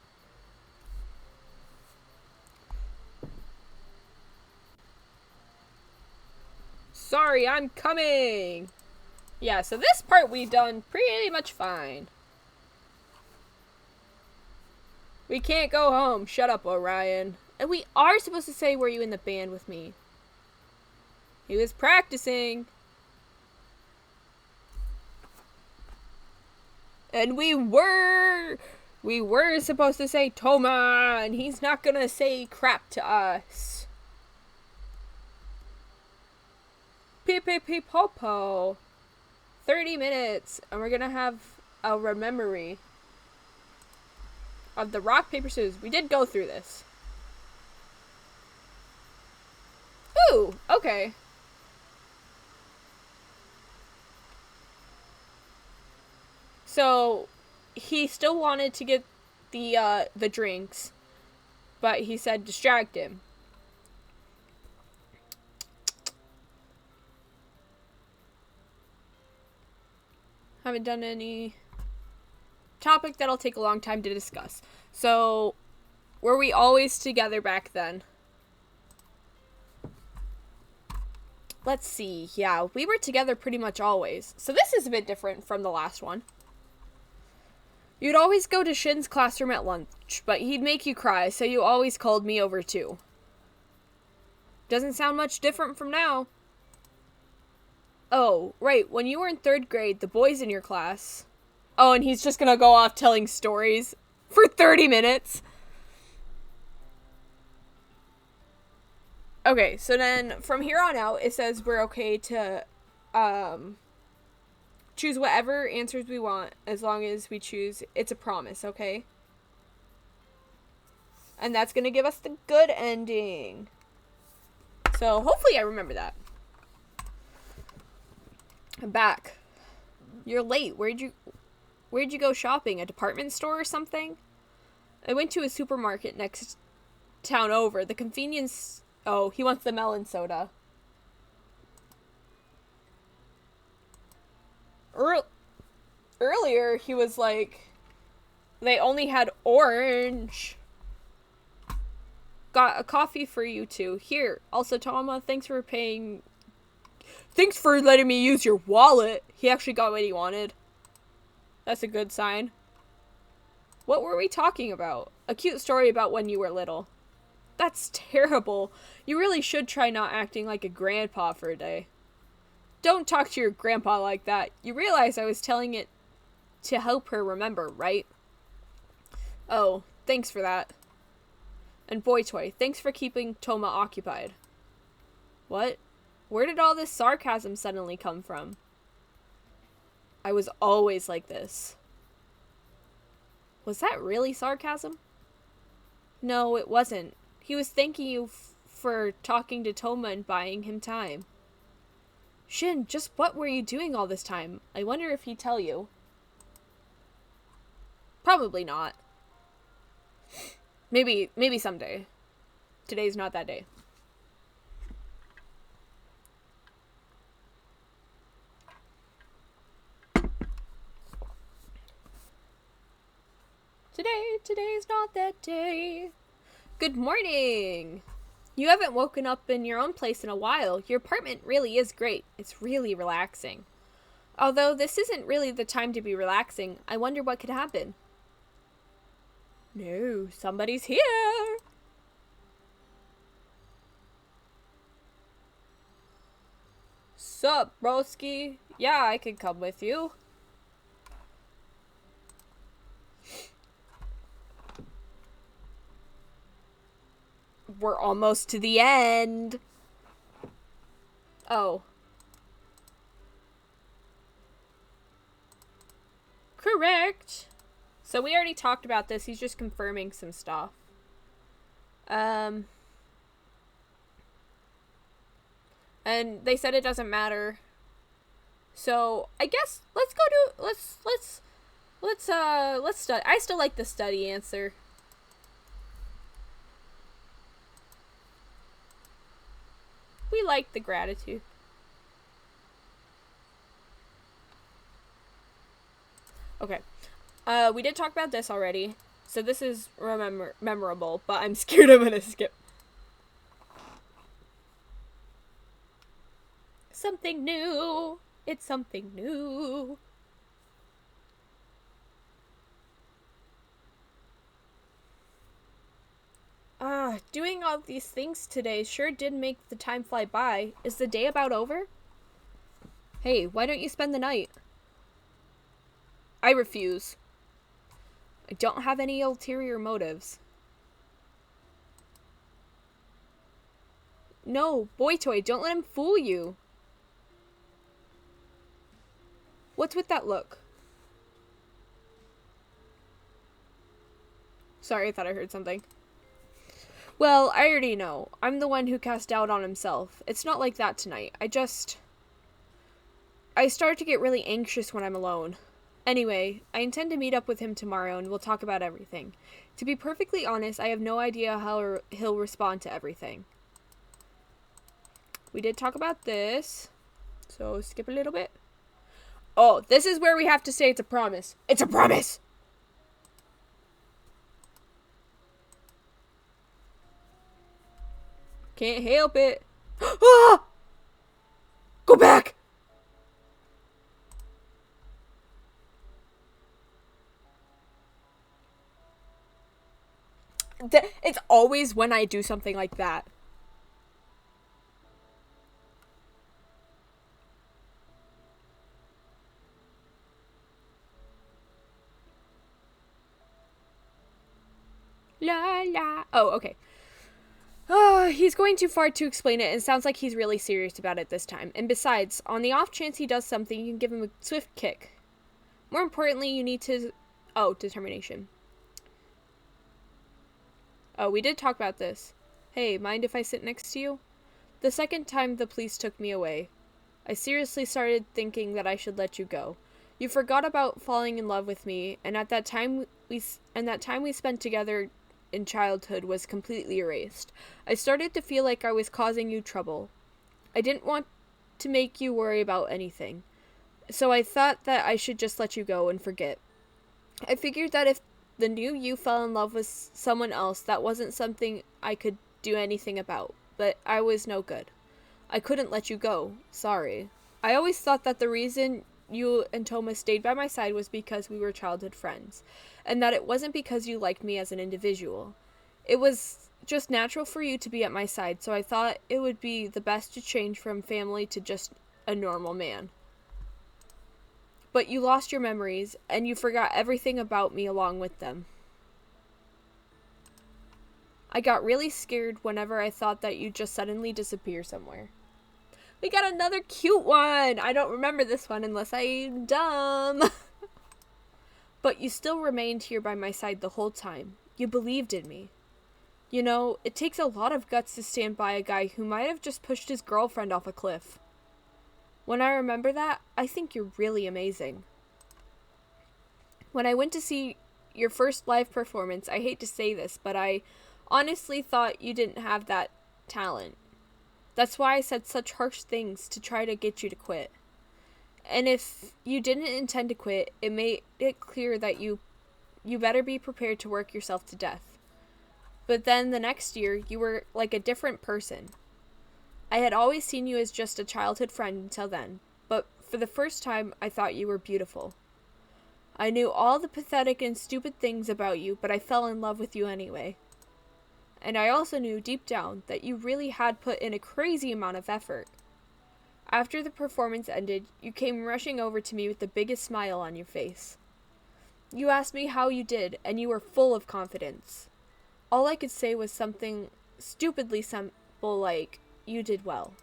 Sorry, I'm coming! Yeah, so this part we've done pretty much fine. We can't go home. Shut up, Orion. And we are supposed to say, were you in the band with me? He was practicing. And we were supposed to say Toma, and he's not gonna say crap to us. Pee-pee-pee-po-po. 30 minutes, and we're gonna have a memory of the rock, paper, scissors. We did go through this. Ooh, okay. So, he still wanted to get the drinks, but he said distract him. Haven't done any topic that'll take a long time to discuss. So, were we always together back then? Let's see. Yeah, we were together pretty much always. So this is a bit different from the last one. You'd always go to Shin's classroom at lunch, but he'd make you cry, so you always called me over too. Doesn't sound much different from now. Oh, right, when you were in 3rd grade, the boys in your class... Oh, and he's just gonna go off telling stories for 30 minutes. Okay, so then from here on out, it says we're okay to choose whatever answers we want as long as we choose it's a promise, okay? And that's gonna give us the good ending. So hopefully I remember that. I'm back. You're late. Where'd you go shopping? A department store or something? I went to a supermarket next town over. The convenience... Oh, he wants the melon soda. Earlier, he was like... They only had orange. Got a coffee for you two. Here. Also, Tama, thanks for letting me use your wallet. He actually got what he wanted. That's a good sign. What were we talking about? A cute story about when you were little. That's terrible. You really should try not acting like a grandpa for a day. Don't talk to your grandpa like that. You realize I was telling it to help her remember, right? Oh, thanks for that. And Boy Toy, thanks for keeping Toma occupied. What? Where did all this sarcasm suddenly come from? I was always like this. Was that really sarcasm? No, it wasn't. He was thanking you for talking to Toma and buying him time. Shin, just what were you doing all this time? I wonder if he'd tell you. Probably not. Maybe someday. Today's not that day. Today's not that day. Good morning. You haven't woken up in your own place in a while. Your apartment really is great. It's really relaxing. Although this isn't really the time to be relaxing, I wonder what could happen. No, somebody's here. Sup, broski? Yeah, I can come with you. We're almost to the end. Oh. Correct. So we already talked about this. He's just confirming some stuff. And they said it doesn't matter. So I guess let's go to let's study. I still like the study answer. We like the gratitude. Okay. We did talk about this already. So this is memorable, but I'm scared I'm gonna skip. Something new. It's something new. Doing all these things today sure did make the time fly by. Is the day about over? Hey, why don't you spend the night? I refuse. I don't have any ulterior motives. No, Boy Toy, don't let him fool you. What's with that look? Sorry, I thought I heard something. Well, I already know. I'm the one who cast doubt on himself. It's not like that tonight. I start to get really anxious when I'm alone. Anyway, I intend to meet up with him tomorrow and we'll talk about everything. To be perfectly honest, I have no idea how he'll respond to everything. We did talk about this, so skip a little bit. Oh, this is where we have to say it's a promise. It's a promise! Can't help it. Ah! Go back! It's always when I do something like that. La la. Oh, okay. Oh, he's going too far to explain it, and it sounds like he's really serious about it this time. And besides, on the off chance he does something, you can give him a swift kick. More importantly, you need to... Oh, determination. Oh, we did talk about this. Hey, mind if I sit next to you? The second time the police took me away, I seriously started thinking that I should let you go. You forgot about falling in love with me, and at that time we spent together in childhood was completely erased. I started to feel like I was causing you trouble. I didn't want to make you worry about anything. So I thought that I should just let you go and forget. I figured that if the new you fell in love with someone else, that wasn't something I could do anything about. But I was no good. I couldn't let you go. Sorry. I always thought that the reason you and Thomas stayed by my side was because we were childhood friends, and that it wasn't because you liked me as an individual. It was just natural for you to be at my side, so I thought it would be the best to change from family to just a normal man. But you lost your memories, and you forgot everything about me along with them. I got really scared whenever I thought that you'd just suddenly disappear somewhere. We got another cute one! I don't remember this one unless I'm dumb. But you still remained here by my side the whole time. You believed in me. You know, it takes a lot of guts to stand by a guy who might have just pushed his girlfriend off a cliff. When I remember that, I think you're really amazing. When I went to see your first live performance, I hate to say this, but I honestly thought you didn't have that talent. That's why I said such harsh things to try to get you to quit. And if you didn't intend to quit, it made it clear that you better be prepared to work yourself to death. But then the next year, you were like a different person. I had always seen you as just a childhood friend until then, but for the first time, I thought you were beautiful. I knew all the pathetic and stupid things about you, but I fell in love with you anyway. And I also knew deep down that you really had put in a crazy amount of effort. After the performance ended, you came rushing over to me with the biggest smile on your face. You asked me how you did, and you were full of confidence. All I could say was something stupidly simple like, you did well.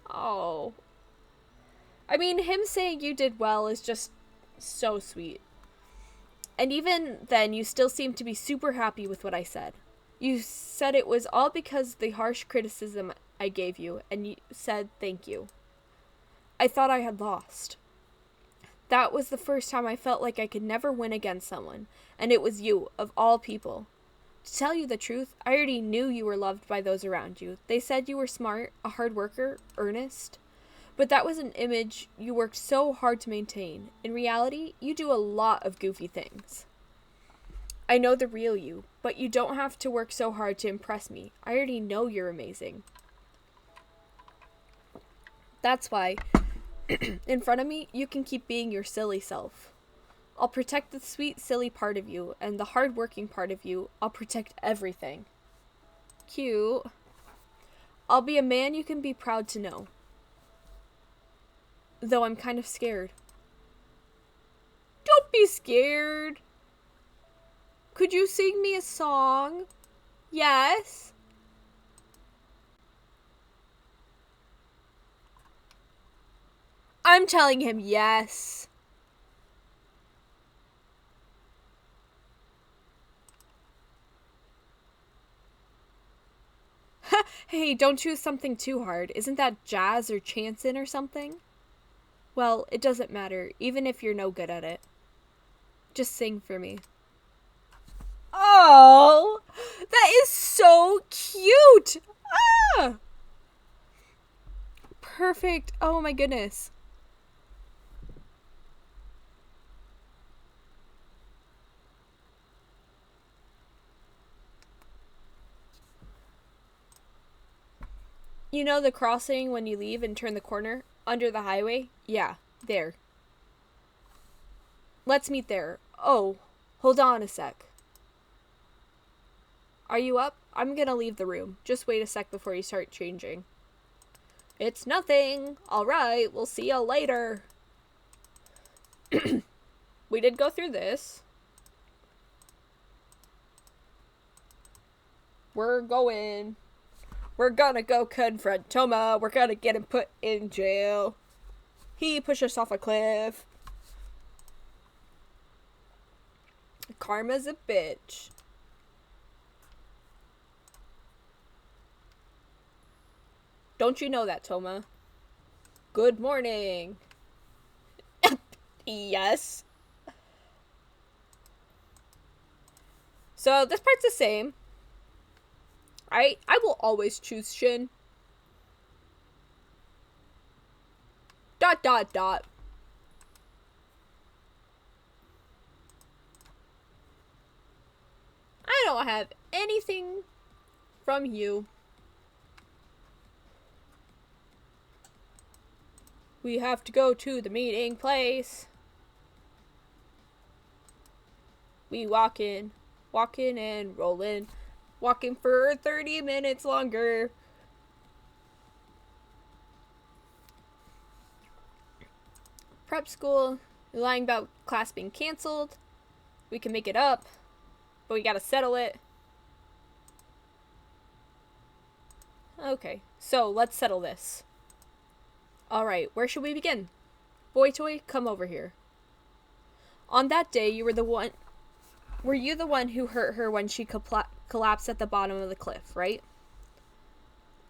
Oh. I mean, him saying you did well is just so sweet. And even then, you still seemed to be super happy with what I said. You said it was all because of the harsh criticism I gave you, and you said thank you. I thought I had lost. That was the first time I felt like I could never win against someone, and it was you, of all people. To tell you the truth, I already knew you were loved by those around you. They said you were smart, a hard worker, earnest. But that was an image you worked so hard to maintain. In reality, you do a lot of goofy things. I know the real you, but you don't have to work so hard to impress me. I already know you're amazing. That's why, in front of me, you can keep being your silly self. I'll protect the sweet, silly part of you, and the hard-working part of you. I'll protect everything. Cute. I'll be a man you can be proud to know. Though I'm kind of scared. Don't be scared. Could you sing me a song? Yes. I'm telling him yes. Hey, don't choose something too hard. Isn't that jazz or chanson or something? Well, it doesn't matter, even if you're no good at it. Just sing for me. Oh, that is so cute. Ah, perfect. Oh my goodness. You know the crossing when you leave and turn the corner? Under the highway? Yeah, there. Let's meet there. Oh, hold on a sec. Are you up? I'm gonna leave the room. Just wait a sec before you start changing. It's nothing. Alright, we'll see you later. We did go through this. We're going. We're gonna go confront Toma. We're gonna get him put in jail. He pushed us off a cliff. Karma's a bitch. Don't you know that, Toma? Good morning. Yes. So this part's the same. I will always choose Shin. ... I don't have anything from you. We have to go to the meeting place. We walking and rolling. Walking for 30 minutes longer. Prep school. You're lying about class being canceled. We can make it up, but we gotta settle it. Okay, so let's settle this. Alright, where should we begin? Boy toy, come over here. On that day, you were the one... Were you the one who hurt her when she collapsed at the bottom of the cliff, right?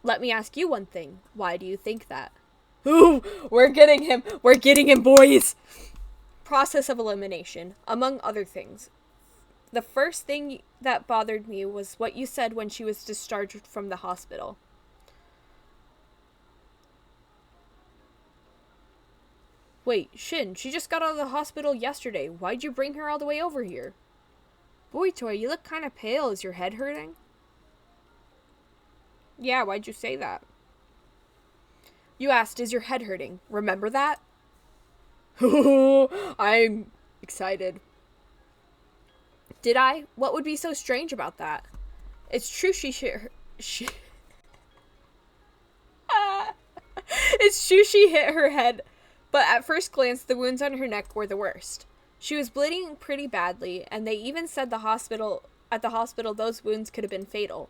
Let me ask you one thing. Why do you think that? Ooh, we're getting him. We're getting him, boys. Process of elimination, among other things. The first thing that bothered me was what you said when she was discharged from the hospital. Wait, Shin, she just got out of the hospital yesterday. Why'd you bring her all the way over here? Boy toy, you look kind of pale. Is your head hurting? Yeah, why'd you say that? You asked, is your head hurting? Remember that? I'm excited. Did I? What would be so strange about that? It's true It's true she hit her head, but at first glance, the wounds on her neck were the worst. She was bleeding pretty badly, and they even said at the hospital those wounds could have been fatal.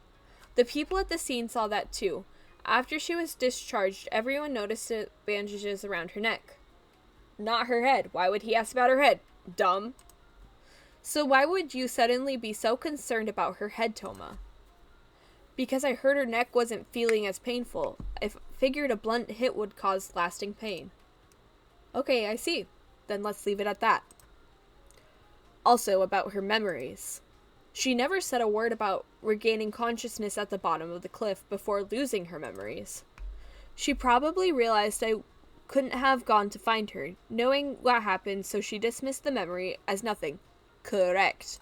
The people at the scene saw that too. After she was discharged, everyone noticed the bandages around her neck. Not her head. Why would he ask about her head? Dumb. So why would you suddenly be so concerned about her head, Toma? Because I heard her neck wasn't feeling as painful. I figured a blunt hit would cause lasting pain. Okay, I see. Then let's leave it at that. Also, about her memories. She never said a word about regaining consciousness at the bottom of the cliff before losing her memories. She probably realized I couldn't have gone to find her, knowing what happened, so she dismissed the memory as nothing. Correct.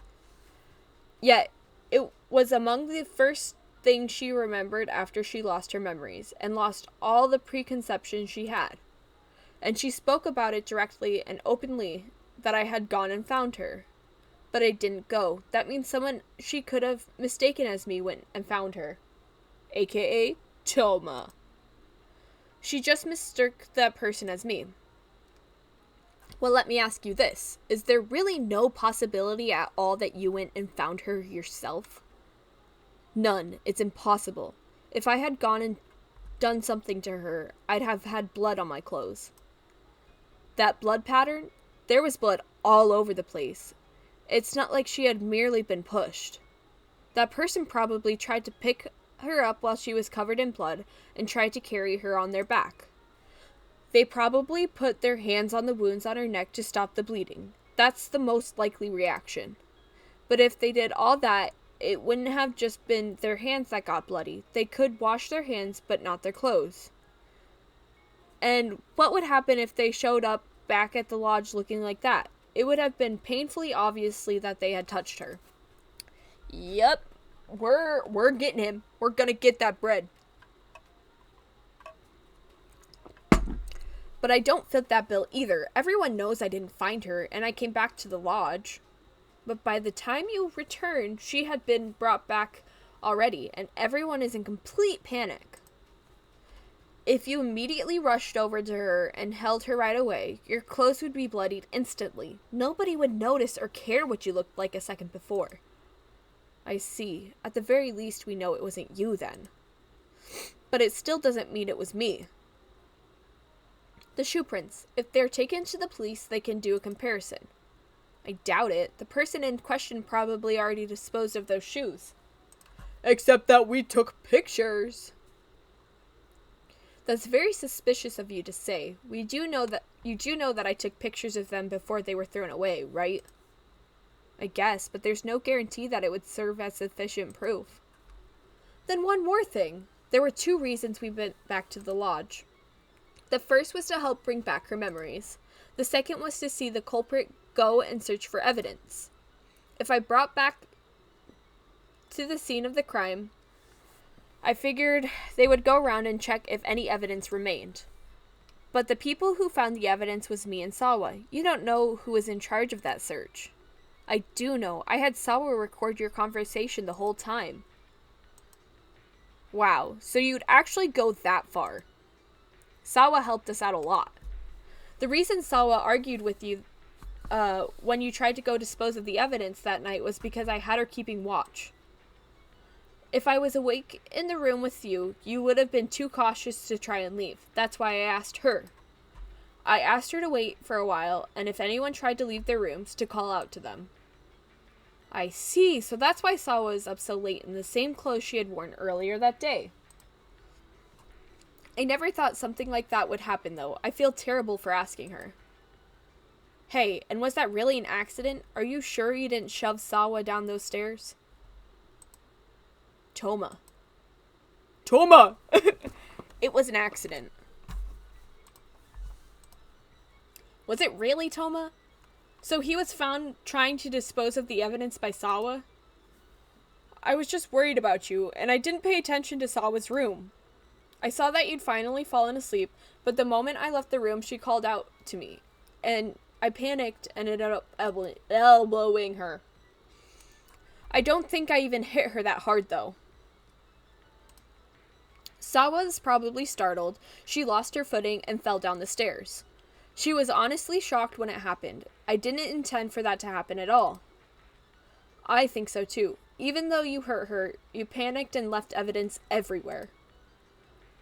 Yet, it was among the first things she remembered after she lost her memories, and lost all the preconceptions she had. And she spoke about it directly and openly, that I had gone and found her. But I didn't go. That means someone she could have mistaken as me went and found her. AKA Toma. She just mistook that person as me. Well, let me ask you this. Is there really no possibility at all that you went and found her yourself? None. It's impossible. If I had gone and done something to her, I'd have had blood on my clothes. That blood pattern? There was blood all over the place. It's not like she had merely been pushed. That person probably tried to pick her up while she was covered in blood and tried to carry her on their back. They probably put their hands on the wounds on her neck to stop the bleeding. That's the most likely reaction. But if they did all that, it wouldn't have just been their hands that got bloody. They could wash their hands, but not their clothes. And what would happen if they showed up back at the lodge looking like that? It would have been painfully obviously that they had touched her. Yep, we're getting him. We're gonna get that bread. But I don't fit that bill either. Everyone knows I didn't find her, and I came back to the lodge. But by the time you returned, she had been brought back already, and everyone is in complete panic. If you immediately rushed over to her and held her right away, your clothes would be bloodied instantly. Nobody would notice or care what you looked like a second before. I see. At the very least, we know it wasn't you then. But it still doesn't mean it was me. The shoe prints. If they're taken to the police, they can do a comparison. I doubt it. The person in question probably already disposed of those shoes. Except that we took pictures. That's very suspicious of you to say. You do know that I took pictures of them before they were thrown away, right? I guess, but there's no guarantee that it would serve as sufficient proof. Then one more thing. There were 2 reasons we went back to the lodge. The first was to help bring back her memories. The second was to see the culprit go and search for evidence. If I brought back to the scene of the crime, I figured they would go around and check if any evidence remained. But the people who found the evidence was me and Sawa. You don't know who was in charge of that search. I do know. I had Sawa record your conversation the whole time. Wow, so you'd actually go that far. Sawa helped us out a lot. The reason Sawa argued with you when you tried to go dispose of the evidence that night was because I had her keeping watch. If I was awake in the room with you, you would have been too cautious to try and leave. That's why I asked her. I asked her to wait for a while, and if anyone tried to leave their rooms, to call out to them. I see, so that's why Sawa was up so late in the same clothes she had worn earlier that day. I never thought something like that would happen, though. I feel terrible for asking her. Hey, and was that really an accident? Are you sure you didn't shove Sawa down those stairs? Toma! It was an accident. Was it really, Toma? So he was found trying to dispose of the evidence by Sawa? I was just worried about you, and I didn't pay attention to Sawa's room. I saw that you'd finally fallen asleep, but the moment I left the room, she called out to me, and I panicked and ended up elbowing her. I don't think I even hit her that hard, though. Sawa was probably startled. She lost her footing and fell down the stairs. She was honestly shocked when it happened. I didn't intend for that to happen at all. I think so too. Even though you hurt her, you panicked and left evidence everywhere.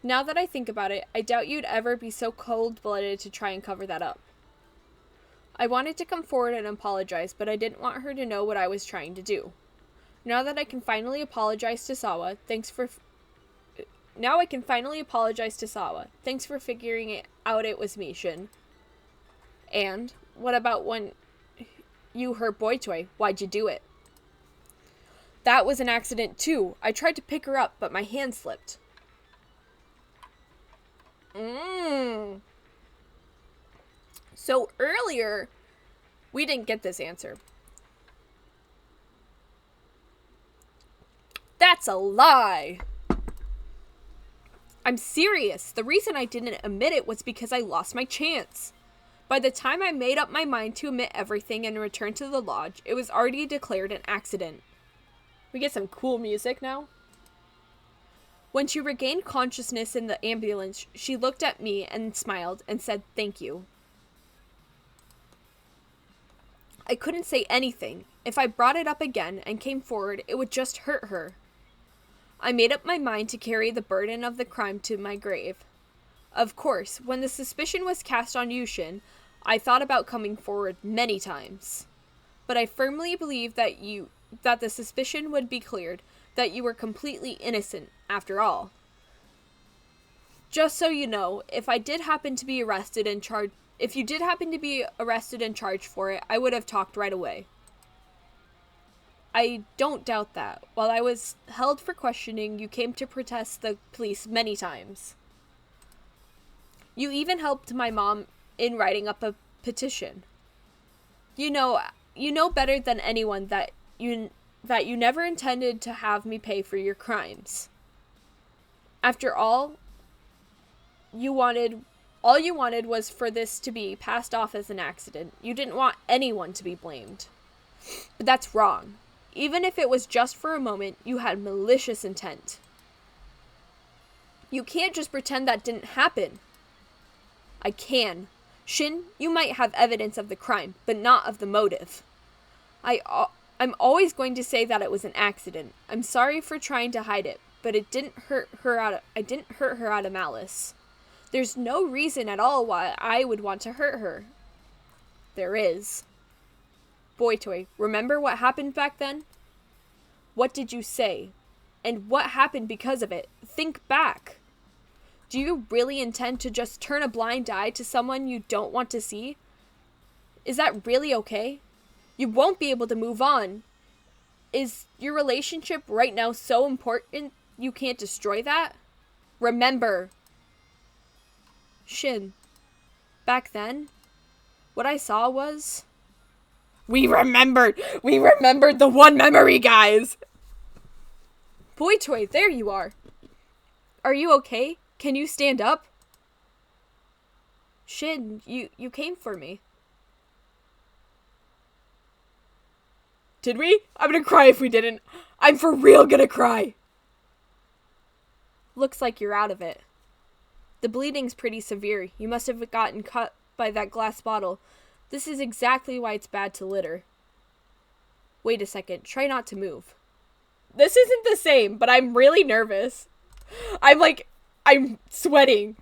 Now that I think about it, I doubt you'd ever be so cold-blooded to try and cover that up. I wanted to come forward and apologize, but I didn't want her to know what I was trying to do. Now I can finally apologize to Sawa. Thanks for figuring it out. It was me, Shin. And what about when you hurt Boy Toy? Why'd you do it? That was an accident too. I tried to pick her up, but my hand slipped. So earlier, we didn't get this answer. That's a lie! I'm serious. The reason I didn't admit it was because I lost my chance. By the time I made up my mind to admit everything and return to the lodge, it was already declared an accident. We get some cool music now. When she regained consciousness in the ambulance, she looked at me and smiled and said thank you. I couldn't say anything. If I brought it up again and came forward, it would just hurt her. I made up my mind to carry the burden of the crime to my grave. Of course, when the suspicion was cast on Yushin, I thought about coming forward many times. But I firmly believed that the suspicion would be cleared, that you were completely innocent, after all. Just so you know, if I did happen to be arrested and If you did happen to be arrested and charged for it, I would have talked right away. I don't doubt that. While I was held for questioning, you came to protest the police many times. You even helped my mom in writing up a petition. You know better than anyone that you never intended to have me pay for your crimes. After all you wanted was for this to be passed off as an accident. You didn't want anyone to be blamed. But that's wrong. Even if it was just for a moment, you had malicious intent. You can't just pretend that didn't happen. I can. Shin, you might have evidence of the crime, but not of the motive. I'm always going to say that it was an accident. I'm sorry for trying to hide it, but I didn't hurt her out of malice. There's no reason at all why I would want to hurt her. There is. Boy Toy, remember what happened back then? What did you say? And what happened because of it? Think back. Do you really intend to just turn a blind eye to someone you don't want to see? Is that really okay? You won't be able to move on. Is your relationship right now so important you can't destroy that? Remember. Shin, back then, what I saw was... We remembered the one memory, guys! Boy Toy, there you are. Are you okay? Can you stand up? Shin, you came for me. Did we? I'm gonna cry if we didn't. I'm for real gonna cry. Looks like you're out of it. The bleeding's pretty severe. You must have gotten cut by that glass bottle. This is exactly why it's bad to litter. Wait a second. Try not to move. This isn't the same, but I'm really nervous. I'm sweating.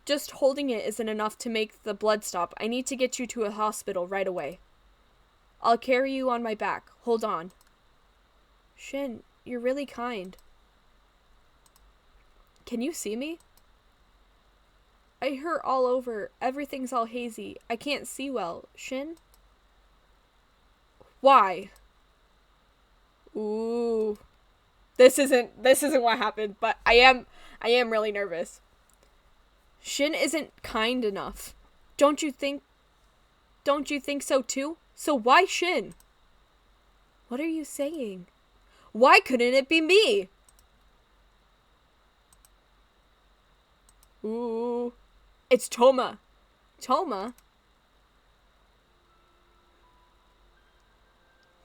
Just holding it isn't enough to make the blood stop. I need to get you to a hospital right away. I'll carry you on my back. Hold on. Shin, you're really kind. Can you see me? I hurt all over. Everything's all hazy. I can't see well. Shin? Why? Ooh. This isn't what happened, but I am really nervous. Shin isn't kind enough. Don't you think so too? So why Shin? What are you saying? Why couldn't it be me? Ooh. It's Toma. Toma?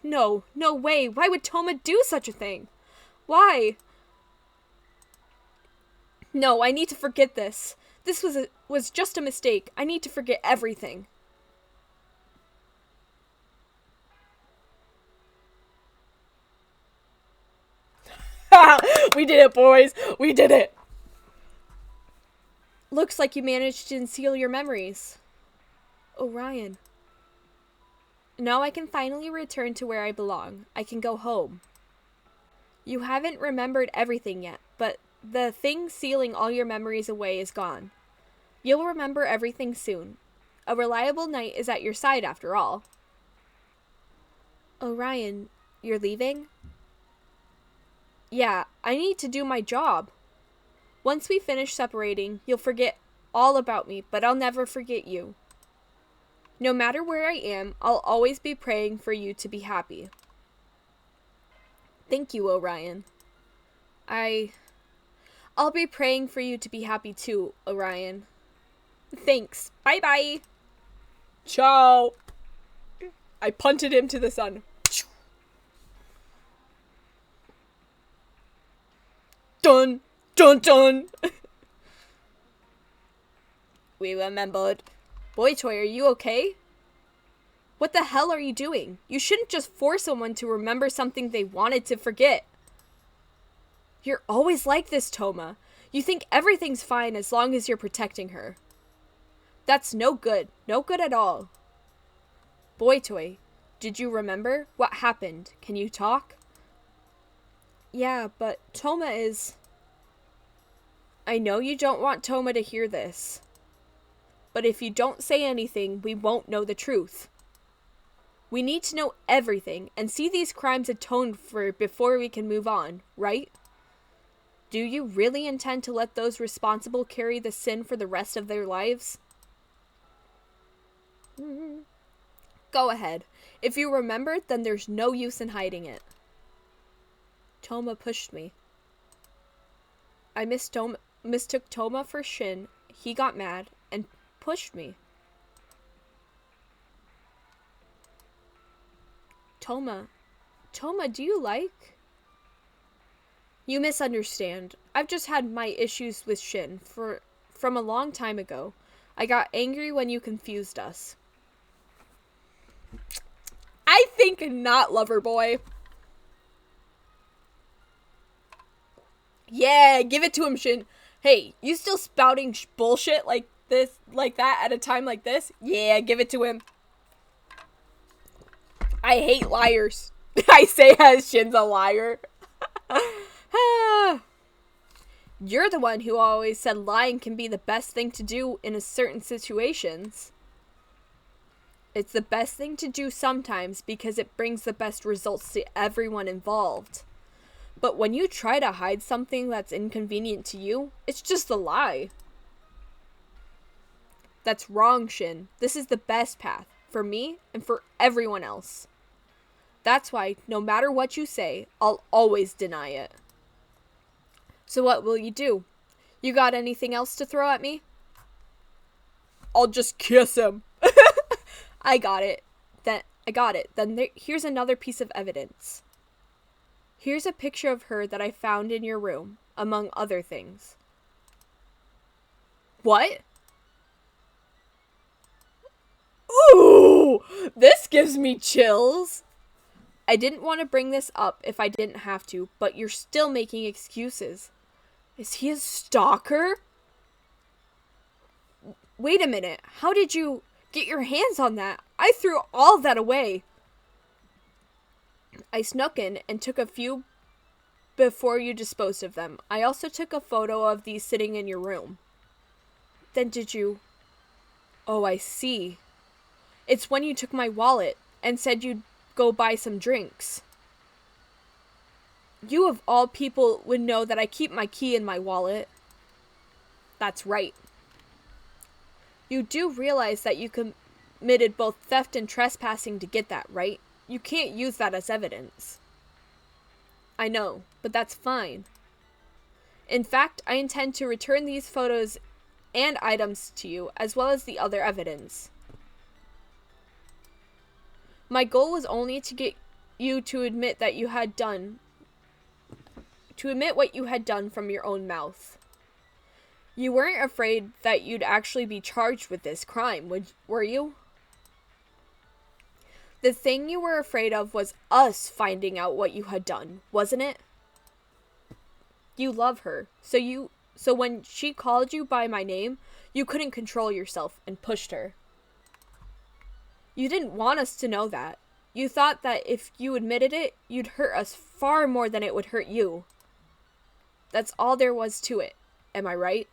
No way. Why would Toma do such a thing? Why? No, I need to forget this. This was just a mistake. I need to forget everything. We did it, boys. We did it. Looks like you managed to conceal your memories. Orion. Now I can finally return to where I belong. I can go home. You haven't remembered everything yet, but the thing sealing all your memories away is gone. You'll remember everything soon. A reliable knight is at your side after all. Orion, you're leaving? Yeah, I need to do my job. Once we finish separating, you'll forget all about me, but I'll never forget you. No matter where I am, I'll always be praying for you to be happy. Thank you, Orion. I'll be praying for you to be happy too, Orion. Thanks. Bye-bye. Ciao. I punted him to the sun. Dun, dun, dun. We remembered. Boy Toy, are you okay? What the hell are you doing? You shouldn't just force someone to remember something they wanted to forget. You're always like this, Toma. You think everything's fine as long as you're protecting her. That's no good. No good at all. Boy Toy, did you remember? What happened? Can you talk? Yeah, but Toma is... I know you don't want Toma to hear this. But if you don't say anything, we won't know the truth. We need to know everything and see these crimes atoned for before we can move on, right? Do you really intend to let those responsible carry the sin for the rest of their lives? Go ahead. If you remember, then there's no use in hiding it. Toma pushed me. I mistook Toma for Shin. He got mad and pushed me. Toma, do you like? You misunderstand. I've just had my issues with Shin from a long time ago. I got angry when you confused us. I think not, lover boy. Yeah, give it to him, Shin. Hey, you still spouting bullshit like that at a time like this? Yeah, give it to him. I hate liars. I say as Shin's a liar. You're the one who always said lying can be the best thing to do in certain situations. It's the best thing to do sometimes because it brings the best results to everyone involved. But when you try to hide something that's inconvenient to you, it's just a lie. That's wrong, Shin. This is the best path, for me and for everyone else. That's why, no matter what you say, I'll always deny it. So what will you do? You got anything else to throw at me? I'll just kiss him. I got it. Then here's another piece of evidence. Here's a picture of her that I found in your room, among other things. What? Ooh, this gives me chills. I didn't want to bring this up if I didn't have to, but you're still making excuses. Is he a stalker? Wait a minute. How did you get your hands on that? I threw all that away. I snuck in and took a few before you disposed of them. I also took a photo of these sitting in your room. Then did you... Oh, I see. It's when you took my wallet and said you'd go buy some drinks. You of all people would know that I keep my key in my wallet. That's right. You do realize that you committed both theft and trespassing to get that, right? You can't use that as evidence. I know, but that's fine. In fact, I intend to return these photos and items to you, as well as the other evidence. My goal was only to get you to admit what you had done from your own mouth. You weren't afraid that you'd actually be charged with this crime, were you? The thing you were afraid of was us finding out what you had done, wasn't it? You love her, so when she called you by my name, you couldn't control yourself and pushed her. You didn't want us to know that. You thought that if you admitted it, you'd hurt us far more than it would hurt you. That's all there was to it. Am I right?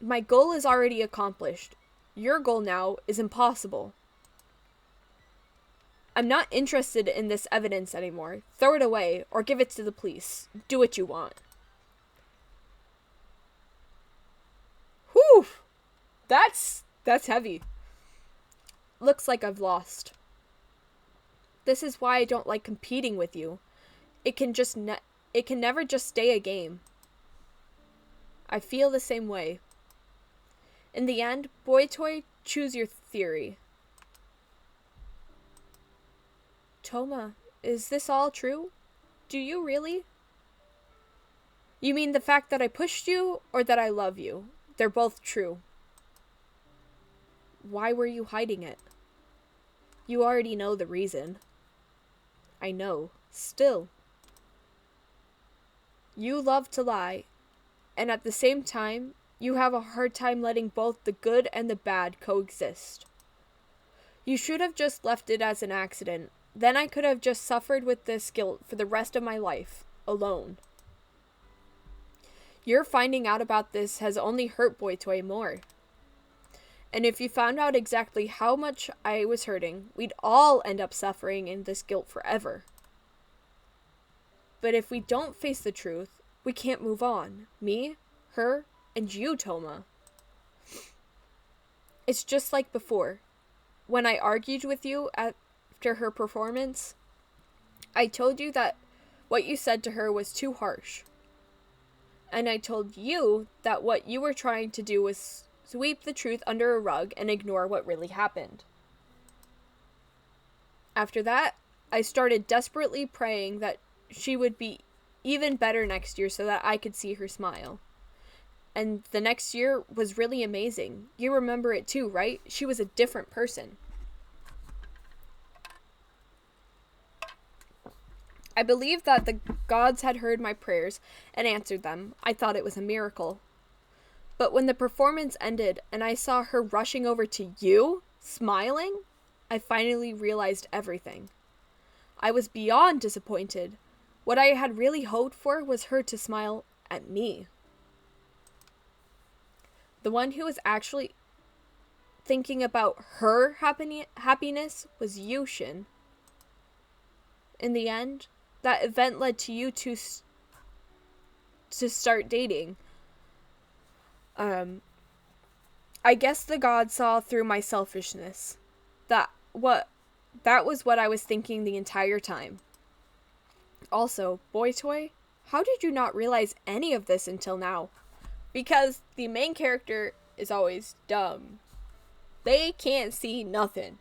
My goal is already accomplished. Your goal now is impossible. I'm not interested in this evidence anymore. Throw it away or give it to the police. Do what you want. Whew! That's heavy. Looks like I've lost. This is why I don't like competing with you. It can never just stay a game. I feel the same way. In the end, boy toy, choose your theory. Toma, is this all true? Do you really? You mean the fact that I pushed you, or that I love you? They're both true. Why were you hiding it? You already know the reason. I know. Still. You love to lie, and at the same time, you have a hard time letting both the good and the bad coexist. You should have just left it as an accident. Then I could have just suffered with this guilt for the rest of my life, alone. Your finding out about this has only hurt Boy Toy more. And if you found out exactly how much I was hurting, we'd all end up suffering in this guilt forever. But if we don't face the truth, we can't move on. Me, her, and you, Toma. It's just like before. When I argued with you after her performance, I told you that what you said to her was too harsh. And I told you that what you were trying to do was sweep the truth under a rug and ignore what really happened. After that, I started desperately praying that she would be even better next year so that I could see her smile. And the next year was really amazing. You remember it too, right? She was a different person. I believed that the gods had heard my prayers and answered them. I thought it was a miracle. But when the performance ended and I saw her rushing over to you, smiling, I finally realized everything. I was beyond disappointed. What I had really hoped for was her to smile at me. The one who was actually thinking about her happiness was you, Shin. In the end, that event led to you to start dating. I guess the gods saw through my selfishness. That was what I was thinking the entire time. Also, Boy Toy, how did you not realize any of this until now? Because the main character is always dumb. They can't see nothing.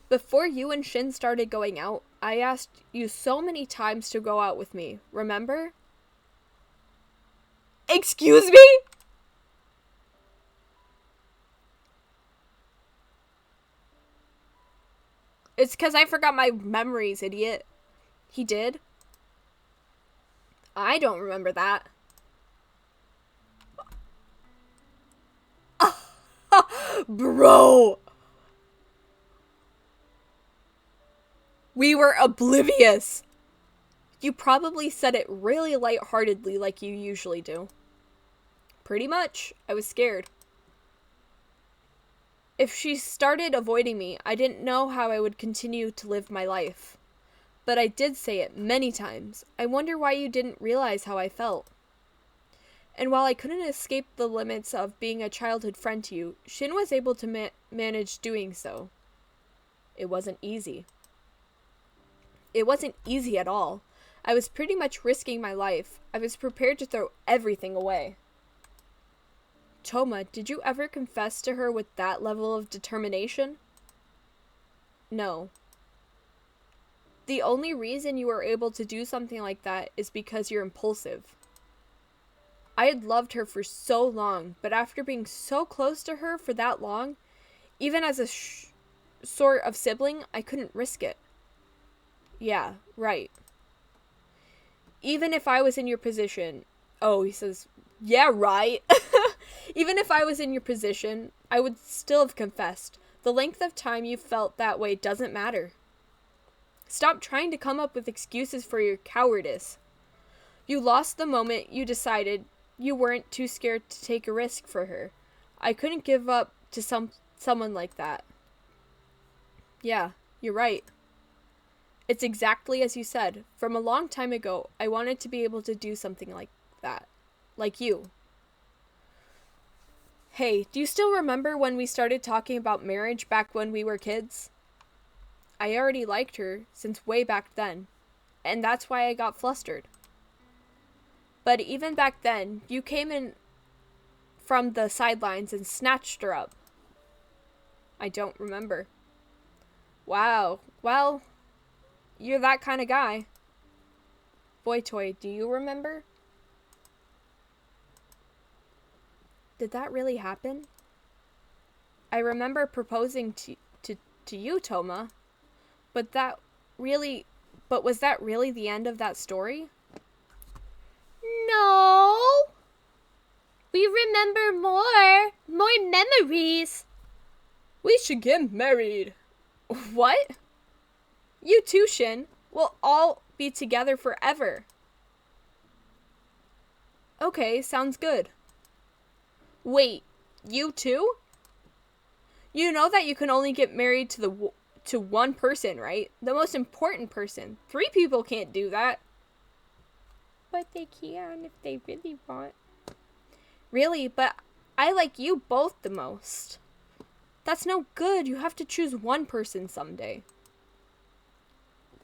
Before you and Shin started going out, I asked you so many times to go out with me, remember? Excuse me? It's because I forgot my memories, idiot. He did? I don't remember that. Bro! We were oblivious. You probably said it really lightheartedly like you usually do. Pretty much. I was scared. If she started avoiding me, I didn't know how I would continue to live my life. But I did say it many times. I wonder why you didn't realize how I felt. And while I couldn't escape the limits of being a childhood friend to you, Shin was able to manage doing so. It wasn't easy. It wasn't easy at all. I was pretty much risking my life. I was prepared to throw everything away. Toma, did you ever confess to her with that level of determination? No. The only reason you were able to do something like that is because you're impulsive. I had loved her for so long, but after being so close to her for that long, even as a sort of sibling, I couldn't risk it. Yeah, right. Even if I was in your position... Oh, he says, yeah, right. Even if I was in your position, I would still have confessed. The length of time you felt that way doesn't matter. Stop trying to come up with excuses for your cowardice. You lost the moment you decided you weren't too scared to take a risk for her. I couldn't give up to someone like that. Yeah, you're right. It's exactly as you said. From a long time ago, I wanted to be able to do something like that. Like you. Hey, do you still remember when we started talking about marriage back when we were kids? I already liked her since way back then, and that's why I got flustered. But even back then, you came in from the sidelines and snatched her up. I don't remember. Wow, well, you're that kind of guy. Boy Toy, do you remember? Did that really happen? I remember proposing to you, Toma. But was that really the end of that story? No. We remember more memories. We should get married. What? You too, Shin. We'll all be together forever. Okay, sounds good. Wait, you too? You know that you can only get married to one person, right? The most important person. 3 people can't do that. But they can if they really want. Really, but I like you both the most. That's no good. You have to choose one person someday.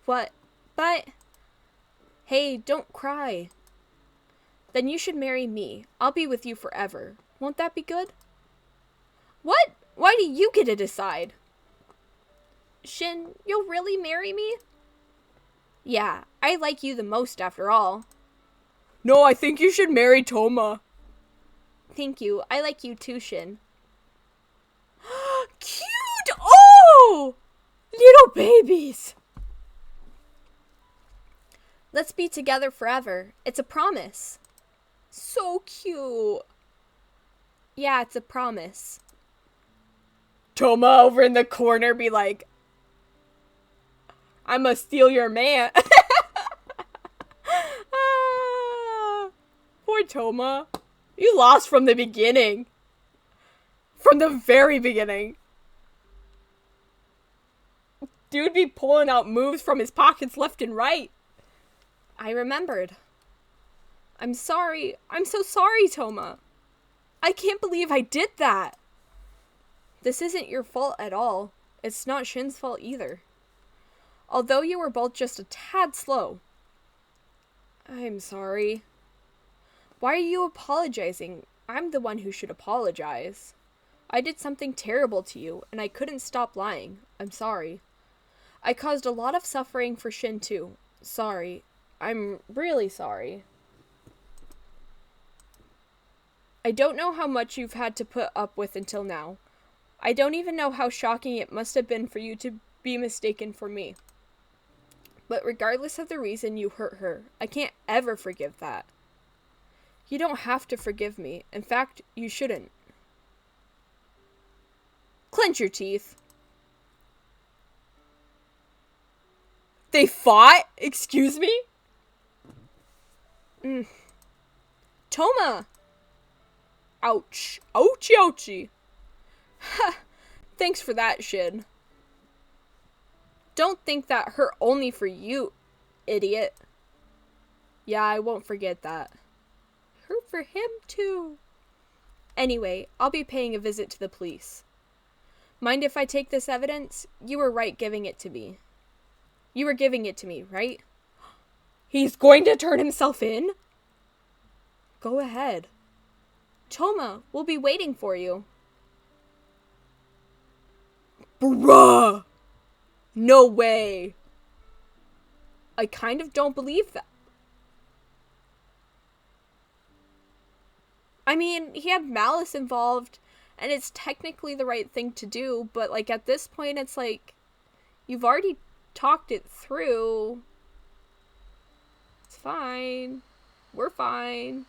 What? But hey, don't cry. Then you should marry me. I'll be with you forever. Won't that be good? What? Why do you get to decide? Shin, you'll really marry me? Yeah, I like you the most after all. No, I think you should marry Toma. Thank you. I like you too, Shin. Cute! Oh! Little babies! Let's be together forever. It's a promise. So cute. Yeah, it's a promise. Toma over in the corner be like, I must steal your man. Poor Toma. You lost from the beginning. From the very beginning. Dude be pulling out moves from his pockets left and right. I remembered. I'm sorry. I'm so sorry, Toma. I can't believe I did that. This isn't your fault at all. It's not Shin's fault either. Although you were both just a tad slow. I'm sorry. Why are you apologizing? I'm the one who should apologize. I did something terrible to you, and I couldn't stop lying. I'm sorry. I caused a lot of suffering for Shin too. Sorry. I'm really sorry. I don't know how much you've had to put up with until now. I don't even know how shocking it must have been for you to be mistaken for me. But regardless of the reason you hurt her, I can't ever forgive that. You don't have to forgive me. In fact, you shouldn't. Clench your teeth. They fought? Excuse me? Toma! Ouch. Ouchie ouchie. Ha! Thanks for that, Shin. Don't think that hurt only for you, idiot. Yeah, I won't forget that. Hurt for him too. Anyway, I'll be paying a visit to the police. Mind if I take this evidence? You were right giving it to me. You were giving it to me, right? He's going to turn himself in? Go ahead. Toma, we'll be waiting for you. Bruh! No way. I kind of don't believe that. I mean, he had malice involved, and it's technically the right thing to do, but, like, at this point, it's like, you've already talked it through. It's fine. We're fine.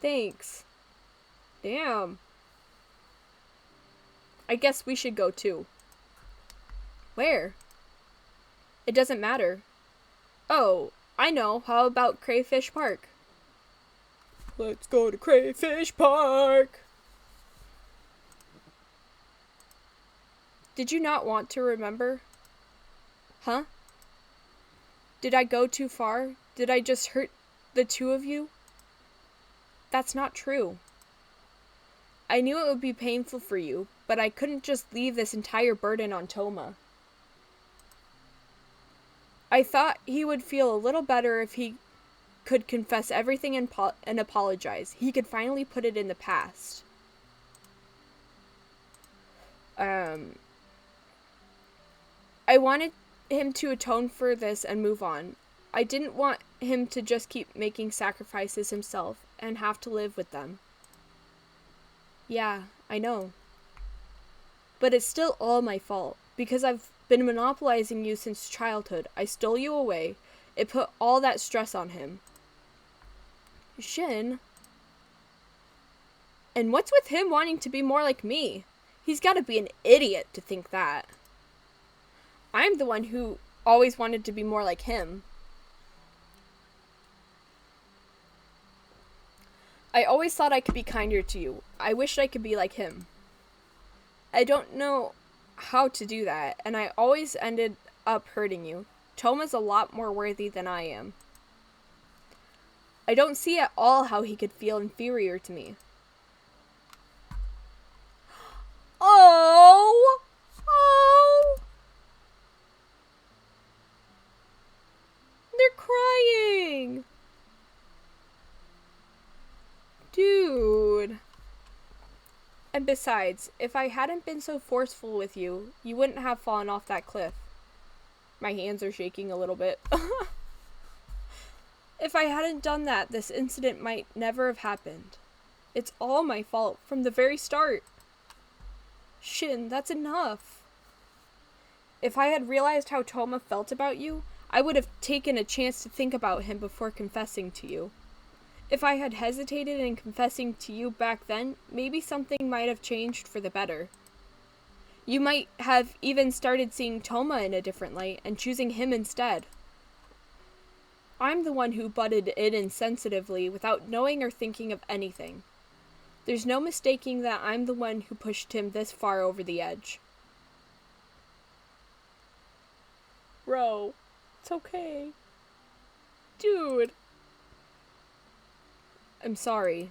Thanks. Damn. I guess we should go too. Where? It doesn't matter. Oh, I know. How about Crayfish Park? Let's go to Crayfish Park. Did you not want to remember? Huh? Did I go too far? Did I just hurt the two of you? That's not true. I knew it would be painful for you, but I couldn't just leave this entire burden on Toma. I thought he would feel a little better if he could confess everything and apologize. He could finally put it in the past. I wanted him to atone for this and move on. I didn't want him to just keep making sacrifices himself and have to live with them. Yeah, I know. But it's still all my fault, because I've been monopolizing you since childhood. I stole you away. It put all that stress on him. Shin? And what's with him wanting to be more like me? He's gotta be an idiot to think that. I'm the one who always wanted to be more like him. I always thought I could be kinder to you. I wished I could be like him. I don't know how to do that, and I always ended up hurting you. Toma's a lot more worthy than I am. I don't see at all how he could feel inferior to me. Oh! Oh! They're crying! Dude. And besides, if I hadn't been so forceful with you, you wouldn't have fallen off that cliff. My hands are shaking a little bit. If I hadn't done that, this incident might never have happened. It's all my fault from the very start. Shin, that's enough. If I had realized how Toma felt about you, I would have taken a chance to think about him before confessing to you. If I had hesitated in confessing to you back then, maybe something might have changed for the better. You might have even started seeing Toma in a different light and choosing him instead. I'm the one who butted in insensitively without knowing or thinking of anything. There's no mistaking that I'm the one who pushed him this far over the edge. Bro, it's okay. Dude. I'm sorry.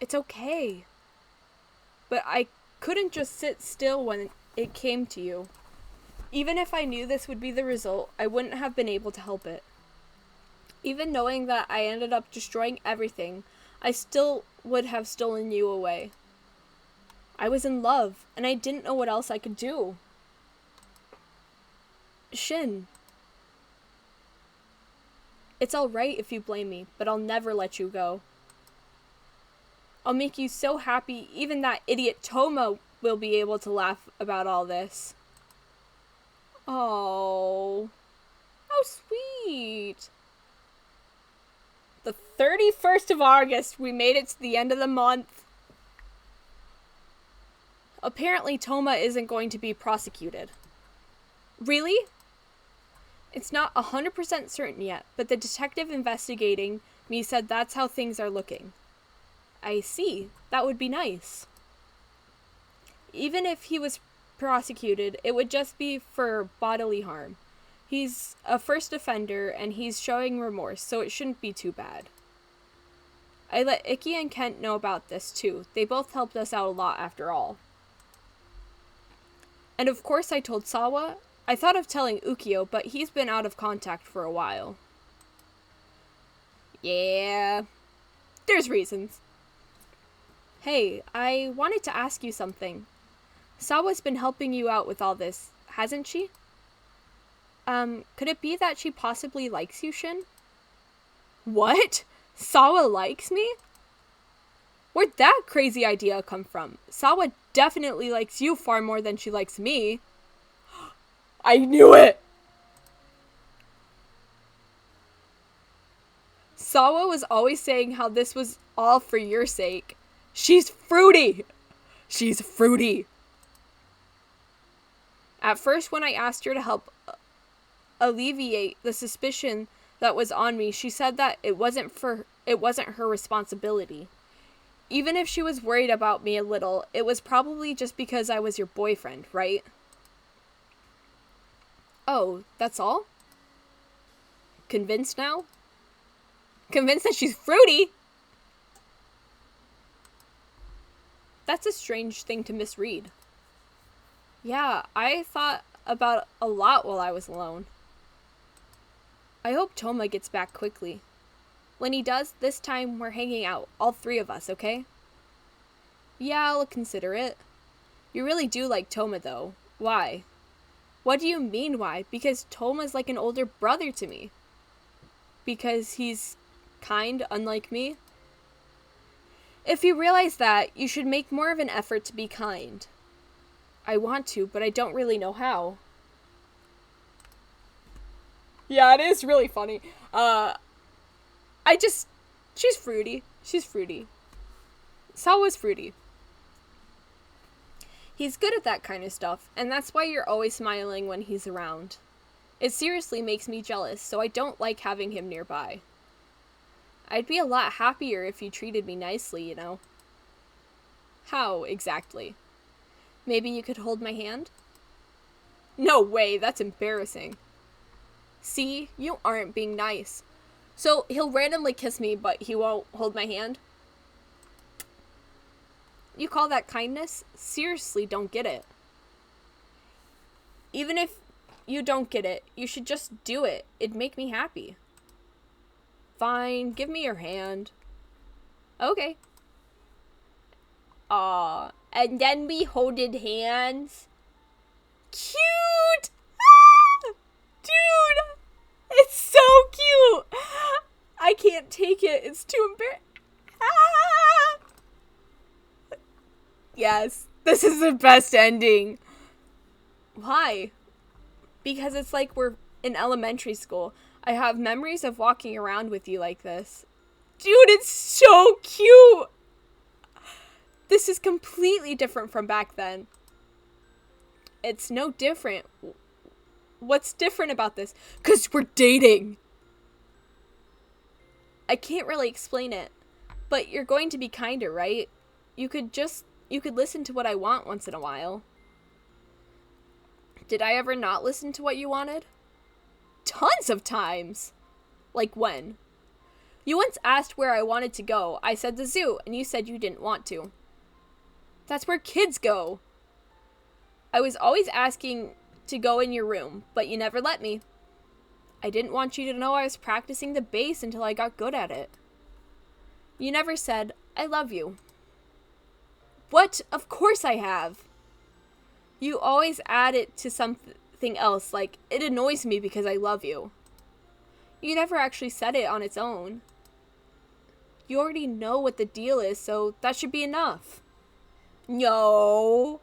It's okay. But I couldn't just sit still when it came to you. Even if I knew this would be the result, I wouldn't have been able to help it. Even knowing that I ended up destroying everything, I still would have stolen you away. I was in love, and I didn't know what else I could do. Shin. It's alright if you blame me, but I'll never let you go. I'll make you so happy, even that idiot Toma will be able to laugh about all this. Oh, how sweet. The 31st of August, we made it to the end of the month. Apparently, Toma isn't going to be prosecuted. Really? It's not 100% certain yet, but the detective investigating me said that's how things are looking. I see. That would be nice. Even if he was prosecuted, it would just be for bodily harm. He's a first offender, and he's showing remorse, so it shouldn't be too bad. I let Ikki and Kent know about this, too. They both helped us out a lot, after all. And of course I told Sawa. I thought of telling Ukyo, but he's been out of contact for a while. Yeah, there's reasons. Hey, I wanted to ask you something. Sawa's been helping you out with all this, hasn't she? Could it be that she possibly likes you, Shin? What? Sawa likes me? Where'd that crazy idea come from? Sawa definitely likes you far more than she likes me. I knew it! Sawa was always saying how this was all for your sake. She's fruity! She's fruity! At first, when I asked her to help alleviate the suspicion that was on me, she said that it wasn't her responsibility. Even if she was worried about me a little, it was probably just because I was your boyfriend, right? Oh, that's all? Convinced now? Convinced that she's fruity? That's a strange thing to misread. Yeah, I thought about a lot while I was alone. I hope Toma gets back quickly. When he does, this time we're hanging out, all three of us, okay? Yeah, I'll consider it. You really do like Toma, though. Why? What do you mean, why? Because Toma's like an older brother to me. Because he's kind, unlike me? If you realize that, you should make more of an effort to be kind. I want to, but I don't really know how. Yeah, it is really funny. She's fruity. She's fruity. Sawa's fruity. He's good at that kind of stuff, and that's why you're always smiling when he's around. It seriously makes me jealous, so I don't like having him nearby. I'd be a lot happier if you treated me nicely, you know. How, exactly? Maybe you could hold my hand? No way, that's embarrassing. See, you aren't being nice. So he'll randomly kiss me, but he won't hold my hand? You call that kindness? Seriously, don't get it. Even if you don't get it, you should just do it. It'd make me happy. Fine, give me your hand. Okay. Aw, and then we holded hands. Cute! Ah! Dude! It's so cute! I can't take it. It's too embarrassing. Ah! Yes, this is the best ending. Why? Because it's like we're in elementary school. I have memories of walking around with you like this. Dude, it's so cute! This is completely different from back then. It's no different. What's different about this? 'Cause we're dating! I can't really explain it, but you're going to be kinder, right? You could listen to what I want once in a while. Did I ever not listen to what you wanted? Tons of times! Like when? You once asked where I wanted to go. I said the zoo, and you said you didn't want to. That's where kids go. I was always asking to go in your room, but you never let me. I didn't want you to know I was practicing the bass until I got good at it. You never said, I love you. What? Of course I have. You always add it to something else, like, it annoys me because I love you. You never actually said it on its own. You already know what the deal is, so that should be enough. No.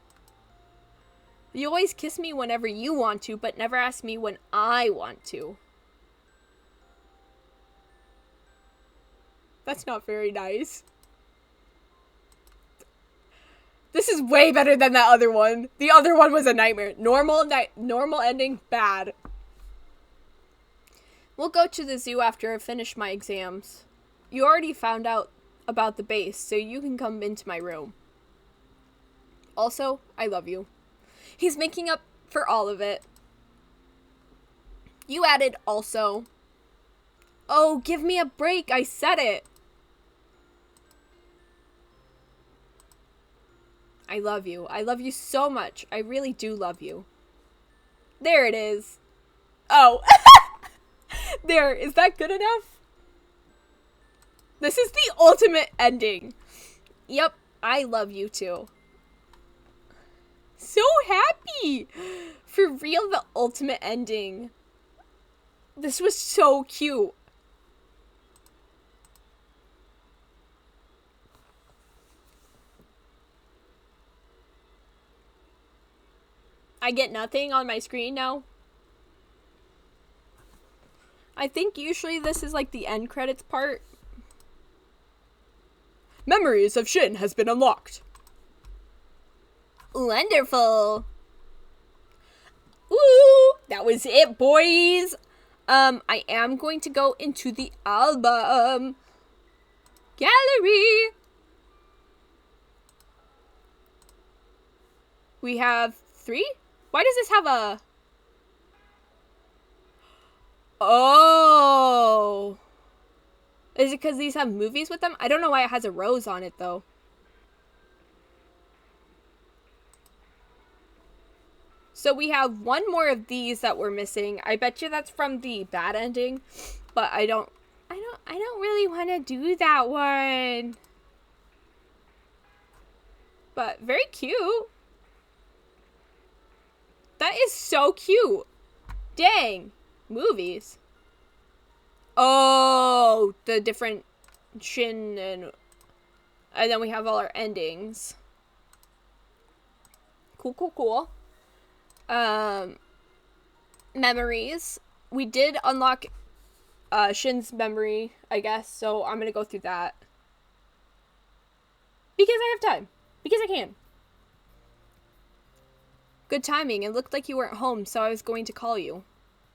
You always kiss me whenever you want to, but never ask me when I want to. That's not very nice. This is way better than that other one. The other one was a nightmare. Normal ending, bad. We'll go to the zoo after I finish my exams. You already found out about the bass, so you can come into my room. Also, I love you. He's making up for all of it. You added also. Oh, give me a break. I said it. I love you. I love you so much. I really do love you. There it is. Oh. There. Is that good enough? This is the ultimate ending. Yep. I love you too. So happy. For real, the ultimate ending. This was so cute. I get nothing on my screen now. I think usually this is like the end credits part. Memories of Shin has been unlocked. Wonderful. Woo! That was it, boys. I am going to go into the album gallery. We have 3? Why does this have a... Oh. Is it because these have movies with them? I don't know why it has a rose on it, though. So we have one more of these that we're missing. I bet you that's from the bad ending, but I don't really want to do that one. But very cute. That is so cute. Dang. Movies. Oh, the different Shin and then we have all our endings. Cool, cool, cool. Memories. We did unlock Shin's memory, I guess, so I'm gonna go through that. Because I have time. Because I can. Good timing. It looked like you weren't home, so I was going to call you.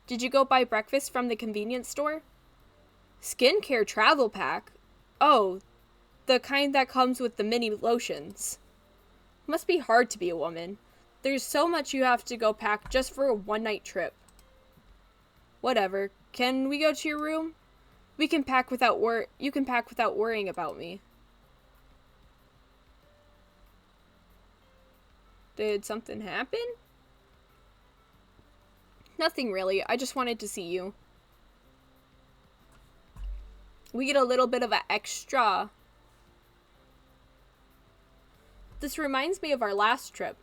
Did you go buy breakfast from the convenience store? Skincare travel pack? Oh, the kind that comes with the mini lotions. Must be hard to be a woman. There's so much you have to go pack just for a one-night trip. Whatever. Can we go to your room? You can pack without worrying about me. Did something happen? Nothing really. I just wanted to see you. We get a little bit of an extra. This reminds me of our last trip.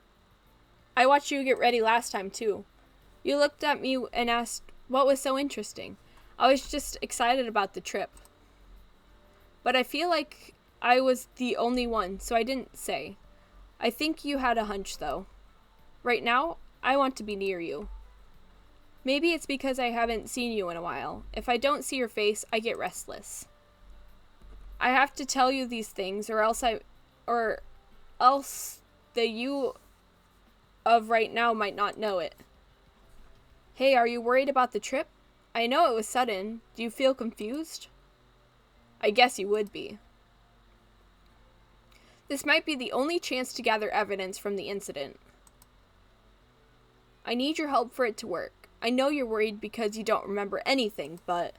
I watched you get ready last time, too. You looked at me and asked what was so interesting. I was just excited about the trip. But I feel like I was the only one, so I didn't say. I think you had a hunch, though. Right now, I want to be near you. Maybe it's because I haven't seen you in a while. If I don't see your face, I get restless. I have to tell you these things, or else the you of right now might not know it. Hey, are you worried about the trip? I know it was sudden. Do you feel confused? I guess you would be. This might be the only chance to gather evidence from the incident. I need your help for it to work. I know you're worried because you don't remember anything, but...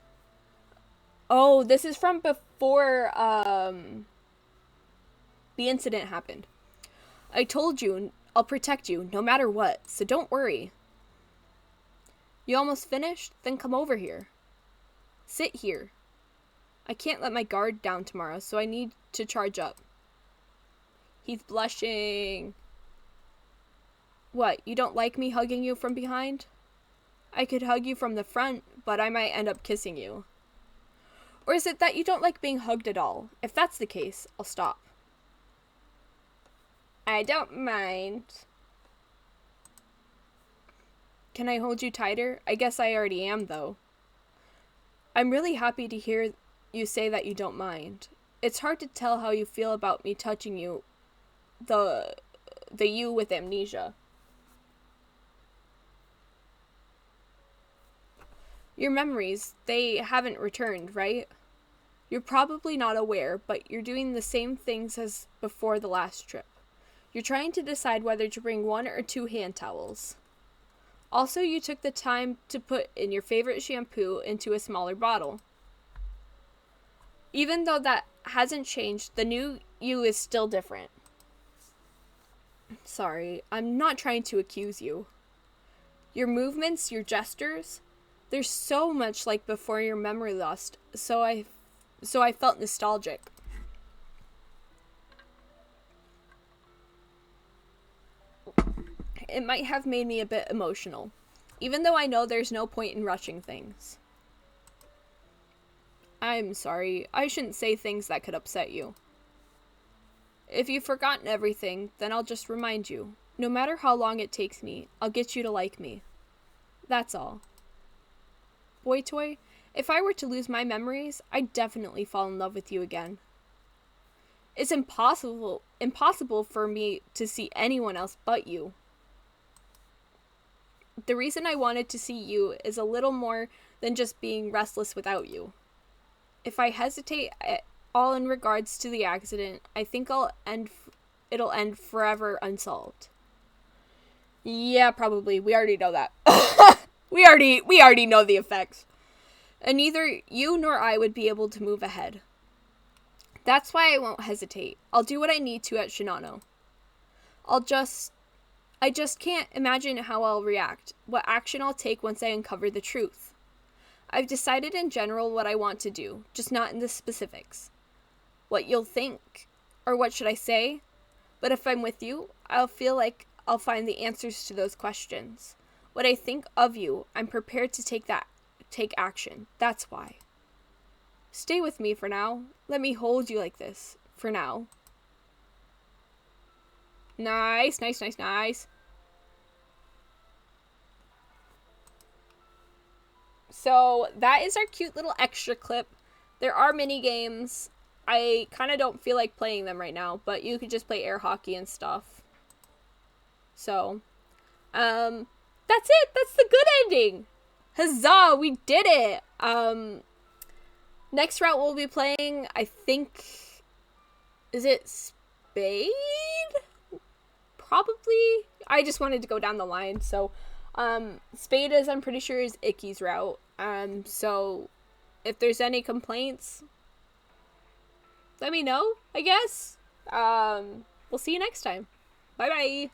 Oh, this is from before, the incident happened. I told you I'll protect you no matter what, so don't worry. You almost finished? Then come over here. Sit here. I can't let my guard down tomorrow, so I need to charge up. He's blushing. What, you don't like me hugging you from behind? I could hug you from the front, but I might end up kissing you. Or is it that you don't like being hugged at all? If that's the case, I'll stop. I don't mind. Can I hold you tighter? I guess I already am, though. I'm really happy to hear you say that you don't mind. It's hard to tell how you feel about me touching you, the you with amnesia. Your memories, they haven't returned, right? You're probably not aware, but you're doing the same things as before the last trip. You're trying to decide whether to bring 1 or 2 hand towels. Also, you took the time to put in your favorite shampoo into a smaller bottle. Even though that hasn't changed, the new you is still different. Sorry, I'm not trying to accuse you. Your movements, your gestures, they're so much like before your memory lost, so I felt nostalgic. It might have made me a bit emotional, even though I know there's no point in rushing things. I'm sorry, I shouldn't say things that could upset you. If you've forgotten everything, then I'll just remind you. No matter how long it takes me, I'll get you to like me. That's all. Boy toy, if I were to lose my memories, I'd definitely fall in love with you again. It's impossible for me to see anyone else but you. The reason I wanted to see you is a little more than just being restless without you. If I hesitate at all in regards to the accident, I think it'll end forever unsolved. Yeah, probably. We already know that. We already know the effects. And neither you nor I would be able to move ahead. That's why I won't hesitate. I'll do what I need to at Shinano. I just can't imagine how I'll react, what action I'll take once I uncover the truth. I've decided in general what I want to do, just not in the specifics. What you'll think, or what should I say? But if I'm with you, I'll feel like I'll find the answers to those questions. What I think of you, I'm prepared to take action. That's why. Stay with me for now. Let me hold you like this, for now. Nice, nice, nice, nice. So that is our cute little extra clip. There are mini games. I kind of don't feel like playing them right now, but you could just play air hockey and stuff. So, that's it. That's the good ending. Huzzah, we did it. Next route we'll be playing, I think, is it Spade? Probably. I just wanted to go down the line. So, Spade is, I'm pretty sure, is Icky's route. So if there's any complaints, let me know, I guess. We'll see you next time. Bye bye.